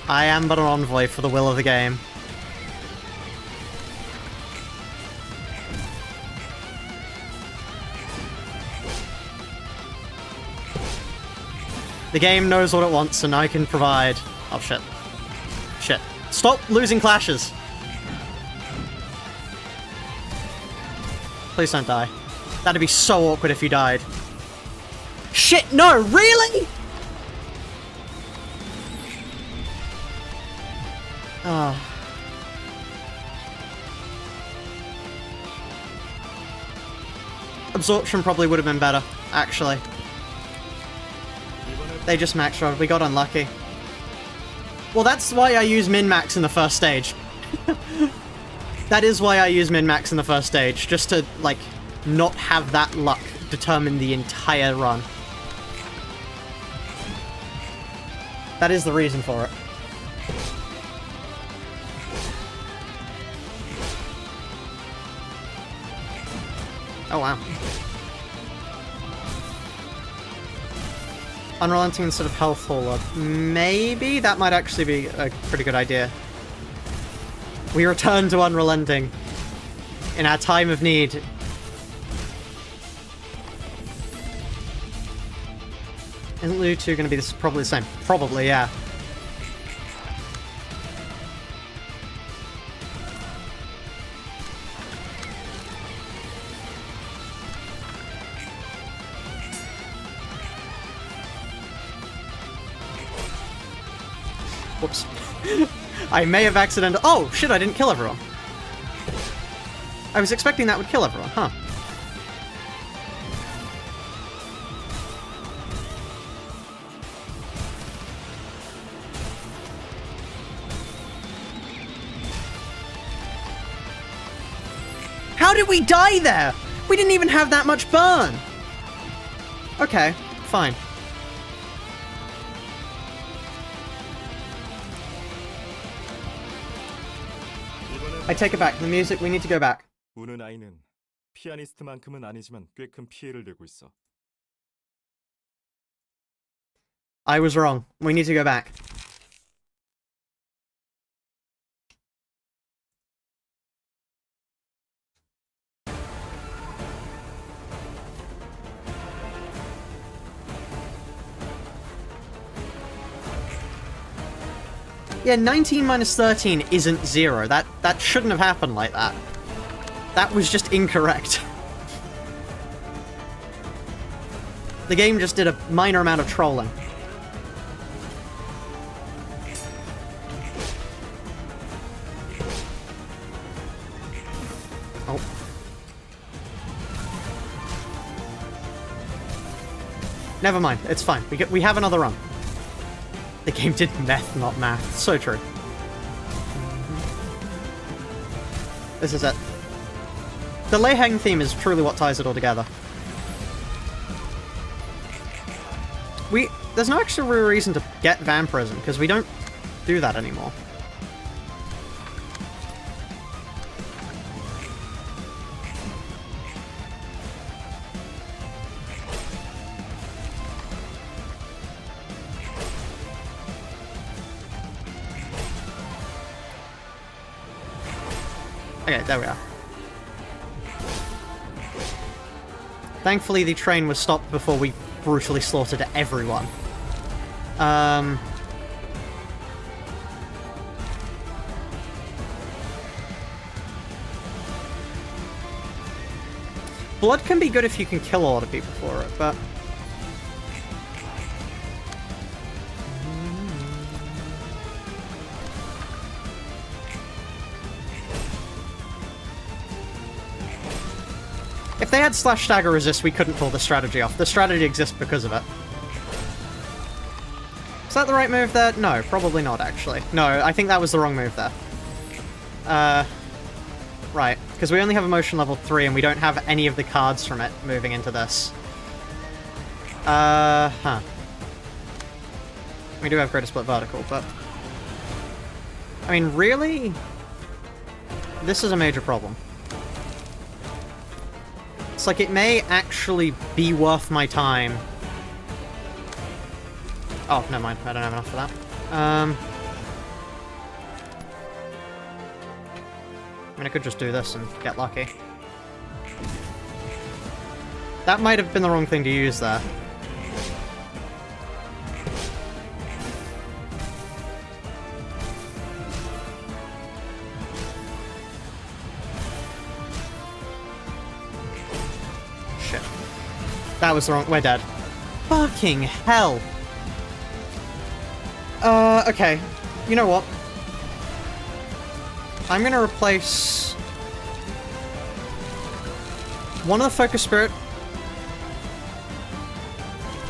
I am but an envoy for the will of the game. The game knows what it wants and I can provide... Oh shit. Shit. Stop losing clashes! Please don't die. That'd be so awkward if you died. Shit, no! Really?! Oh. Absorption probably would have been better, actually. They just max rolled. We got unlucky. Well, that's why I use min-max in the first stage. That is why I use min-max in the first stage, just to, like, not have that luck determine the entire run. That is the reason for it. Oh, wow. Unrelenting instead of health hauler. Maybe that might actually be a pretty good idea. We return to unrelenting in our time of need. Isn't Lu 2 going to be probably the same? Probably, yeah. Whoops. I may have accidentally... Oh, shit, I didn't kill everyone. I was expecting that would kill everyone, huh? How did we die there? We didn't even have that much burn. Okay, fine. I take it back. The music, we need to go back. 우는 아이는 피아니스트만큼은 아니지만 꽤 큰 피해를 내고 있어. I was wrong. We need to go back. Yeah, 19 minus 13 isn't 0. That shouldn't have happened like that. That was just incorrect. The game just did a minor amount of trolling. Oh. Never mind, it's fine. We have another run. The game did meth, not math. So true. This is it. The Lei Heng theme is truly what ties it all together. There's no extra real reason to get vampirism, because we don't do that anymore. Okay, there we are. Thankfully, the train was stopped before we brutally slaughtered everyone. Blood can be good if you can kill a lot of people for it, but... If they had slash stagger resist, we couldn't pull the strategy off. The strategy exists because of it. Is that the right move there? No, probably not, actually. No, I think that was the wrong move there. Right, because we only have emotion level 3 and we don't have any of the cards from it moving into this. Huh. We do have Greater Split Vertical, but... I mean, really? This is a major problem. It's like, it may actually be worth my time. Oh, never mind. I don't have enough for that. I mean, I could just do this and get lucky. That might have been the wrong thing to use there. Shit. That was the wrong... We're dead. Fucking hell! Okay. You know what? I'm gonna replace... one of the Focus Spirit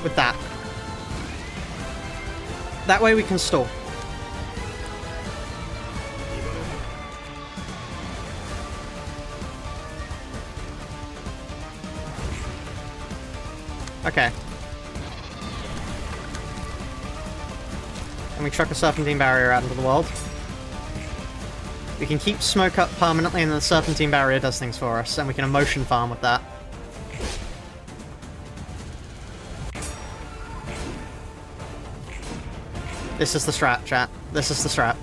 with that. That way we can stall. Okay. And we chuck a Serpentine Barrier out into the world. We can keep smoke up permanently, and the Serpentine Barrier does things for us, and we can emotion farm with that. This is the strat, chat. This is the strat.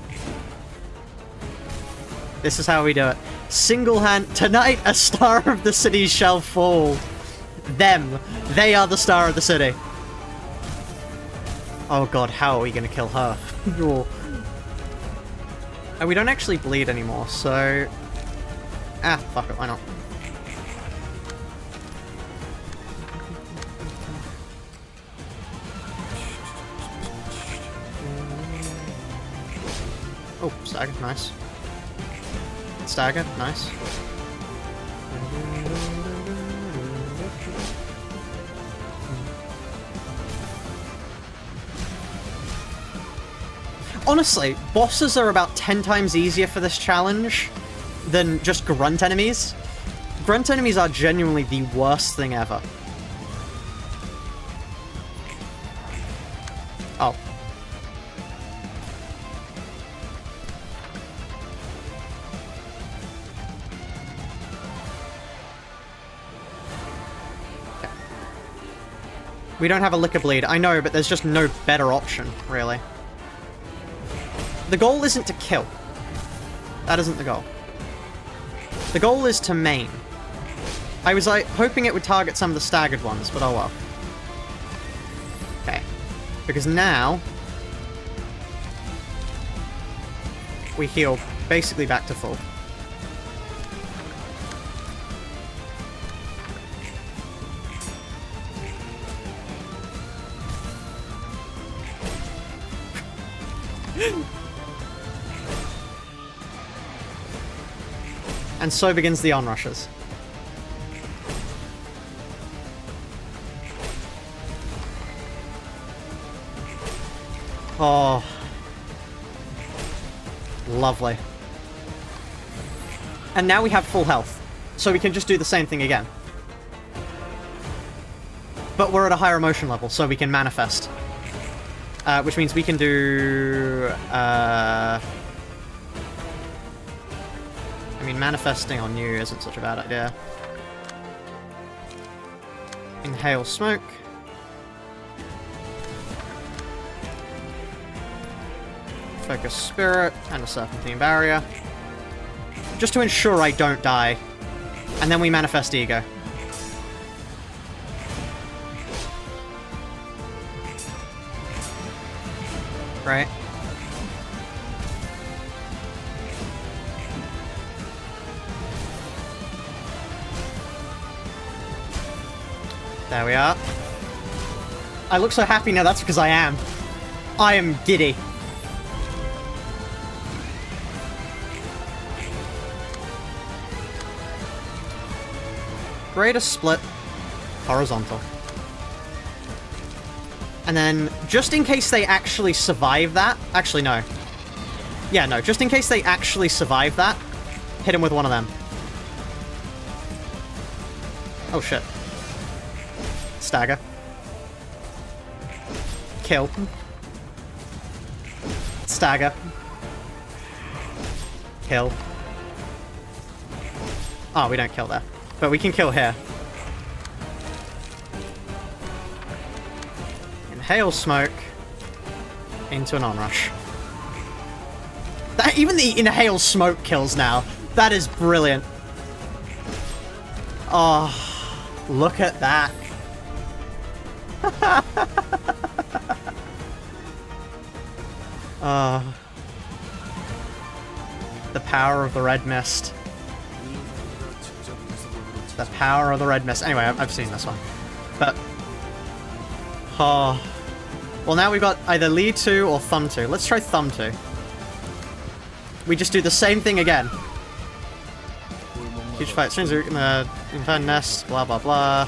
This is how we do it. Single hand... Tonight, a star of the city shall fall. Them. They are the star of the city. Oh god, how are we gonna kill her? And we don't actually bleed anymore, so... Ah, fuck it, why not? Oh, stagger, nice. Stagger, nice. Honestly, bosses are about 10 times easier for this challenge than just grunt enemies. Grunt enemies are genuinely the worst thing ever. Oh. Okay. We don't have a Liquor Bleed. I know, but there's just no better option, really. The goal isn't to kill. That isn't the goal. The goal is to main. I was like hoping it would target some of the staggered ones, but oh well. Okay. Because now we heal basically back to full. And so begins the onrushes. Oh. Lovely. And now we have full health. So we can just do the same thing again. But we're at a higher emotion level, so we can manifest. Which means we can do... I mean, manifesting on you isn't such a bad idea. Inhale smoke. Focus Spirit and a Serpentine Barrier. Just to ensure I don't die. And then we manifest ego. Right? There we are. I look so happy now, that's because I am. I am giddy. Greater split. Horizontal. And then, just in case they actually survive that... Actually, no. Yeah, no. Just in case they actually survive that, hit him with one of them. Oh, shit. Stagger. Kill. Stagger. Kill. Oh, we don't kill there. But we can kill here. Inhale smoke into an onrush. That, even the inhale smoke kills now. That is brilliant. Oh, look at that. The power of the red mist. The power of the red mist. Anyway, I've seen this one. But... Oh... Well, now we've got either lead 2 or thumb 2. Let's try thumb 2. We just do the same thing again. Huge fight. Strings are in the infernal nest. Blah, blah, blah.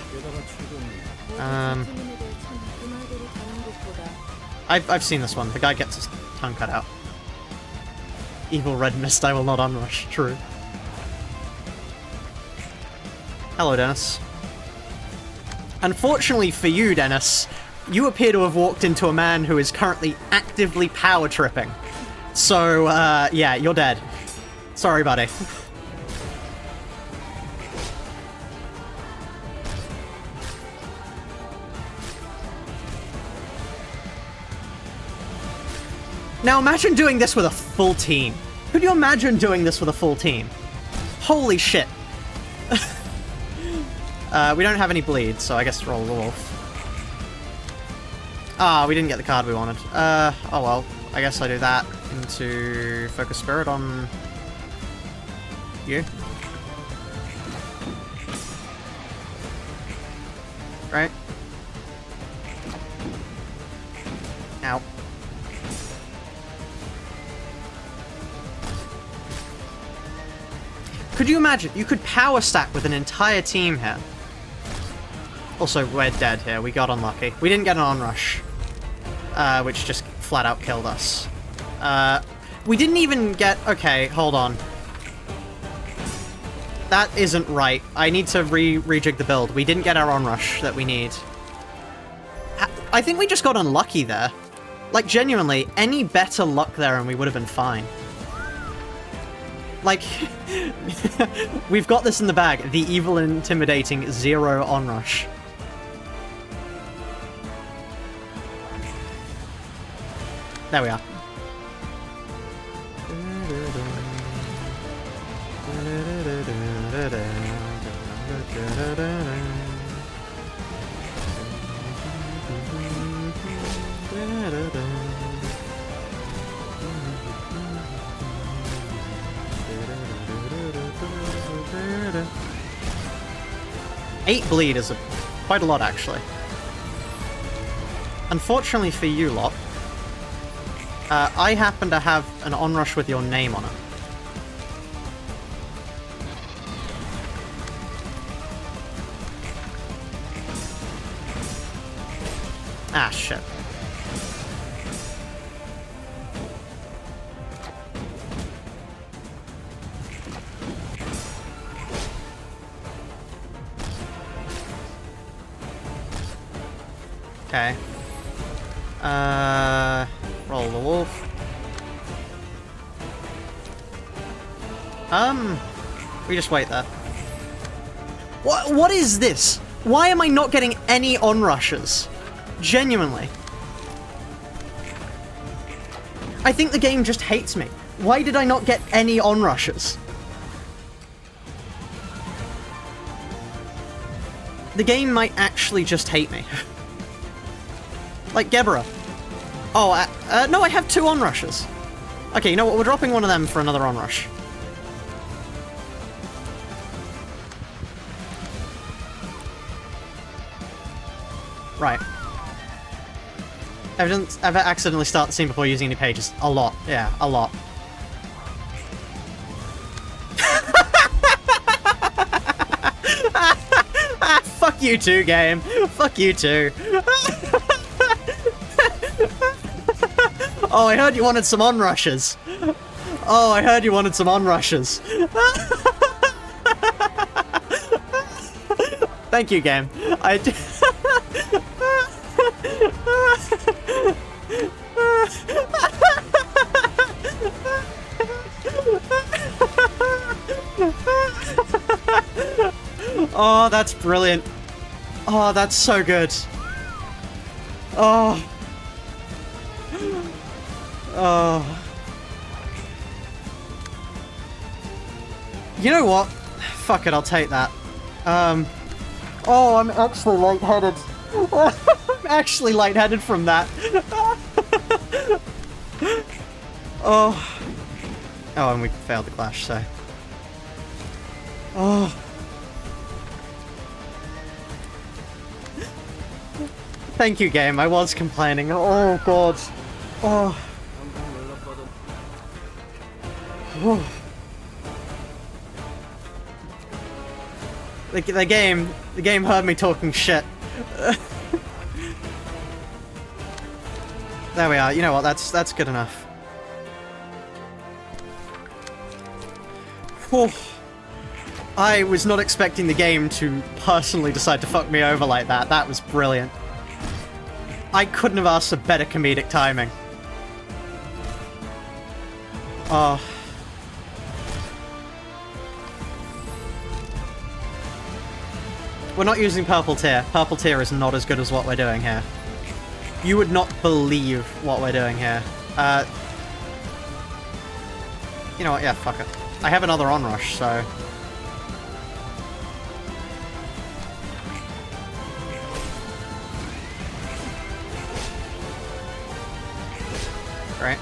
I've seen this one. The guy gets his tongue cut out. Evil red mist, I will not unrush. True. Hello, Dennis. Unfortunately for you, Dennis, you appear to have walked into a man who is currently actively power tripping. So, yeah, you're dead. Sorry, buddy. Now imagine doing this with a full team. Could you imagine doing this with a full team? Holy shit. We don't have any bleed, so I guess roll the wolf. Ah, we didn't get the card we wanted. Oh well. I guess I do that into Focus Spirit on you. Right? Ow. Could you imagine? You could power stack with an entire team here. Also, we're dead here. We got unlucky. We didn't get an onrush, which just flat out killed us. We didn't even get... Okay, hold on. That isn't right. I need to rejig the build. We didn't get our onrush that we need. I think we just got unlucky there. Like, genuinely, any better luck there and we would have been fine. Like, we've got this in the bag. The evil, intimidating 0 onrush. There we are. Eight bleed is quite a lot, actually. Unfortunately for you lot, I happen to have an onrush with your name on it. Ah, shit. Okay. Roll the wolf. We just wait there. What is this? Why am I not getting any onrushes? Genuinely. I think the game just hates me. Why did I not get any onrushes? the game might actually just hate me. Like Gebera. Oh, no, I have 2 onrushes. Okay, you know what? We're dropping one of them for another onrush. Right. Ever accidentally start the scene before using any pages? A lot. Yeah, a lot. Fuck you too, game. Fuck you too. Oh, I heard you wanted some onrushes. Oh, I heard you wanted some onrushes. Thank you, game. I do. Oh, that's brilliant. Oh, that's so good. Oh. Oh. You know what? Fuck it, I'll take that. Oh, I'm actually lightheaded. I'm actually lightheaded from that. Oh. Oh, and we failed the clash, so. Oh. Thank you, game. I was complaining. Oh, God. Oh. Oh. The game heard me talking shit. There we are. You know what? That's good enough. Whew. I was not expecting the game to personally decide to fuck me over like that. That was brilliant. I couldn't have asked for better comedic timing. Oh. We're not using purple tier. Purple tier is not as good as what we're doing here. You would not believe what we're doing here. You know what? Yeah, fuck it. I have another onrush, so... Great.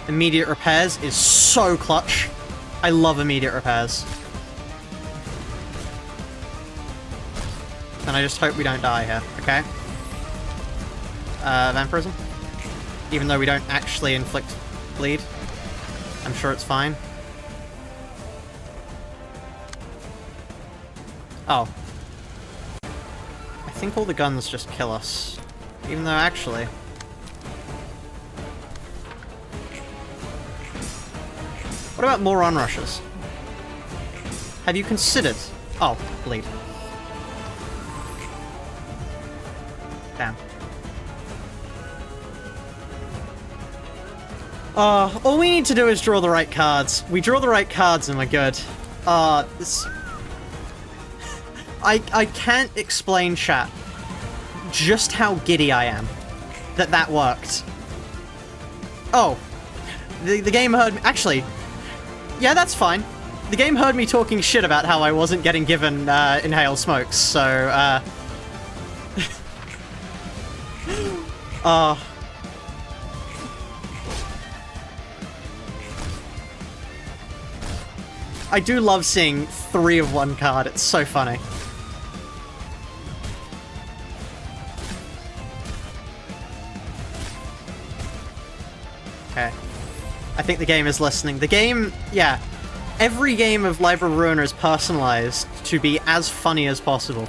Immediate repairs is so clutch. I love immediate repairs. And I just hope we don't die here, okay? Vampirism? Even though we don't actually inflict bleed. I'm sure it's fine. Oh. I think all the guns just kill us. Even though actually... What about more onrushes? Have you considered... Oh, bleed. Damn. All we need to do is draw the right cards. We draw the right cards and we're good. This... I can't explain, chat, just how giddy I am that worked. Oh. The game heard me... Actually, yeah, that's fine. The game heard me talking shit about how I wasn't getting given, inhale smokes, so, I do love seeing 3 of one card, it's so funny. Okay. I think the game is listening. The game, yeah. Every game of Library of Ruina is personalized to be as funny as possible.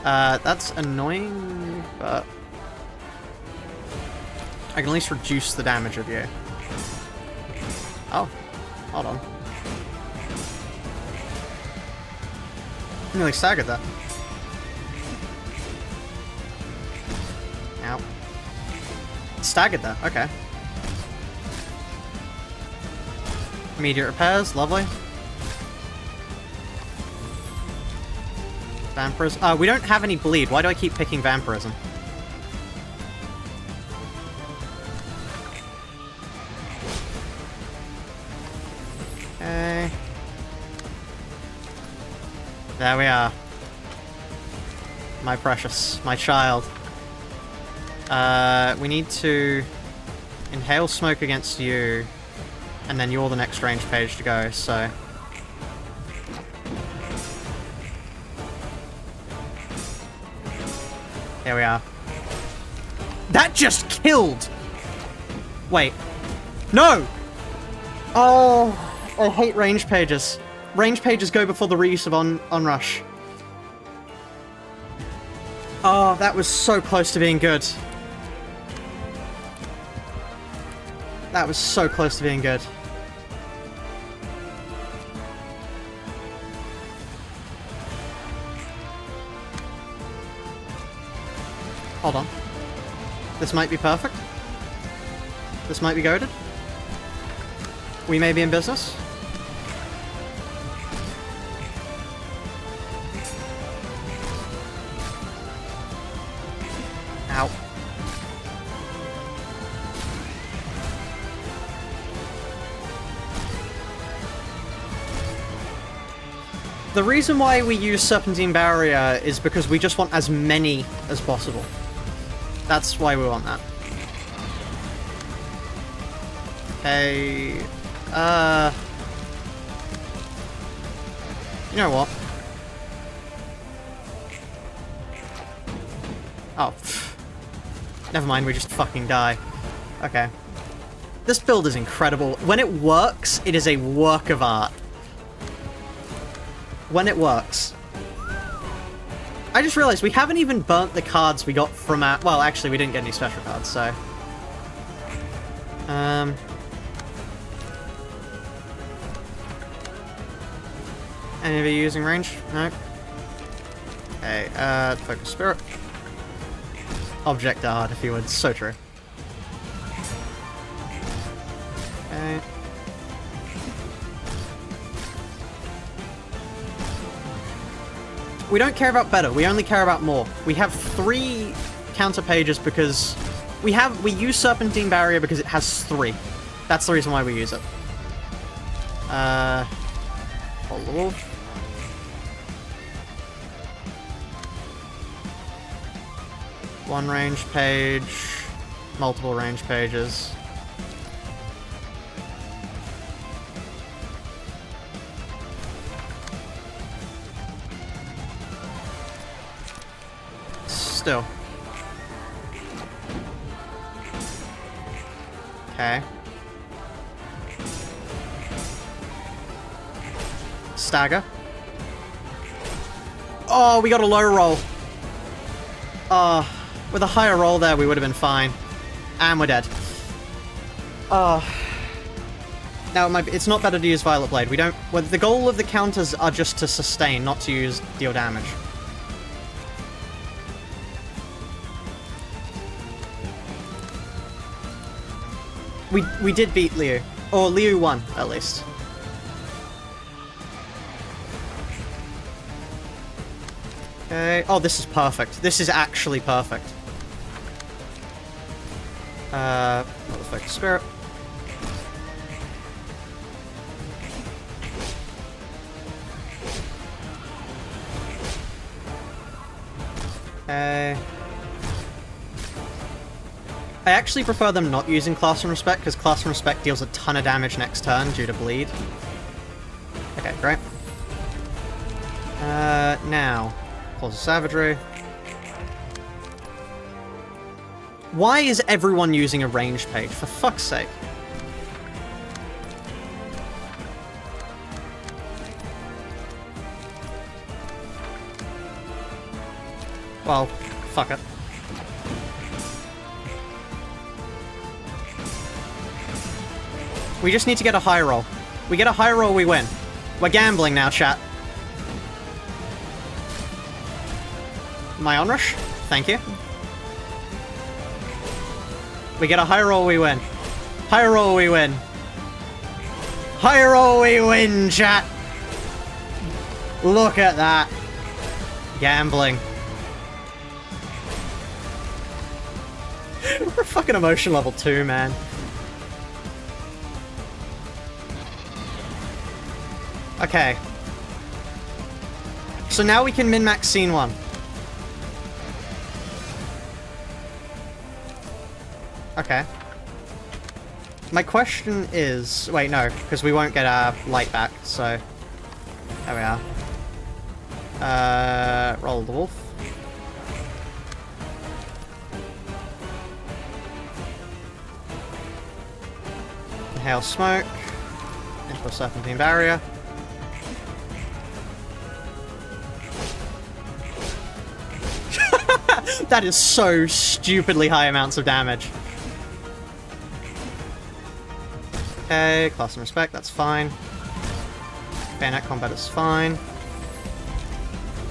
That's annoying, but... I can at least reduce the damage of you. Oh. Hold on. Nearly staggered that. Ow. Staggered that, okay. Immediate repairs, lovely. Vampirism. We don't have any bleed. Why do I keep picking Vampirism? Okay. There we are. my precious, my child. We need to inhale smoke against you, and then you're the next range page to go, so... Here we are. That just killed! Wait. No! Oh, I hate range pages. Range pages go before the reuse of onrush. Oh, that was so close to being good. That was so close to being good. Hold on. This might be perfect. This might be goated. We may be in business. Ow. The reason why we use Serpentine Barrier is because we just want as many as possible. That's why we want that. Okay. You know what? Oh. Pff. Never mind, we just fucking die. Okay. This build is incredible. When it works, it is a work of art. When it works. I just realized we haven't even burnt the cards we got from our... Well, actually, we didn't get any special cards, so... Any of you using range? No. Okay, focus spirit. Object art, if you would. So true. Okay. We don't care about better, we only care about more. We have 3 counter pages because we use Serpentine Barrier because it has 3. That's the reason why we use it. Follow. One range page, multiple range pages. Still. Okay. Stagger. Oh, we got a low roll. With a higher roll there, we would have been fine. And we're dead. Now, it's not better to use Violet Blade. We don't... Well, the goal of the counters are just to sustain, not to deal damage. We did beat Liu. Or Liu won, at least. Okay. Oh, this is perfect. This is actually perfect. Motherfucker spirit. Okay. I actually prefer them not using Classroom Respect, because Classroom Respect deals a ton of damage next turn due to bleed. Okay, great. Now, Claws of Savagery. Why is everyone using a range page? For fuck's sake. Well, fuck it. We just need to get a high roll. We get a high roll, we win. We're gambling now, chat. My onrush? Thank you. We get a high roll, we win. High roll, we win. High roll, we win, chat! Look at that. Gambling. We're fucking emotion level 2, man. Okay. So now we can min-max scene 1. Okay. My question is... Wait, no, because we won't get our light back, so... There we are. Roll the wolf. Inhale smoke. Into a serpentine barrier. That is so stupidly high amounts of damage. Okay, class and respect, that's fine. Bayonet combat is fine.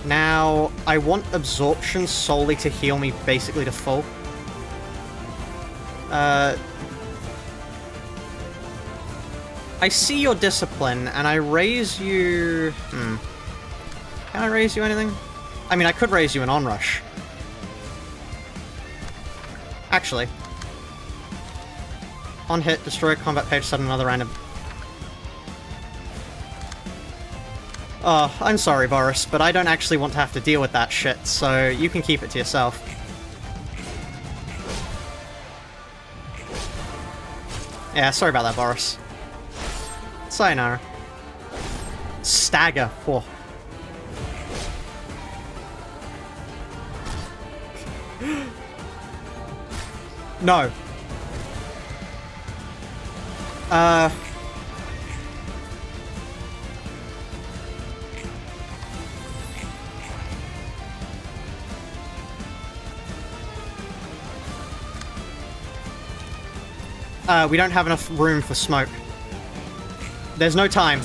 Now, I want absorption solely to heal me basically to full. I see your discipline, and I raise you... Can I raise you anything? I mean, I could raise you an onrush. Actually. On hit, destroy a combat page, sudden another random... Oh, I'm sorry, Boris, but I don't actually want to have to deal with that shit, so you can keep it to yourself. Yeah, sorry about that, Boris. Sayonara. Stagger. Whoa. No. We don't have enough room for smoke. There's no time.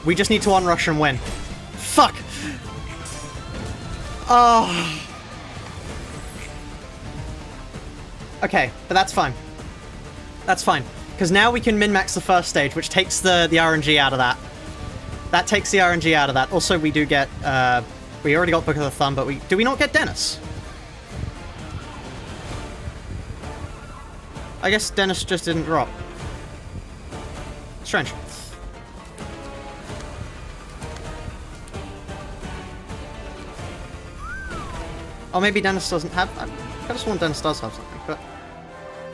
We just need to onrush and win. Fuck! Oh. Okay, but that's fine. That's fine. Because now we can min-max the first stage, which takes the RNG out of that. That takes the RNG out of that. Also, we do get... we already got Book of the Thumb, but do we not get Dennis? I guess Dennis just didn't drop. Strange. Or maybe Dennis doesn't have... I could have sworn Dennis does have something, but...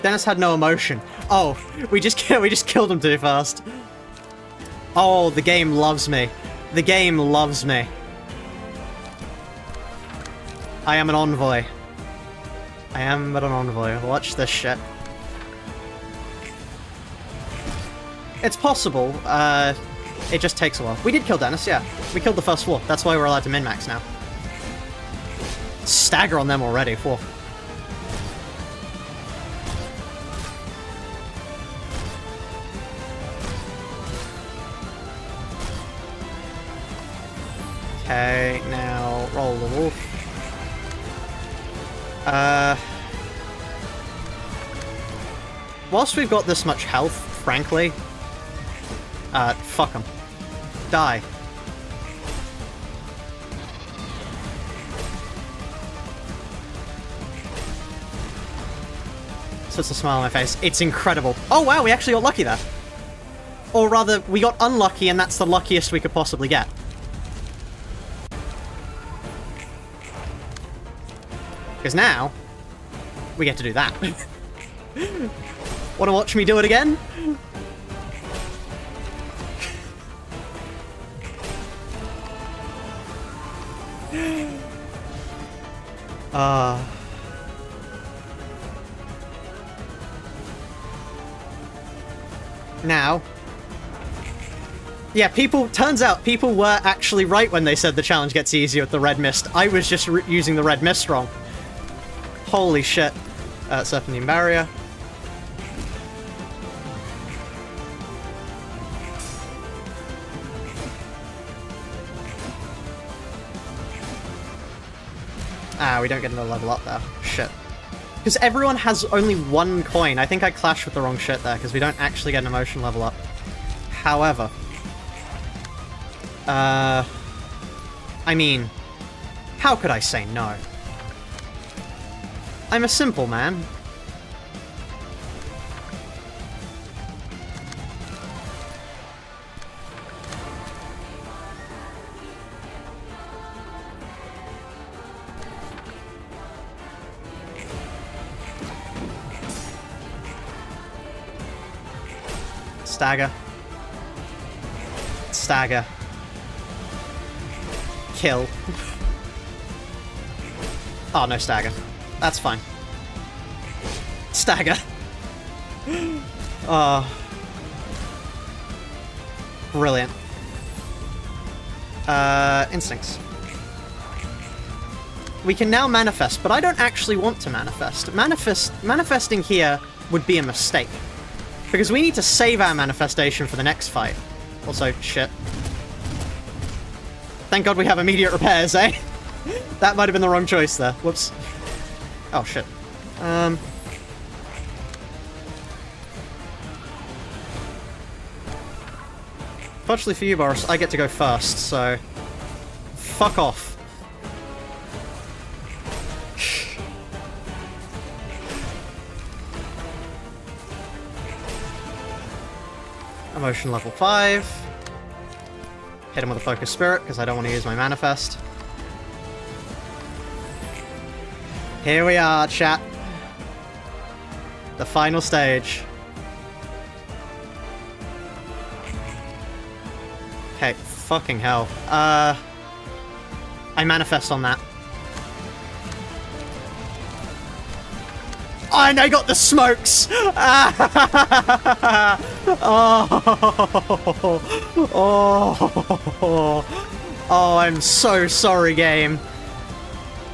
Dennis had no emotion. Oh, we just killed him too fast. Oh, the game loves me. The game loves me. I am an envoy. I am but an envoy. Watch this shit. It's possible. It just takes a while. We did kill Dennis, yeah. We killed the first floor. That's why we're allowed to min-max now. Stagger on them already. Whoa. Okay, now roll the wolf. Whilst we've got this much health, frankly, fuck them. Die. Puts a smile on my face. It's incredible. Oh wow, we actually got lucky there. Or rather, we got unlucky, and that's the luckiest we could possibly get. Because now, we get to do that. Want to watch me do it again? Now. Yeah, turns out people were actually right when they said the challenge gets easier with the red mist. I was just using the red mist wrong. Holy shit. Serpentine barrier. Ah, we don't get another level up there. Shit. Because everyone has only one coin. I think I clashed with the wrong shit there, because we don't actually get an emotion level up. However... I mean... How could I say no? I'm a simple man. Stagger. Stagger. Kill. Oh, no stagger. That's fine. Stagger. Oh. Brilliant. Instincts. We can now manifest, but I don't actually want to manifest. Manifesting here would be a mistake. Because we need to save our manifestation for the next fight. Also, shit. Thank God we have immediate repairs, eh? That might have been the wrong choice there. Whoops. Oh, shit. Fortunately for you, Boris, I get to go first, so... Fuck off. Emotion level 5. Hit him with a Focus Spirit, because I don't want to use my Manifest. Here we are, chat. The final stage. Okay, fucking hell. I Manifest on that. Oh, and I got the smokes! Oh, I'm so sorry, game.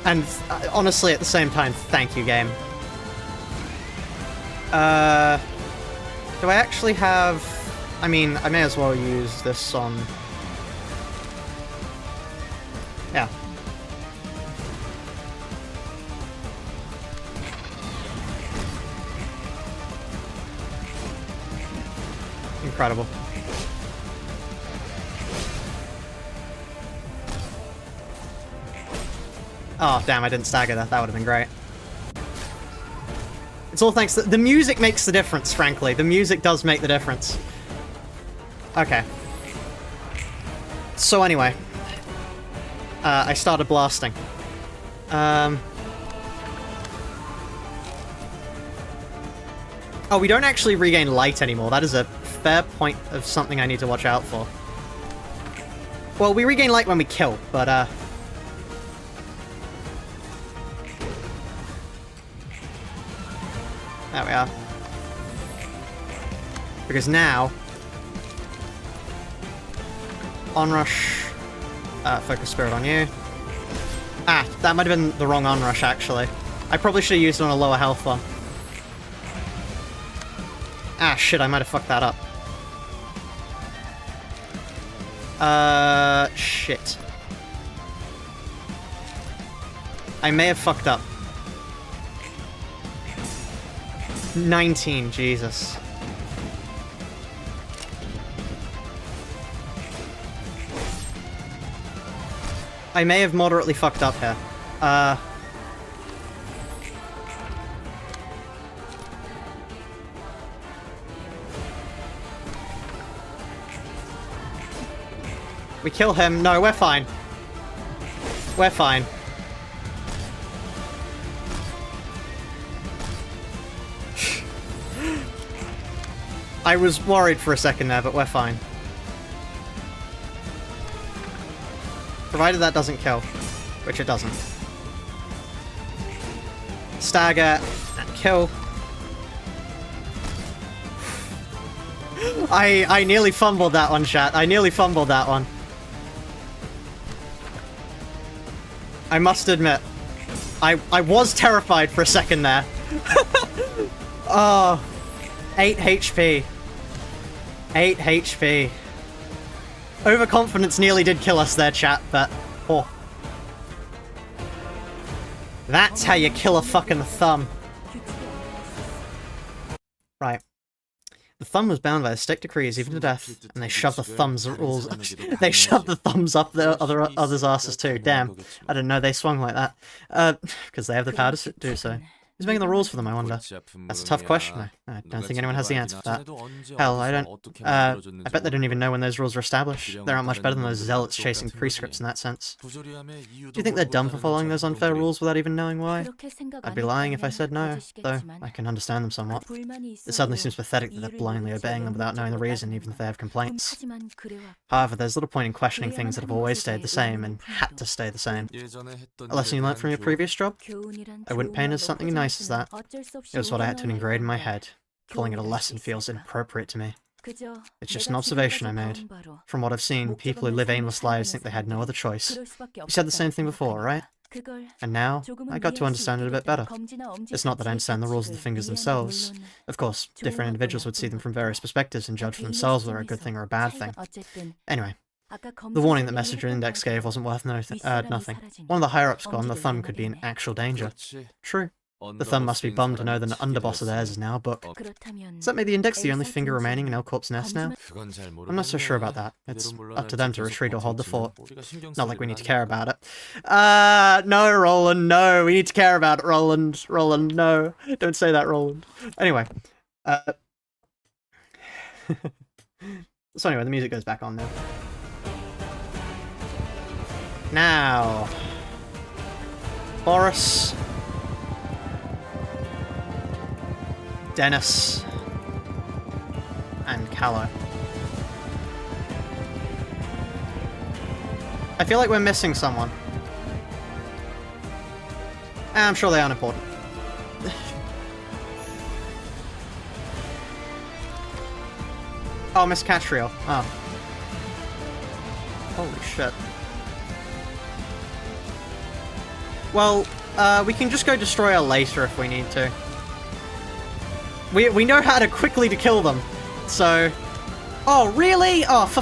And honestly, at the same time, thank you, game. Do I actually have... I mean, I may as well use this on... Yeah. Incredible. Oh, damn, I didn't stagger that. That would have been great. It's all thanks to... The music makes the difference, frankly. The music does make the difference. Okay. So anyway. I started blasting. Oh, we don't actually regain light anymore. That is a fair point of something I need to watch out for. Well, we regain light when we kill, but, there we are. Because now... Onrush... Focus Spirit on you. Ah, that might have been the wrong Onrush, actually. I probably should have used it on a lower health one. Ah, shit, I might have fucked that up. Shit. I may have fucked up. 19, Jesus. I may have moderately fucked up here. We kill him. No, we're fine. We're fine. I was worried for a second there, but we're fine. Provided that doesn't kill. Which it doesn't. Stagger and kill. I nearly fumbled that one, chat. I nearly fumbled that one. I must admit. I was terrified for a second there. Oh. 8 HP. 8 HP. Overconfidence nearly did kill us there, chat, but... Oh. That's how you kill a fucking thumb. Right. The thumb was bound by the stick decrees, even to death, and they shoved the thumbs they shoved the thumbs up their others' asses too. Damn, I didn't know they swung like that. Because they have the power to do so. Who's making the rules for them, I wonder? That's a tough question. I don't think anyone has the answer for that. Hell, I don't... I bet they don't even know when those rules were established. They aren't much better than those zealots chasing prescripts in that sense. Do you think they're dumb for following those unfair rules without even knowing why? I'd be lying if I said no, though I can understand them somewhat. It suddenly seems pathetic that they're blindly obeying them without knowing the reason, even if they have complaints. However, there's little point in questioning things that have always stayed the same and had to stay the same. A lesson you learnt from your previous job? I wouldn't paint it as something nice as that. It was what I had to ingrain in my head. Calling it a lesson feels inappropriate to me. It's just an observation I made. From what I've seen, people who live aimless lives think they had no other choice. You said the same thing before, right? And now, I got to understand it a bit better. It's not that I understand the rules of the fingers themselves. Of course, different individuals would see them from various perspectives and judge for themselves whether a good thing or a bad thing. Anyway, the warning that Messenger Index gave wasn't worth nothing. One of the higher-ups gone, the thumb could be in actual danger. True. The thumb must be bummed to know that an underboss of theirs is now a book. Does that make the index the only finger remaining in L-Corp's nest now? I'm not so sure about that. It's up to them to retreat or hold the fort. Not like we need to care about it. No, Roland, no. We need to care about it, Roland. Roland, no. Don't say that, Roland. Anyway. So anyway, the music goes back on now. Now. Boris. Dennis and Callow. I feel like we're missing someone. I'm sure they aren't important. Oh, Miss Catriel. Oh. Holy shit. Well, we can just go destroy her later if we need to. We know how to quickly to kill them, so... Oh, really? Oh, for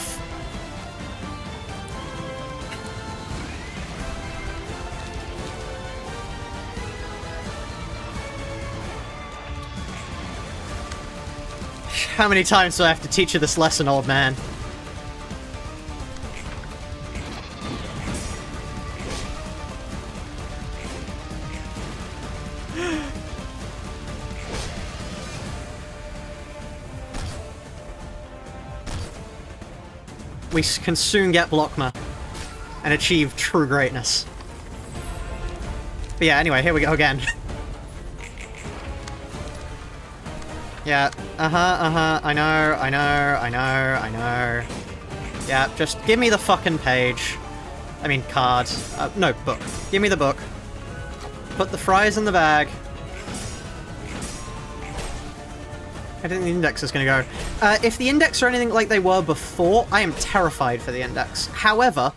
How many times do I have to teach you this lesson, old man? We can soon get Blockma and achieve true greatness. But yeah, anyway, here we go again. Yeah, I know. Yeah, just give me the fucking page. I mean, card. No, book. Give me the book. Put the fries in the bag. I think the index is going to go. If the index are anything like they were before, I am terrified for the index. However,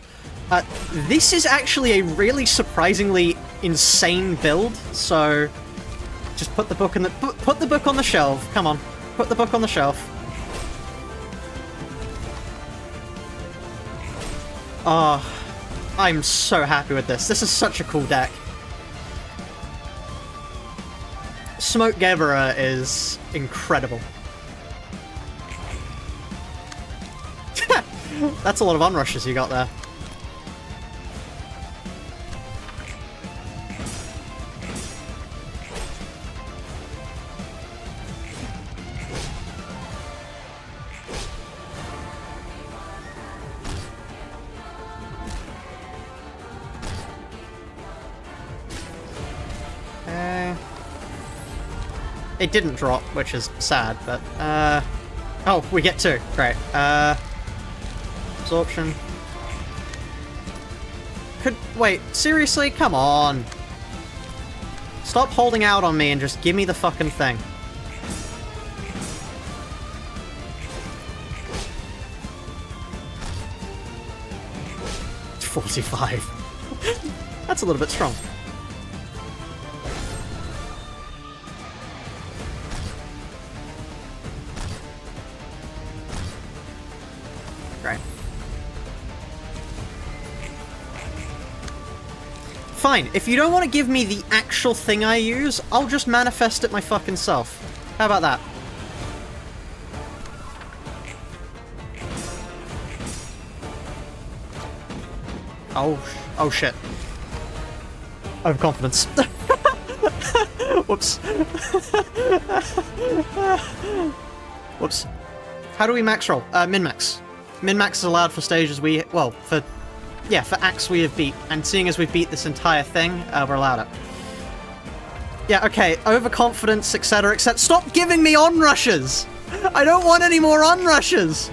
this is actually a really surprisingly insane build, so just put the book in the put the book on the shelf. Come on, put the book on the shelf. Oh, I'm so happy with this. This is such a cool deck. Smoke Gebera is incredible. That's a lot of unrushes you got there. It didn't drop, which is sad, but, oh, we get two. Great. Absorption. Wait, seriously? Come on. Stop holding out on me and just give me the fucking thing. It's 45. That's a little bit strong. Fine, if you don't want to give me the actual thing I use, I'll just manifest it my fucking self. How about that? Oh shit. Overconfidence. Whoops. Whoops. How do we max roll? Min-max. Min-max is allowed for stages for acts we have beat. And seeing as we've beat this entire thing, we're allowed it. Yeah, okay, overconfidence, etc., etc. Stop giving me on-rushes! I don't want any more on-rushes!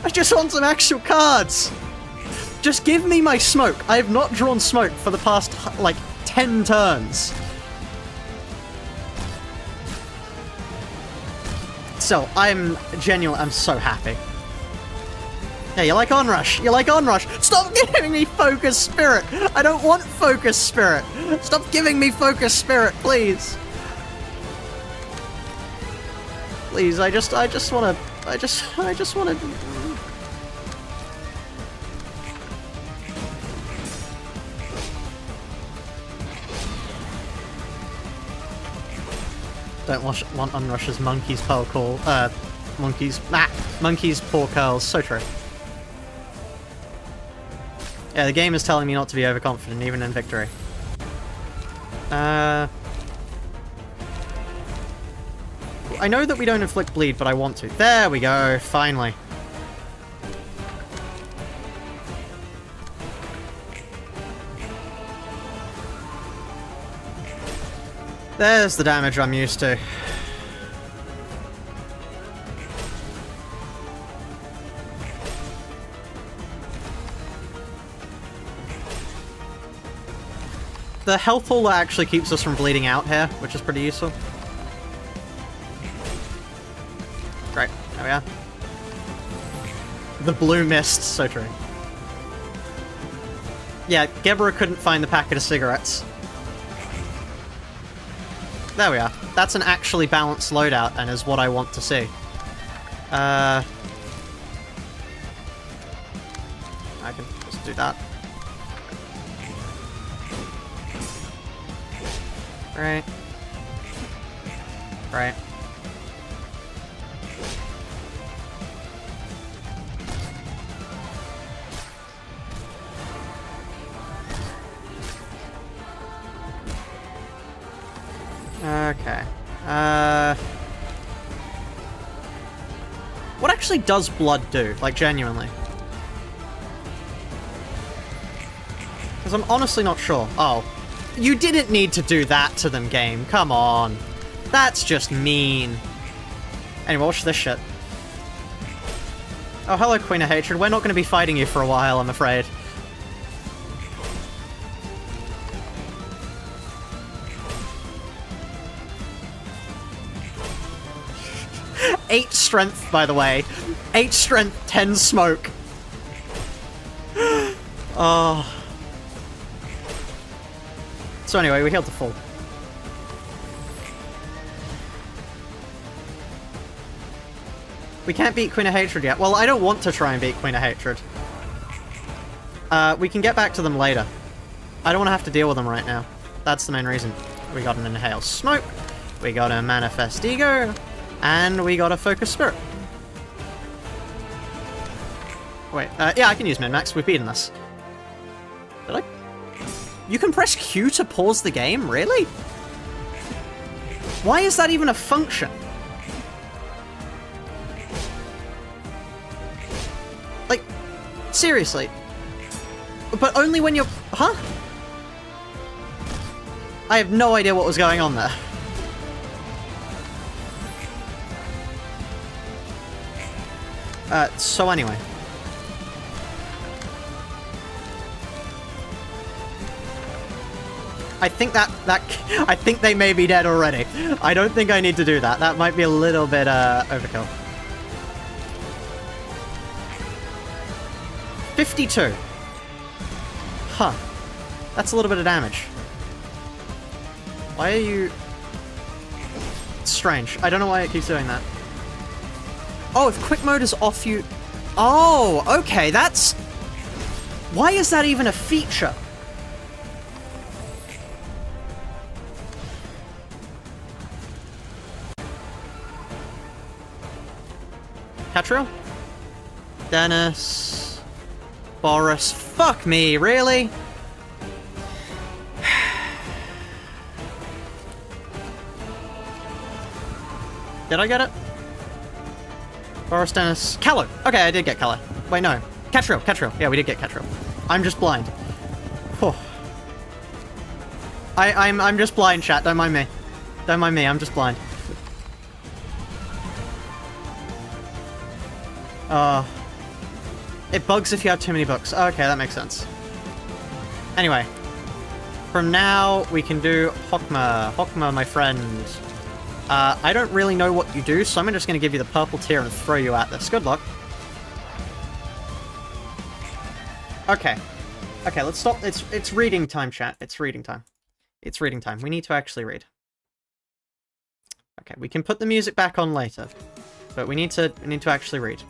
I just want some actual cards! Just give me my smoke. I have not drawn smoke for the past, like, 10 turns. So, I'm so happy. Yeah, you like Onrush. You like Onrush. Stop giving me Focus Spirit. I don't want Focus Spirit. Stop giving me Focus Spirit, please. Please, I just wanna... Don't want Onrush's Monkey's Pearl Call. Monkey's Paw Curls. So true. Yeah, the game is telling me not to be overconfident, even in victory. I know that we don't inflict bleed, but I want to. There we go, finally. There's the damage I'm used to. The health pool actually keeps us from bleeding out here, which is pretty useful. Great, there we are. The blue mist, so true. Yeah, Gebra couldn't find the packet of cigarettes. There we are. That's an actually balanced loadout, and is what I want to see. I can just do that. Right. Right. Okay. What actually does blood do? Like, genuinely? Because I'm honestly not sure. Oh. You didn't need to do that to them, game. Come on. That's just mean. Anyway, watch this shit. Oh, hello, Queen of Hatred. We're not going to be fighting you for a while, I'm afraid. Eight strength, by the way. 8 strength, 10 smoke. Oh. So anyway, we healed to full. We can't beat Queen of Hatred yet. Well, I don't want to try and beat Queen of Hatred. We can get back to them later. I don't want to have to deal with them right now. That's the main reason. We got an Inhale Smoke, we got a Manifest Ego, and we got a Focus Spirit. Wait, yeah, I can use Min-Max. We've beaten this. Did I? You can press Q to pause the game? Really? Why is that even a function? Like, seriously. But only when you're... Huh? I have no idea what was going on there. So anyway. I think I think they may be dead already. I don't think I need to do that. That might be a little bit, overkill. 52. Huh. That's a little bit of damage. Why are you... It's strange. I don't know why it keeps doing that. Oh, if quick mode is off, you... Oh, okay, that's... Why is that even a feature? Catriel? Dennis... Boris... Fuck me, really? Did I get it? Boris Dennis. Callow! Okay, I did get Callow. Wait, no. Catriel, Catriel. Yeah, we did get Catriel. I'm just blind. Whew. I'm just blind, chat. Don't mind me. Don't mind me, I'm just blind. It bugs if you have too many books. Okay, that makes sense. Anyway. From now, we can do Hokma. Hokma, my friend. I don't really know what you do, so I'm just going to give you the purple tier and throw you at this. Good luck. Okay. Okay, let's stop. It's reading time, chat. It's reading time. It's reading time. We need to actually read. Okay, we can put the music back on later, but we need to actually read.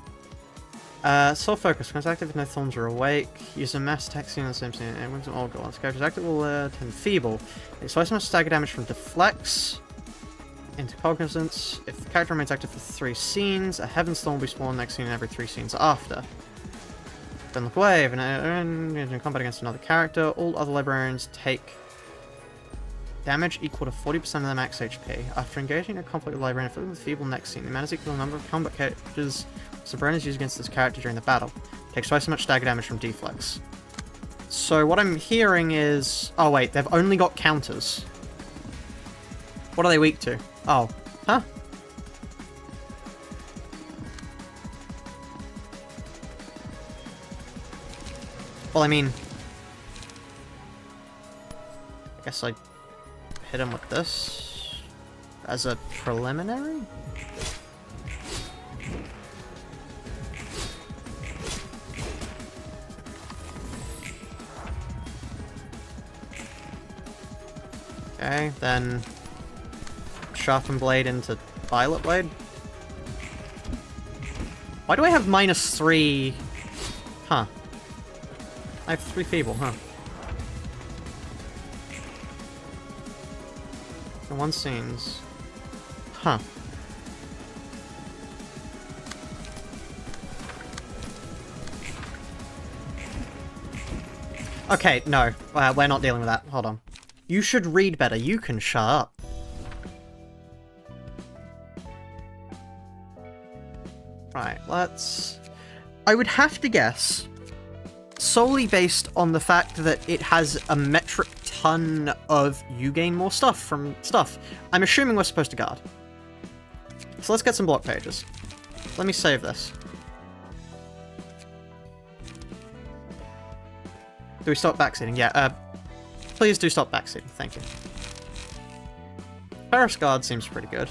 Soul focus. When it's active, if no thorns are awake. Use a mass attack scene on the same scene. And when it's all go on. This character's active will turn feeble. It's twice as much stagger damage from deflects into cognizance. If the character remains active for 3 scenes, a heaven's thorn will be spawned next scene every 3 scenes after. Don't look away. If in combat against another character, all other librarians take damage equal to 40% of their max HP. After engaging a conflict with librarian afflicted with feeble next scene, the amount is equal to the number of combat characters librarian is used against this character during the battle. Takes twice as much stagger damage from deflex. So what I'm hearing is... Oh wait, they've only got counters. What are they weak to? Oh. Huh? Well, I mean... I guess I hit him with this as a preliminary? Okay, then sharpen blade into violet blade. Why do I have -3? Huh. I have 3 feeble, huh? The 1 scenes. Huh. Okay, no. We're not dealing with that. Hold on. You should read better. You can shut up. Right, let's... I would have to guess, solely based on the fact that it has a metric ton of you gain more stuff from stuff. I'm assuming we're supposed to guard. So let's get some block pages. Let me save this. Do we stop backseating? Yeah, please do stop backseating. Thank you. Paris Guard seems pretty good.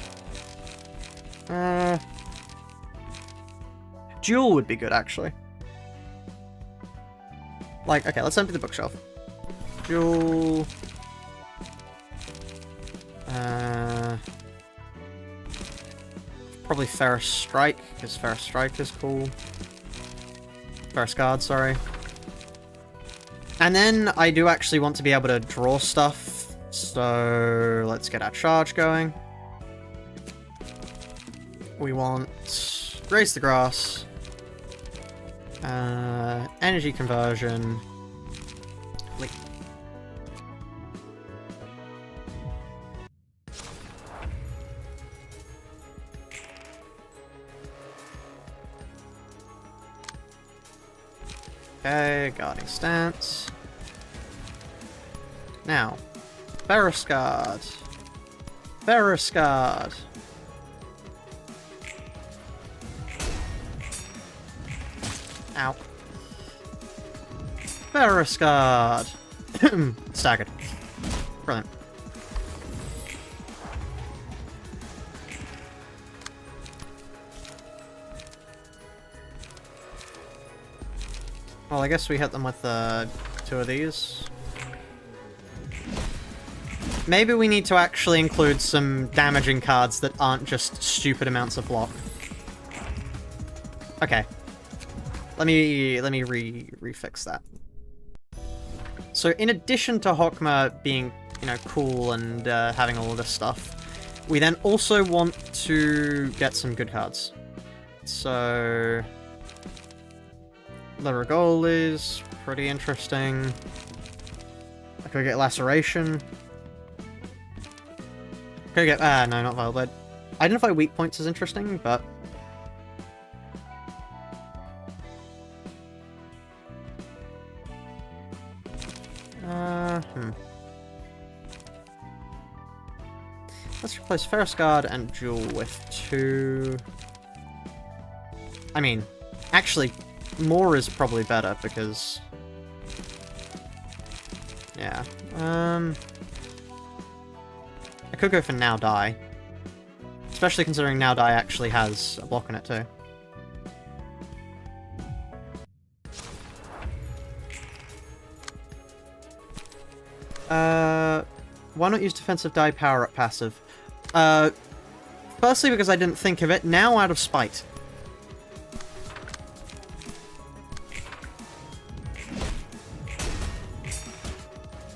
Duel would be good, actually. Like, okay, let's empty the bookshelf. Duel... probably Ferris Strike, because Ferris Strike is cool. Ferris Guard, sorry. And then I do actually want to be able to draw stuff, so let's get our charge going. We want Graze the Grass, energy conversion, leap. Okay, guarding stance. Now, Ferris Guard. Ferris Guard. Ow. Ferris Guard. Staggered. Brilliant. Well, I guess we hit them with 2 of these. Maybe we need to actually include some damaging cards that aren't just stupid amounts of block. Okay. Let me refix that. So in addition to Hokma being, you know, cool and having all of this stuff, we then also want to get some good cards. So Liragol is pretty interesting. I could get Laceration. Could get no, not Violet Blade. Identify weak points is interesting, but... Let's replace Ferris Guard and Jewel with 2... I mean, actually, more is probably better, because... Yeah. I could go for Now Die. Especially considering Now Die actually has a block on it too. Why not use defensive die power-up passive? Firstly because I didn't think of it, now out of spite.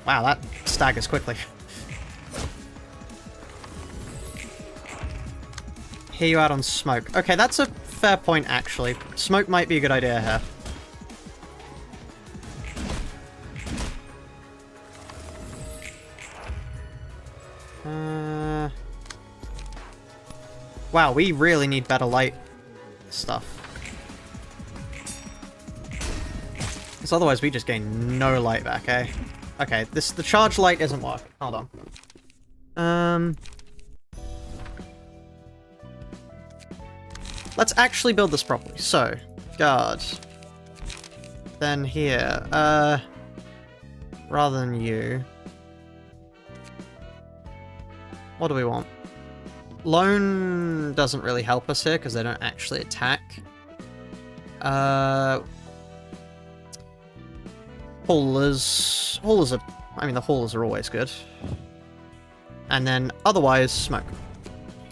Wow, that staggers quickly. Hear you out on smoke. Okay, that's a fair point, actually. Smoke might be a good idea here. Wow, we really need better light stuff. Because otherwise we just gain no light back, eh? Okay, the charge light isn't working. Hold on. Let's actually build this properly. So, guard. Then here, rather than you. What do we want? Lone doesn't really help us here because they don't actually attack. Haulers. I mean, the haulers are always good. And then otherwise, smoke.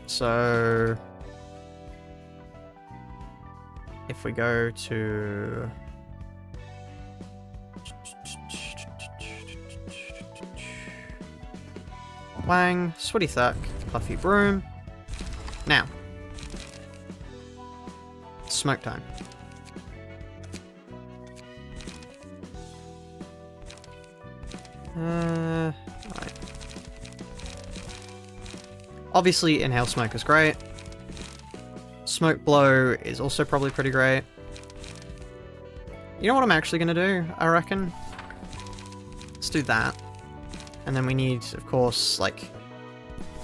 So if we go to Wang, Sweaty Thuck, Puffy Broom. Now, smoke time. Right. Obviously, inhale smoke is great. Smoke blow is also probably pretty great. You know what I'm actually gonna do, I reckon? Let's do that. And then we need, of course, like,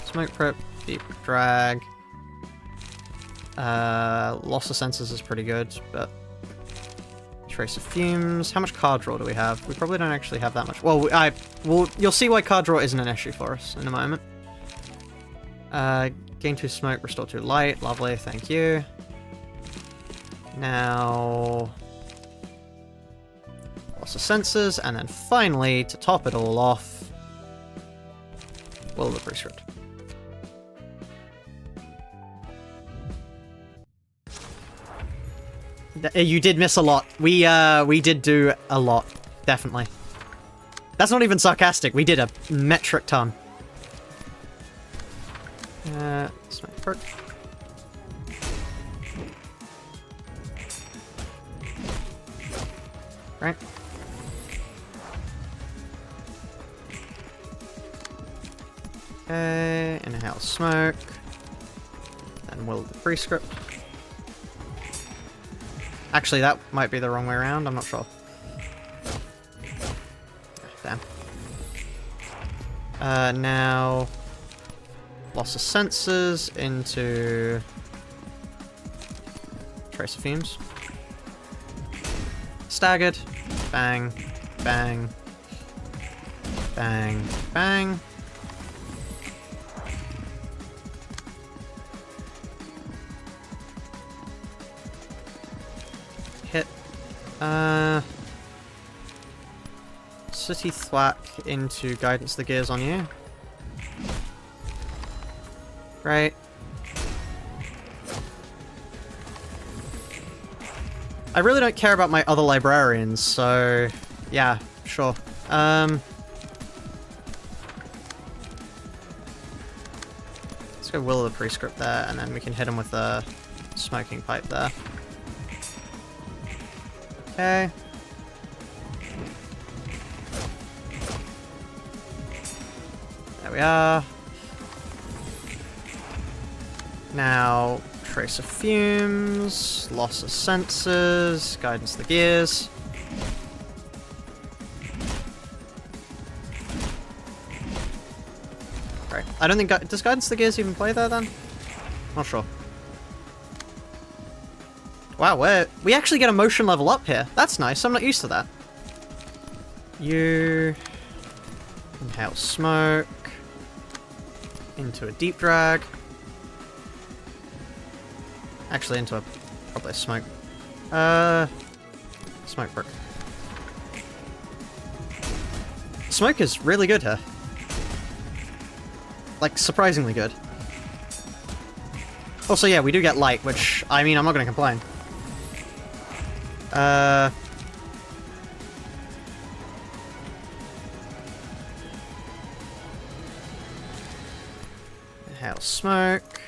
smoke prep, deep drag. Loss of senses is pretty good, but trace of fumes. How much card draw do we have? We probably don't actually have that much. Well, you'll see why card draw isn't an issue for us in a moment. Gain 2 smoke, restore 2 light. Lovely, thank you. Now, loss of senses, and then finally, to top it all off, Will of the Prescript. You did miss a lot. We did do a lot, definitely. That's not even sarcastic. We did a metric ton. Smoke perk. Right. Okay, inhale smoke. Then Will of the Prescript. Actually, that might be the wrong way around. I'm not sure. Damn. Now, loss of senses into trace of fumes. Staggered. Bang. Bang. Bang. Bang. Hit. Sooty Thwack into Guidance the Gears on you. Right. I really don't care about my other librarians, so yeah, sure. Let's go Will of the Prescript there, and then we can hit him with a smoking pipe there. Okay. There we are. Now, trace of fumes, loss of sensors, guidance the gears. Great. I don't think... does guidance the gears even play there then? Not sure. Wow, we actually get a motion level up here. That's nice. I'm not used to that. You... inhale smoke. Into a deep drag. Actually, into a... probably a smoke. Smoke brick. Smoke is really good here. Like, surprisingly good. Also, yeah, we do get light, which, I mean, I'm not gonna complain. Inhale smoke.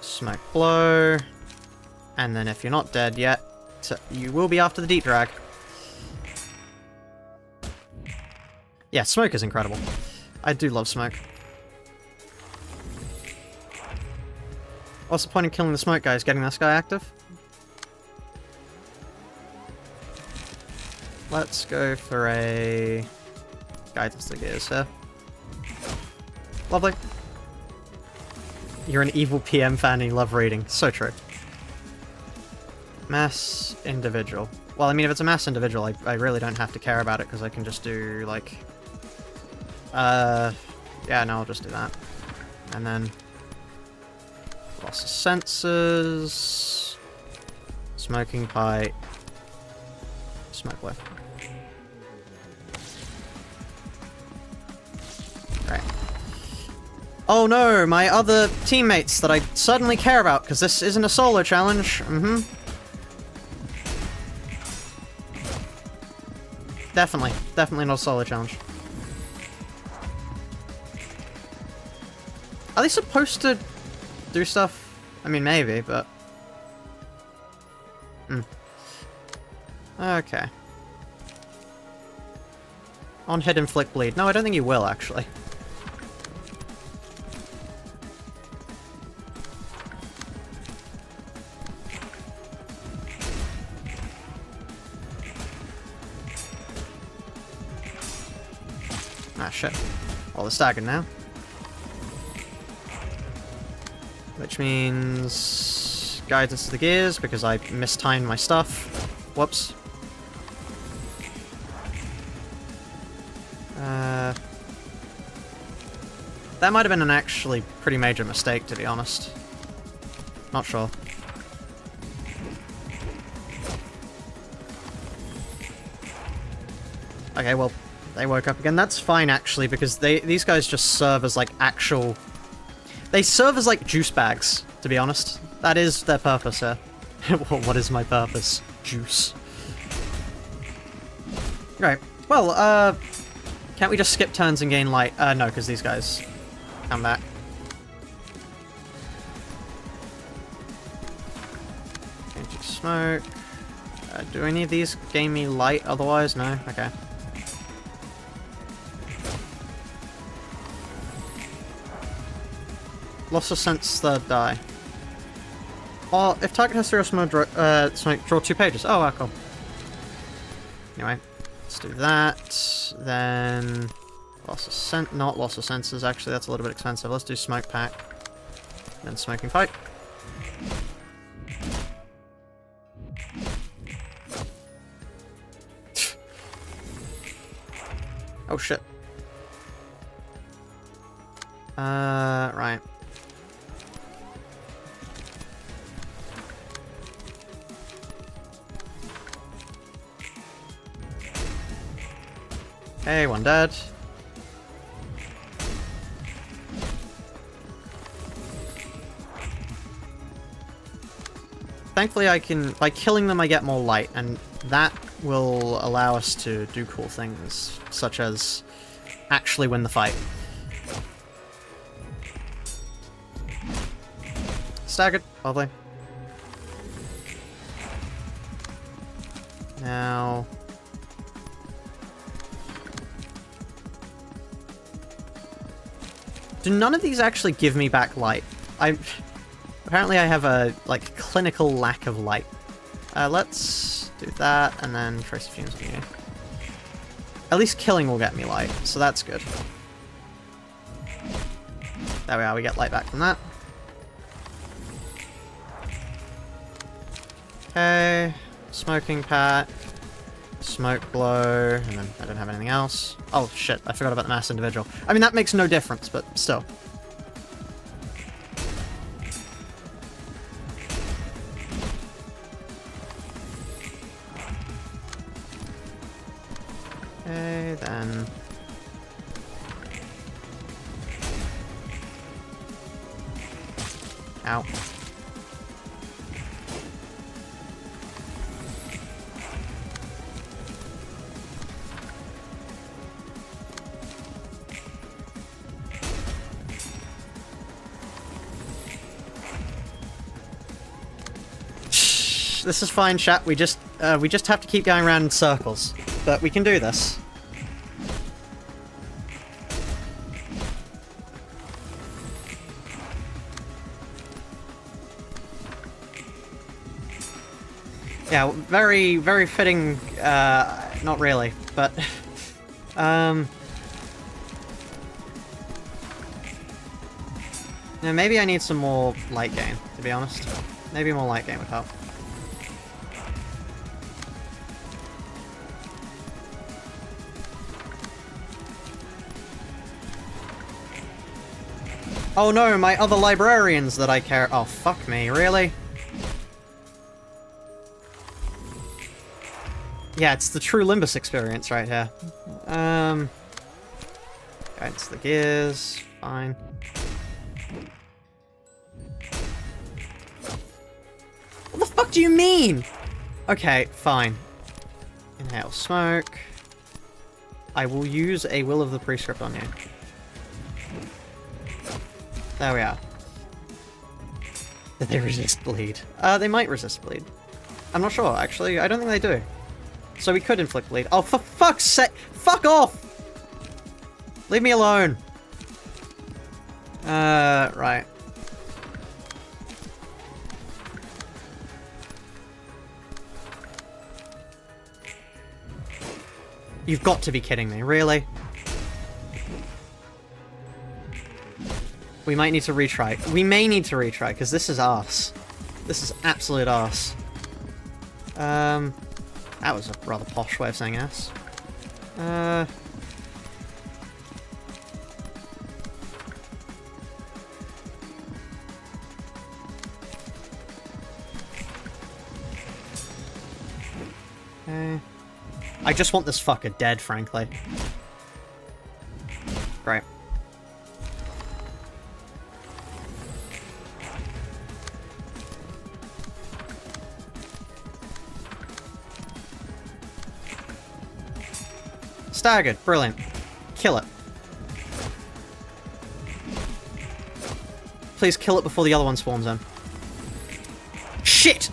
Smoke blow. And then if you're not dead yet, you will be after the deep drag. Yeah, smoke is incredible. I do love smoke. What's the point of killing the smoke guys? Getting this guy active? Let's go for a... guidance to gears here. Lovely. You're an evil PM fan and you love reading. So true. Mass individual. Well, I mean, if it's a mass individual, I really don't have to care about it because I can just do, like... yeah, no, I'll just do that. And then... loss of sensors... smoking pipe... smoke blue. Right. Oh no, my other teammates that I suddenly care about, because this isn't a solo challenge. Definitely not a solo challenge. Are they supposed to do stuff? I mean, maybe, but... Okay. On hit inflict bleed. No, I don't think you will, actually. Ah, shit. Well, they're staggered now. Which means... guidance to the gears, because I mistimed my stuff. Whoops. That might have been an actually pretty major mistake, to be honest. Not sure. Okay, well, they woke up again. That's fine, actually, because these guys just serve as, like, actual... They serve as, like, juice bags, to be honest. That is their purpose here. What is my purpose? Juice. Right. Well, can't we just skip turns and gain light? No, because these guys come back. Changing smoke. Do any of these gain me light otherwise? No? Okay. Loss of sense, third die. Or if target has zero smoke, draw 2 pages. Oh, wow, cool. Anyway, let's do that. Then not loss of senses. Actually, that's a little bit expensive. Let's do smoke pack. Then smoking pipe. Oh shit. Right. Hey, one dead. Thankfully I can, by killing them I get more light, and that will allow us to do cool things, such as actually win the fight. Staggered, lovely. Now... Do none of these actually give me back light? Apparently I have a, like, clinical lack of light. Let's do that, and then trace fumes on you. At least killing will get me light, so that's good. There we are, we get light back from that. Okay, smoking pack, smoke blow, and then I don't have anything else. Oh shit, I forgot about the mass individual. I mean, that makes no difference, but still. Okay, then... Ow. This is fine, chat. We just have to keep going around in circles. But we can do this. Yeah, very, very fitting, not really, but, yeah, maybe I need some more light gain, to be honest. Maybe more light gain would help. Oh no, my other librarians that I care- oh, fuck me, really? Yeah, it's the true Limbus experience right here. Go into the gears, fine. What the fuck do you mean? Okay, fine. Inhale smoke. I will use a Will of the Prescript on you. There we are. Did they resist bleed? They might resist bleed. I'm not sure, actually. I don't think they do. So we could inflict bleed. Oh, for fuck's sake! Fuck off! Leave me alone. Right. You've got to be kidding me, really? We might need to retry. We may need to retry, because this is arse. This is absolute arse. That was a rather posh way of saying ass. Okay. I just want this fucker dead, frankly. Great. Staggered. Brilliant. Kill it. Please kill it before the other one spawns in. Shit!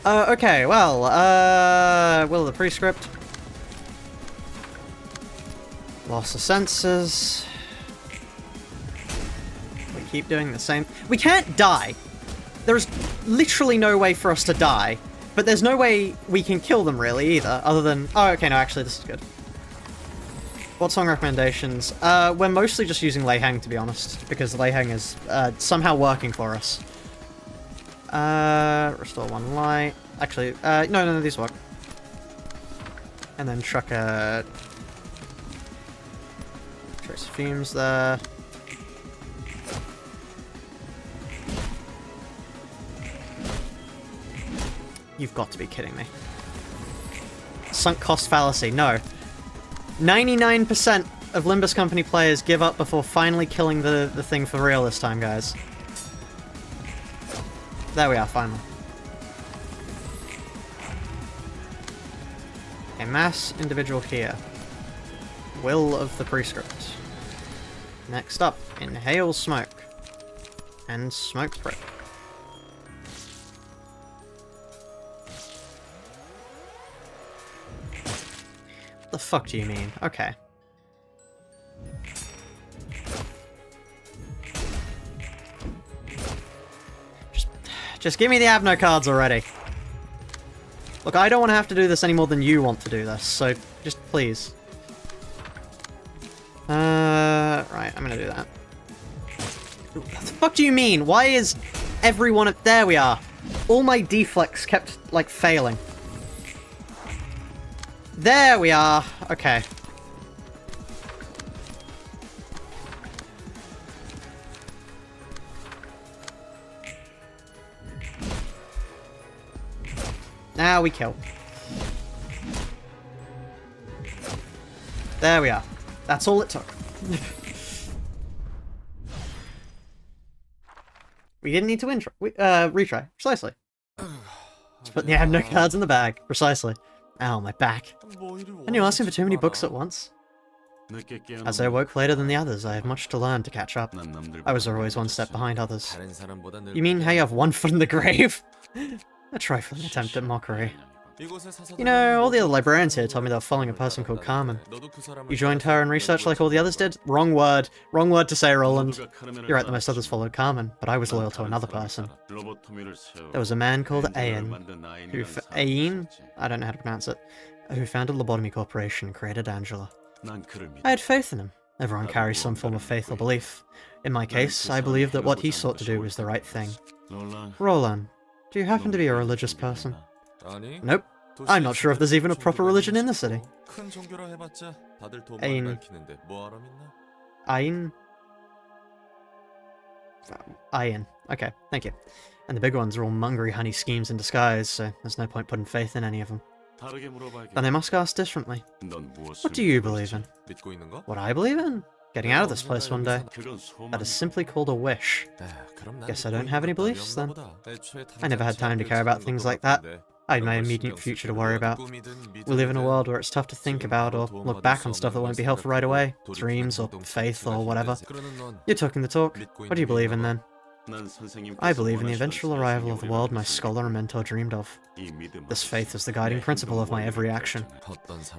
Okay, well, Will of the Prescript. Loss of senses. We keep doing the same. We can't die! There's literally no way for us to die. But there's no way we can kill them, really, either, other than... Oh, okay, no, actually, this is good. What song recommendations? We're mostly just using Lei Heng, to be honest, because Lei Heng is somehow working for us. Restore one light. Actually, no, these work. And then chuck a trace of fumes there. You've got to be kidding me. Sunk cost fallacy, no. 99% of Limbus Company players give up before finally killing the thing for real this time, guys. There we are, finally. A mass individual here. Will of the Prescript. Next up, inhale smoke. And smoke prick. What the fuck do you mean? Okay. Just give me the Abno cards already. Look, I don't want to have to do this any more than you want to do this, so just please. Right, I'm gonna do that. What the fuck do you mean? Why is everyone there we are. All my deflects kept, like, failing. There we are. Okay. Now we kill. There we are. That's all it took. We didn't need to retry. Precisely. Let's put the Abno cards in the bag. Precisely. Ow, my back. And you're asking for too many books at once? As I woke later than the others, I have much to learn to catch up. I was always one step behind others. You mean how you have one foot in the grave? A trifling attempt at mockery. You know, all the other librarians here told me they were following a person called Carmen. You joined her in research like all the others did? Wrong word. Wrong word to say, Roland. You're right that most others followed Carmen, but I was loyal to another person. There was a man called Ayn, Ayn? I don't know how to pronounce it, who founded Lobotomy Corporation and created Angela. I had faith in him. Everyone carries some form of faith or belief. In my case, I believe that what he sought to do was the right thing. Roland, do you happen to be a religious person? Nope. I'm not sure if there's even a proper religion in the city. Ayn. Ayn? Ayn. Okay, thank you. And the big ones are all mongery honey schemes in disguise, so there's no point putting faith in any of them. Then I must ask differently. What do you believe in? What I believe in? Getting out of this place one day. That is simply called a wish. Guess I don't have any beliefs, then. I never had time to care about things like that. I had my immediate future to worry about. We live in a world where it's tough to think about or look back on stuff that won't be helpful right away. Dreams or faith or whatever. You're talking the talk. What do you believe in then? I believe in the eventual arrival of the world my scholar and mentor dreamed of. This faith is the guiding principle of my every action.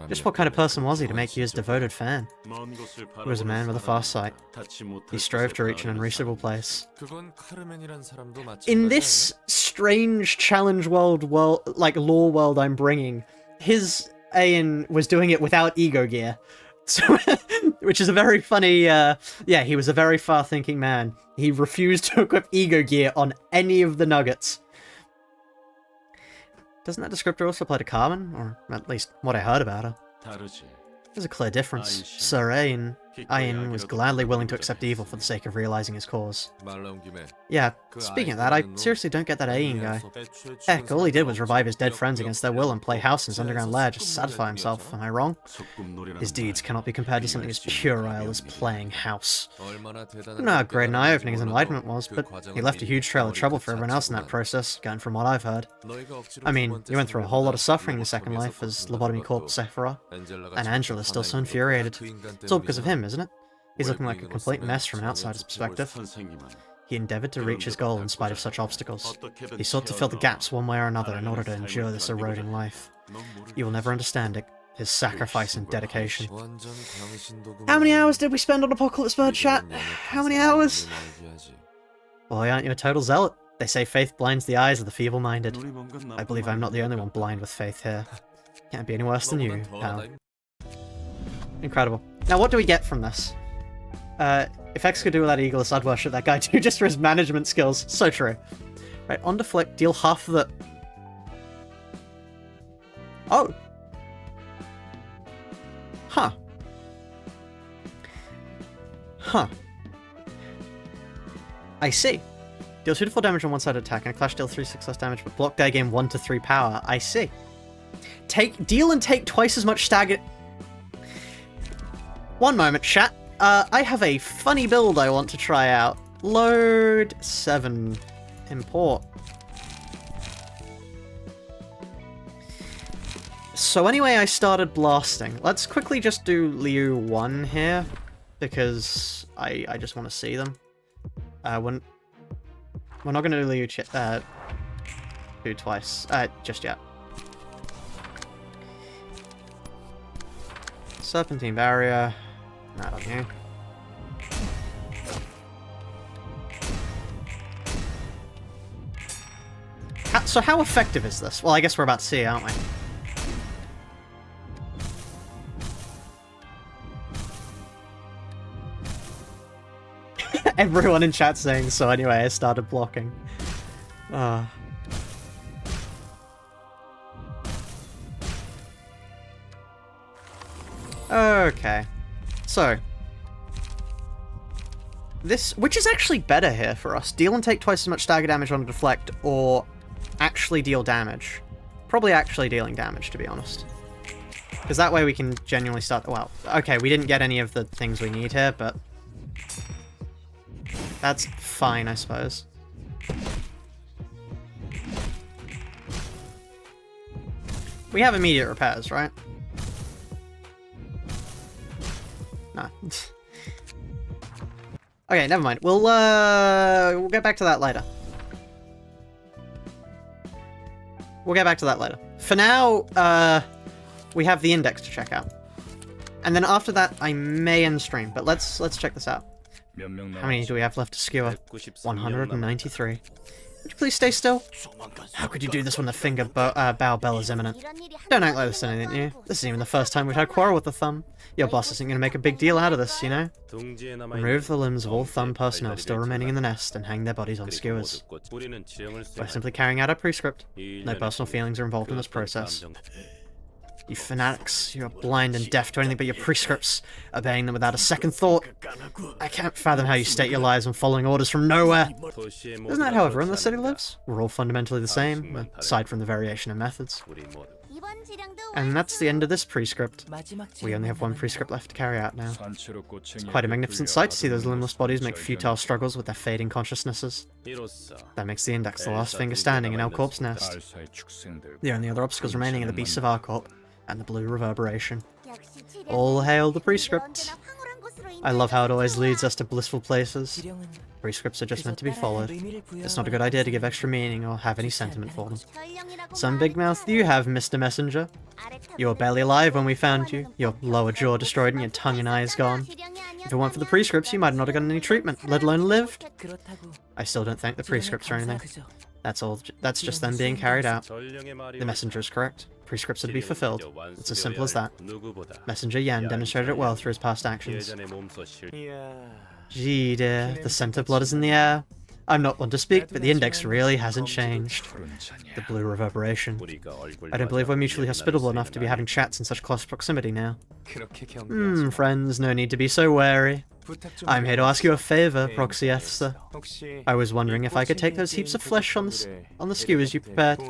Just what kind of person was he to make you his devoted fan? He was a man with a far sight. He strove to reach an unreachable place. In this strange challenge world, like lore world I'm bringing, his Ayn was doing it without ego gear. So, which is a very funny, yeah, he was a very far-thinking man. He refused to equip ego gear on any of the nuggets. Doesn't that descriptor also apply to Carmen? Or at least what I heard about her. There's a clear difference. Sir Ayn was gladly willing to accept evil for the sake of realizing his cause. Yeah, speaking of that, I seriously don't get that Ayn guy. Heck, all he did was revive his dead friends against their will and play house in his underground lair just to satisfy himself, am I wrong? His deeds cannot be compared to something as puerile as playing house. I don't know how great an eye-opening his enlightenment was, but he left a huge trail of trouble for everyone else in that process, going from what I've heard. I mean, you went through a whole lot of suffering in the Second Life as Lobotomy Corp Sephora, and Angela's still so infuriated. It's all because of him, isn't it? He's looking like a complete mess from an outsider's perspective. He endeavored to reach his goal in spite of such obstacles. He sought to fill the gaps one way or another in order to endure this eroding life. You will never understand it, his sacrifice and dedication. How many hours did we spend on Apocalypse Bird chat? How many hours? Boy, aren't you a total zealot? They say faith blinds the eyes of the feeble-minded. I believe I'm not the only one blind with faith here. Can't be any worse than you, pal. Incredible. Now, what do we get from this? If X could do without Eagles, I'd worship that guy too, just for his management skills. So true. Right, on to Flick, deal half of the... Oh! Huh. Huh. I see. Deal 2 to 4 damage on one-sided attack, and a clash deal 3/6 less damage, but block die gain 1 to 3 power. I see. Deal and take twice as much stagger... One moment, chat. I have a funny build I want to try out. Load 7. Import. So anyway, I started blasting. Let's quickly just do Liu 1 here, because I just want to see them. We're not going to do Liu 2 twice, just yet. Serpentine Barrier. Not on you. So how effective is this? Well, I guess we're about to see, aren't we? Everyone in chat saying so anyway, I started blocking. Okay. So. This, which is actually better here for us? Deal and take twice as much stagger damage on a deflect, or actually deal damage? Probably actually dealing damage, to be honest. Because that way we can genuinely start... Well, okay, we didn't get any of the things we need here, but... That's fine, I suppose. We have immediate repairs, right? No. Okay, never mind. We'll get back to that later. We'll get back to that later. For now, we have the index to check out. And then after that, I may end stream, but let's check this out. How many do we have left to skewer? 193. Would you please stay still? How could you do this when the finger bow bell is imminent? Don't act like this is anything new. This isn't even the first time we've had a quarrel with the thumb. Your boss isn't going to make a big deal out of this, you know? Remove the limbs of all thumb personnel still remaining in the nest and hang their bodies on skewers. We're simply carrying out our prescript. No personal feelings are involved in this process. You fanatics, you're blind and deaf to anything but your prescripts, obeying them without a second thought. I can't fathom how you state your lives when following orders from nowhere. Isn't that how everyone in the city lives? We're all fundamentally the same, aside from the variation in methods. And that's the end of this prescript. We only have one prescript left to carry out now. It's quite a magnificent sight to see those limbless bodies make futile struggles with their fading consciousnesses. That makes the index the last finger standing in our corpse nest. The only other obstacles remaining are the beasts of our corp and the blue reverberation. All hail the prescript. I love how it always leads us to blissful places. Prescripts are just meant to be followed. It's not a good idea to give extra meaning or have any sentiment for them. Some big mouth you have, Mr. Messenger. You were barely alive when we found you, your lower jaw destroyed and your tongue and eyes gone. If it weren't for the prescripts, you might not have gotten any treatment, let alone lived. I still don't thank the prescripts or anything. That's just them being carried out. The messenger is correct. Prescripts are to be fulfilled. It's as simple as that. Messenger Yan demonstrated it well through his past actions. Gee dear, the scent of blood is in the air. I'm not one to speak, but the index really hasn't changed. The blue reverberation. I don't believe we're mutually hospitable enough to be having chats in such close proximity now. Friends, no need to be so wary. I'm here to ask you a favor, Proxy Ethsa. I was wondering if I could take those heaps of flesh on the skewers you prepared.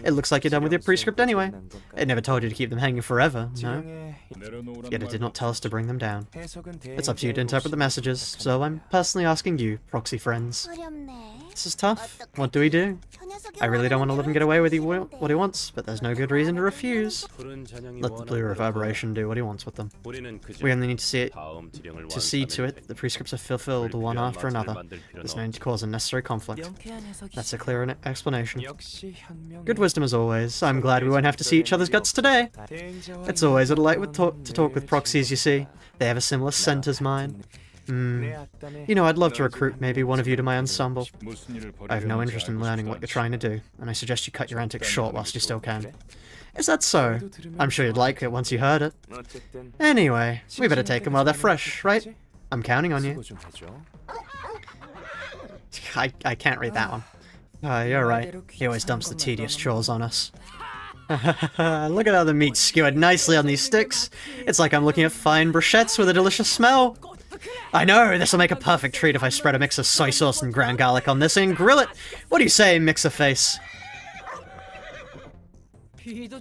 It looks like you're done with your prescript anyway. It never told you to keep them hanging forever, no? Yet it did not tell us to bring them down. It's up to you to interpret the messages, so I'm personally asking you, Proxy friends. This is tough. What do we do? I really don't want to let him get away with what he wants, but there's no good reason to refuse. Let the blue reverberation do what he wants with them. We only need to see to it the prescripts are fulfilled one after another. There's no need to cause unnecessary conflict. That's a clear explanation. Good wisdom as always. I'm glad we won't have to see each other's guts today. It's always a delight to talk with proxies, you see. They have a similar scent as mine. You know, I'd love to recruit maybe one of you to my ensemble. I have no interest in learning what you're trying to do, and I suggest you cut your antics short whilst you still can. Is that so? I'm sure you'd like it once you heard it. Anyway, we better take them while they're fresh, right? I'm counting on you. I can't read that one. You're right. He always dumps the tedious chores on us. Look at how the meat's skewered nicely on these sticks. It's like I'm looking at fine brochettes with a delicious smell. I know, this'll make a perfect treat if I spread a mix of soy sauce and ground garlic on this and grill it. What do you say, Mix-a-Face?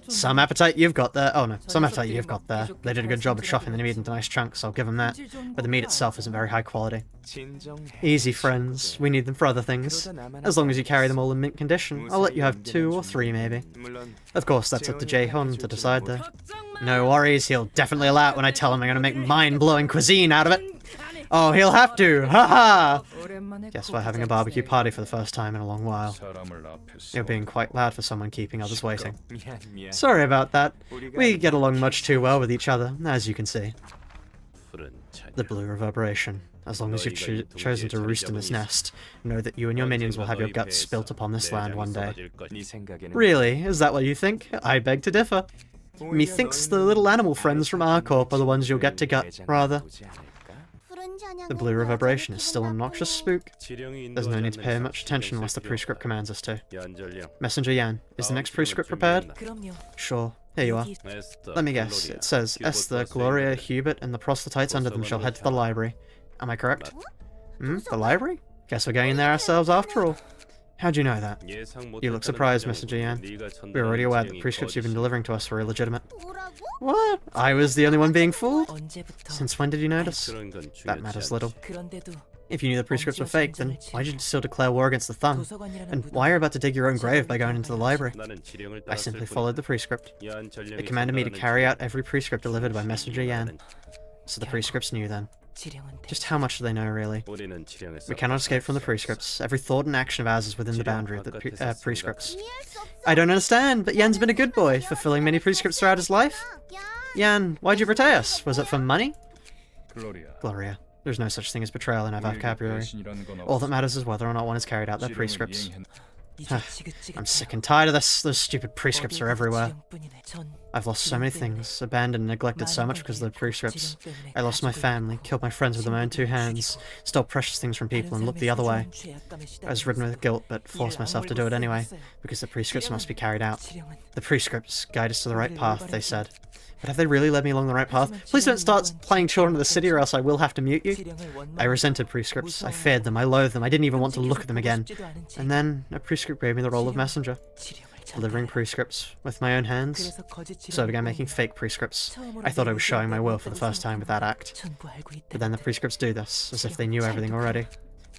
Some appetite you've got there. Oh no, some appetite you've got there. They did a good job of chopping the meat into nice chunks, I'll give them that. But the meat itself isn't very high quality. Easy, friends. We need them for other things. As long as you carry them all in mint condition, I'll let you have 2 or 3 maybe. Of course, that's up to Jae-Hun to decide though. No worries, he'll definitely allow it when I tell him I'm gonna make mind-blowing cuisine out of it. Oh, he'll have to! Haha! Guess we're having a barbecue party for the first time in a long while. You're being quite loud for someone keeping others waiting. Sorry about that. We get along much too well with each other, as you can see. The blue reverberation. As long as you've chosen to roost in this nest, know that you and your minions will have your guts spilt upon this land one day. Really? Is that what you think? I beg to differ. Methinks the little animal friends from our corp are the ones you'll get to gut, rather. The blue reverberation is still an obnoxious spook. There's no need to pay much attention unless the prescript commands us to. Messenger Yan, is the next prescript prepared? Sure. Here you are. Let me guess. It says, Esther, Gloria, Hubert, and the proselytes under them shall head to the library. Am I correct? The library? Guess we're going in there ourselves after all. How'd you know that? You look surprised, Messenger Yan. We're already aware that the prescripts you've been delivering to us were illegitimate. What? I was the only one being fooled? Since when did you notice? That matters little. If you knew the prescripts were fake, then why did you still declare war against the thumb? And why are you about to dig your own grave by going into the library? I simply followed the prescript. It commanded me to carry out every prescript delivered by Messenger Yan. So the prescripts knew then. Just how much do they know, really? We cannot escape from the prescripts. Every thought and action of ours is within the boundary of the prescripts. I don't understand, but Yan's been a good boy, fulfilling many prescripts throughout his life. Yan, why'd you betray us? Was it for money? Gloria. There's no such thing as betrayal in our vocabulary. All that matters is whether or not one has carried out their prescripts. I'm sick and tired of this. Those stupid prescripts are everywhere. I've lost so many things, abandoned and neglected so much because of the prescripts. I lost my family, killed my friends with my own two hands, stole precious things from people and looked the other way. I was ridden with guilt, but forced myself to do it anyway, because the prescripts must be carried out. The prescripts guide us to the right path, they said. But have they really led me along the right path? Please don't start playing Children of the City or else I will have to mute you. I resented prescripts. I feared them. I loathed them. I didn't even want to look at them again. And then a prescript gave me the role of messenger. Delivering prescripts with my own hands. So I began making fake prescripts. I thought I was showing my will for the first time with that act. But then the prescripts do this, as if they knew everything already.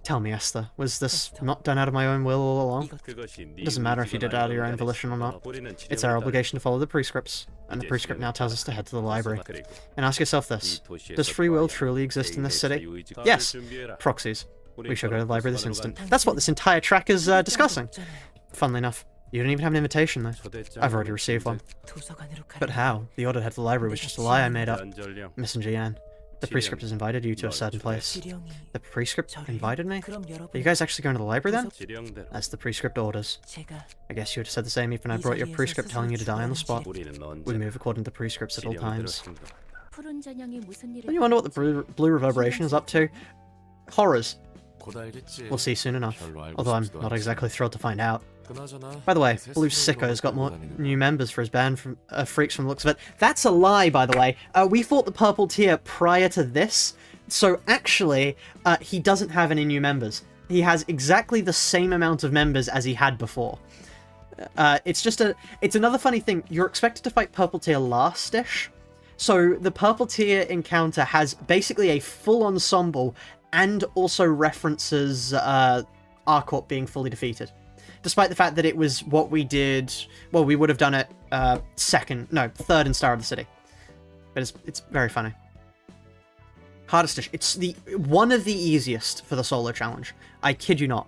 Tell me, Esther, was this not done out of my own will all along? It doesn't matter if you did it out of your own volition or not. It's our obligation to follow the prescripts, and the prescript now tells us to head to the library. And ask yourself this, does free will truly exist in this city? Yes! Proxies. We shall go to the library this instant. That's what this entire track is discussing. Funnily enough, you don't even have an invitation though. I've already received one. But how? The order to head to the library was just a lie I made up. Messenger Yan. The prescript has invited you to a certain place. The prescript invited me? Are you guys actually going to the library then? That's the prescript orders. I guess you would have said the same even I brought your prescript telling you to die on the spot. We move according to the prescripts at all times. Don't you wonder what the blue reverberation is up to? Horrors. We'll see soon enough, although I'm not exactly thrilled to find out. By the way, Blue Sicko's got more new members for his band from Freaks from the looks of it. That's a lie, by the way. We fought the Purple Tier prior to this, so actually, he doesn't have any new members. He has exactly the same amount of members as he had before. It's another funny thing. You're expected to fight Purple Tier last-ish, so the Purple Tier encounter has basically a full ensemble and also references Arcorp being fully defeated. Despite the fact that it was what we did, well, we would have done it third in Star of the City. But it's very funny. Hardest, it's one of the easiest for the solo challenge. I kid you not.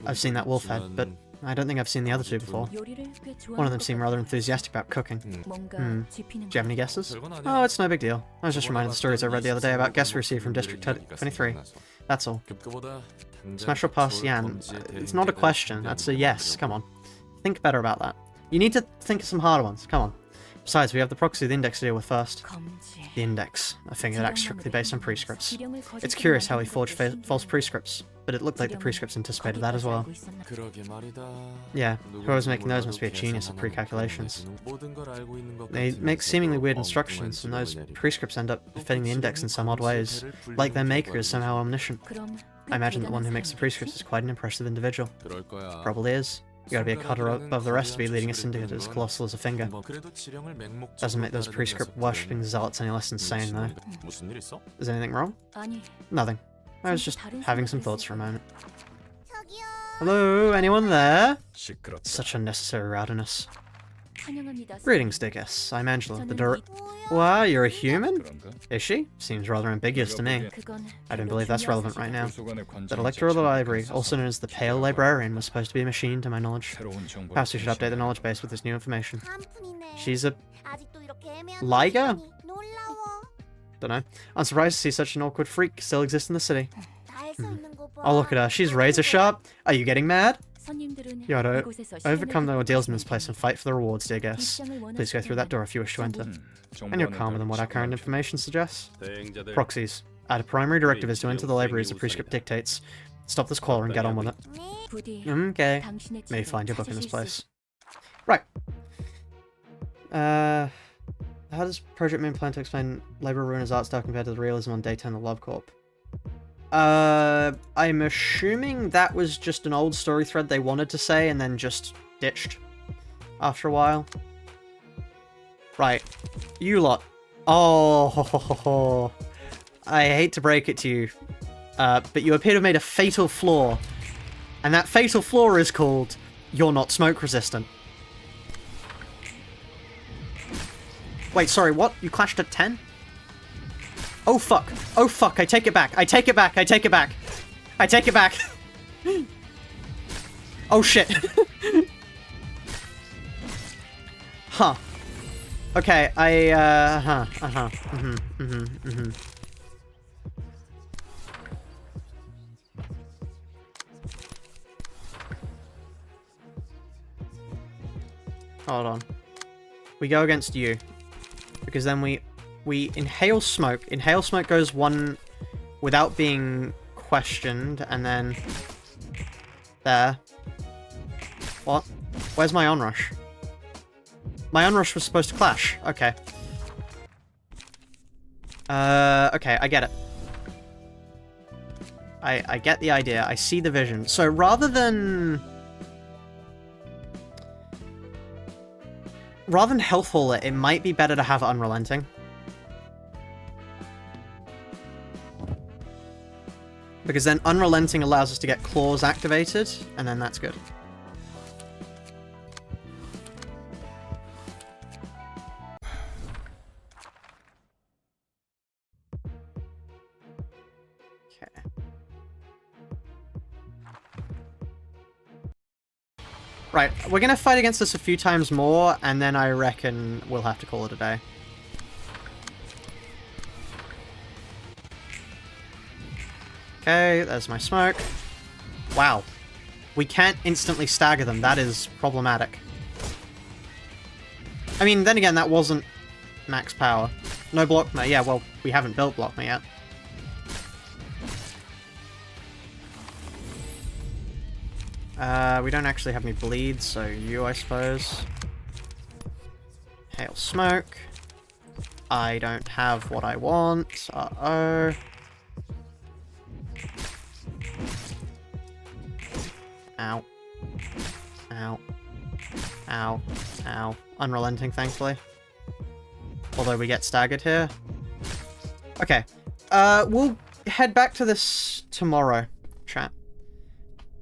I've seen that wolf head, but I don't think I've seen the other two before. One of them seemed rather enthusiastic about cooking. Do you have any guesses? Oh, it's no big deal. I was just reminded of the stories I read the other day about guests we received from District 23. That's all. Smash or pass Yan? It's not a question, that's a yes. Come on. Think better about that. You need to think of some harder ones. Come on. Besides, we have the proxy of the index to deal with first. The index, a thing that acts strictly based on prescripts. It's curious how we forged false prescripts, but it looked like the prescripts anticipated that as well. Yeah, whoever's making those must be a genius at pre-calculations. They make seemingly weird instructions, and those prescripts end up fitting the index in some odd ways, like their maker is somehow omniscient. I imagine the one who makes the prescripts is quite an impressive individual. Probably is. You gotta be a cutter above the rest to be leading a syndicate as colossal as a finger. Doesn't make those prescript worshipping zealots any less insane, though. Is anything wrong? Nothing. I was just having some thoughts for a moment. Hello, anyone there? Such unnecessary rowdiness. Greetings, Dickus. I'm Angela, the Wow, you're a human? Is she? Seems rather ambiguous to me. I don't believe that's relevant right now. The Director of the Library, also known as the Pale Librarian, was supposed to be a machine, to my knowledge. Perhaps we should update the knowledge base with this new information. She's a... Liger? Don't know. I'm surprised to see such an awkward freak still exist in the city. Oh, look at her. She's razor sharp. Are you getting mad? You ought to overcome the ordeals in this place and fight for the rewards, dear guests. Please go through that door if you wish to enter. And you're calmer than what our current information suggests. Proxies. Our primary directive is to enter the library as the prescript dictates. Stop this quarrel and get on with it. Okay. May you find your book in this place. Right. How does Project Moon plan to explain Library of Ruina's art style compared to the realism on Day 10 of Love Corp? I'm assuming that was just an old story thread they wanted to say and then just ditched after a while. Right. You lot. Oh, I hate to break it to you, but you appear to have made a fatal flaw. And that fatal flaw is called, you're not smoke resistant. Wait, sorry, what? You clashed at 10? Oh fuck. Oh fuck, I take it back. I take it back. I take it back. I take it back. Oh shit. Huh. Okay, Hold on. We go against you. Because then we inhale smoke. Inhale smoke goes one without being questioned, and then there. What? Where's my onrush? My onrush was supposed to clash. Okay. Okay, I get it. I get the idea. I see the vision. So rather than health haul it, it might be better to have unrelenting. Because then unrelenting allows us to get claws activated, and then that's good. Okay. Right, we're gonna fight against this a few times more, and then I reckon we'll have to call it a day. Okay, there's my smoke. Wow. We can't instantly stagger them. That is problematic. I mean, then again, that wasn't max power. No blockma. Yeah, well, we haven't built blockma yet. We don't actually have any bleeds, so you, I suppose. Hail smoke. I don't have what I want. Uh-oh. Ow. Ow. Ow. Ow. Unrelenting, thankfully. Although we get staggered here. Okay. We'll head back to this tomorrow, chat.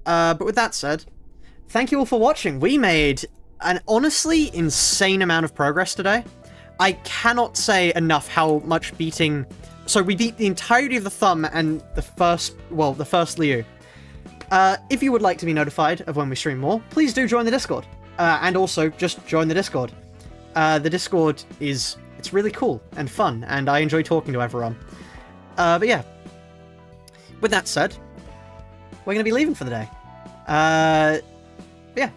But with that said, thank you all for watching. We made an honestly insane amount of progress today. I cannot say enough how much beating... So we beat the entirety of the thumb and the first Liu. If you would like to be notified of when we stream more, please do join the Discord. And also, just join the Discord. The Discord it's really cool and fun, and I enjoy talking to everyone. But yeah. With that said, we're going to be leaving for the day. Yeah.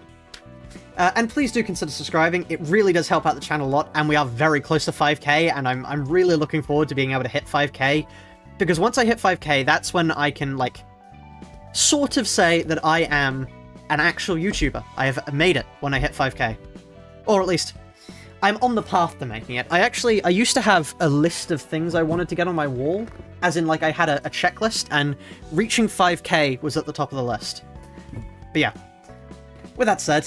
And please do consider subscribing. It really does help out the channel a lot, and we are very close to 5k, and I'm really looking forward to being able to hit 5k, because once I hit 5k, that's when I can, like, sort of say that I am an actual YouTuber. I have made it when I hit 5k. Or at least, I'm on the path to making it. I used to have a list of things I wanted to get on my wall, as in, like, I had a checklist, and reaching 5k was at the top of the list. But yeah. With that said,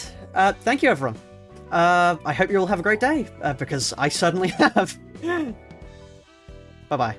thank you, everyone. I hope you all have a great day, because I certainly have. Bye-bye.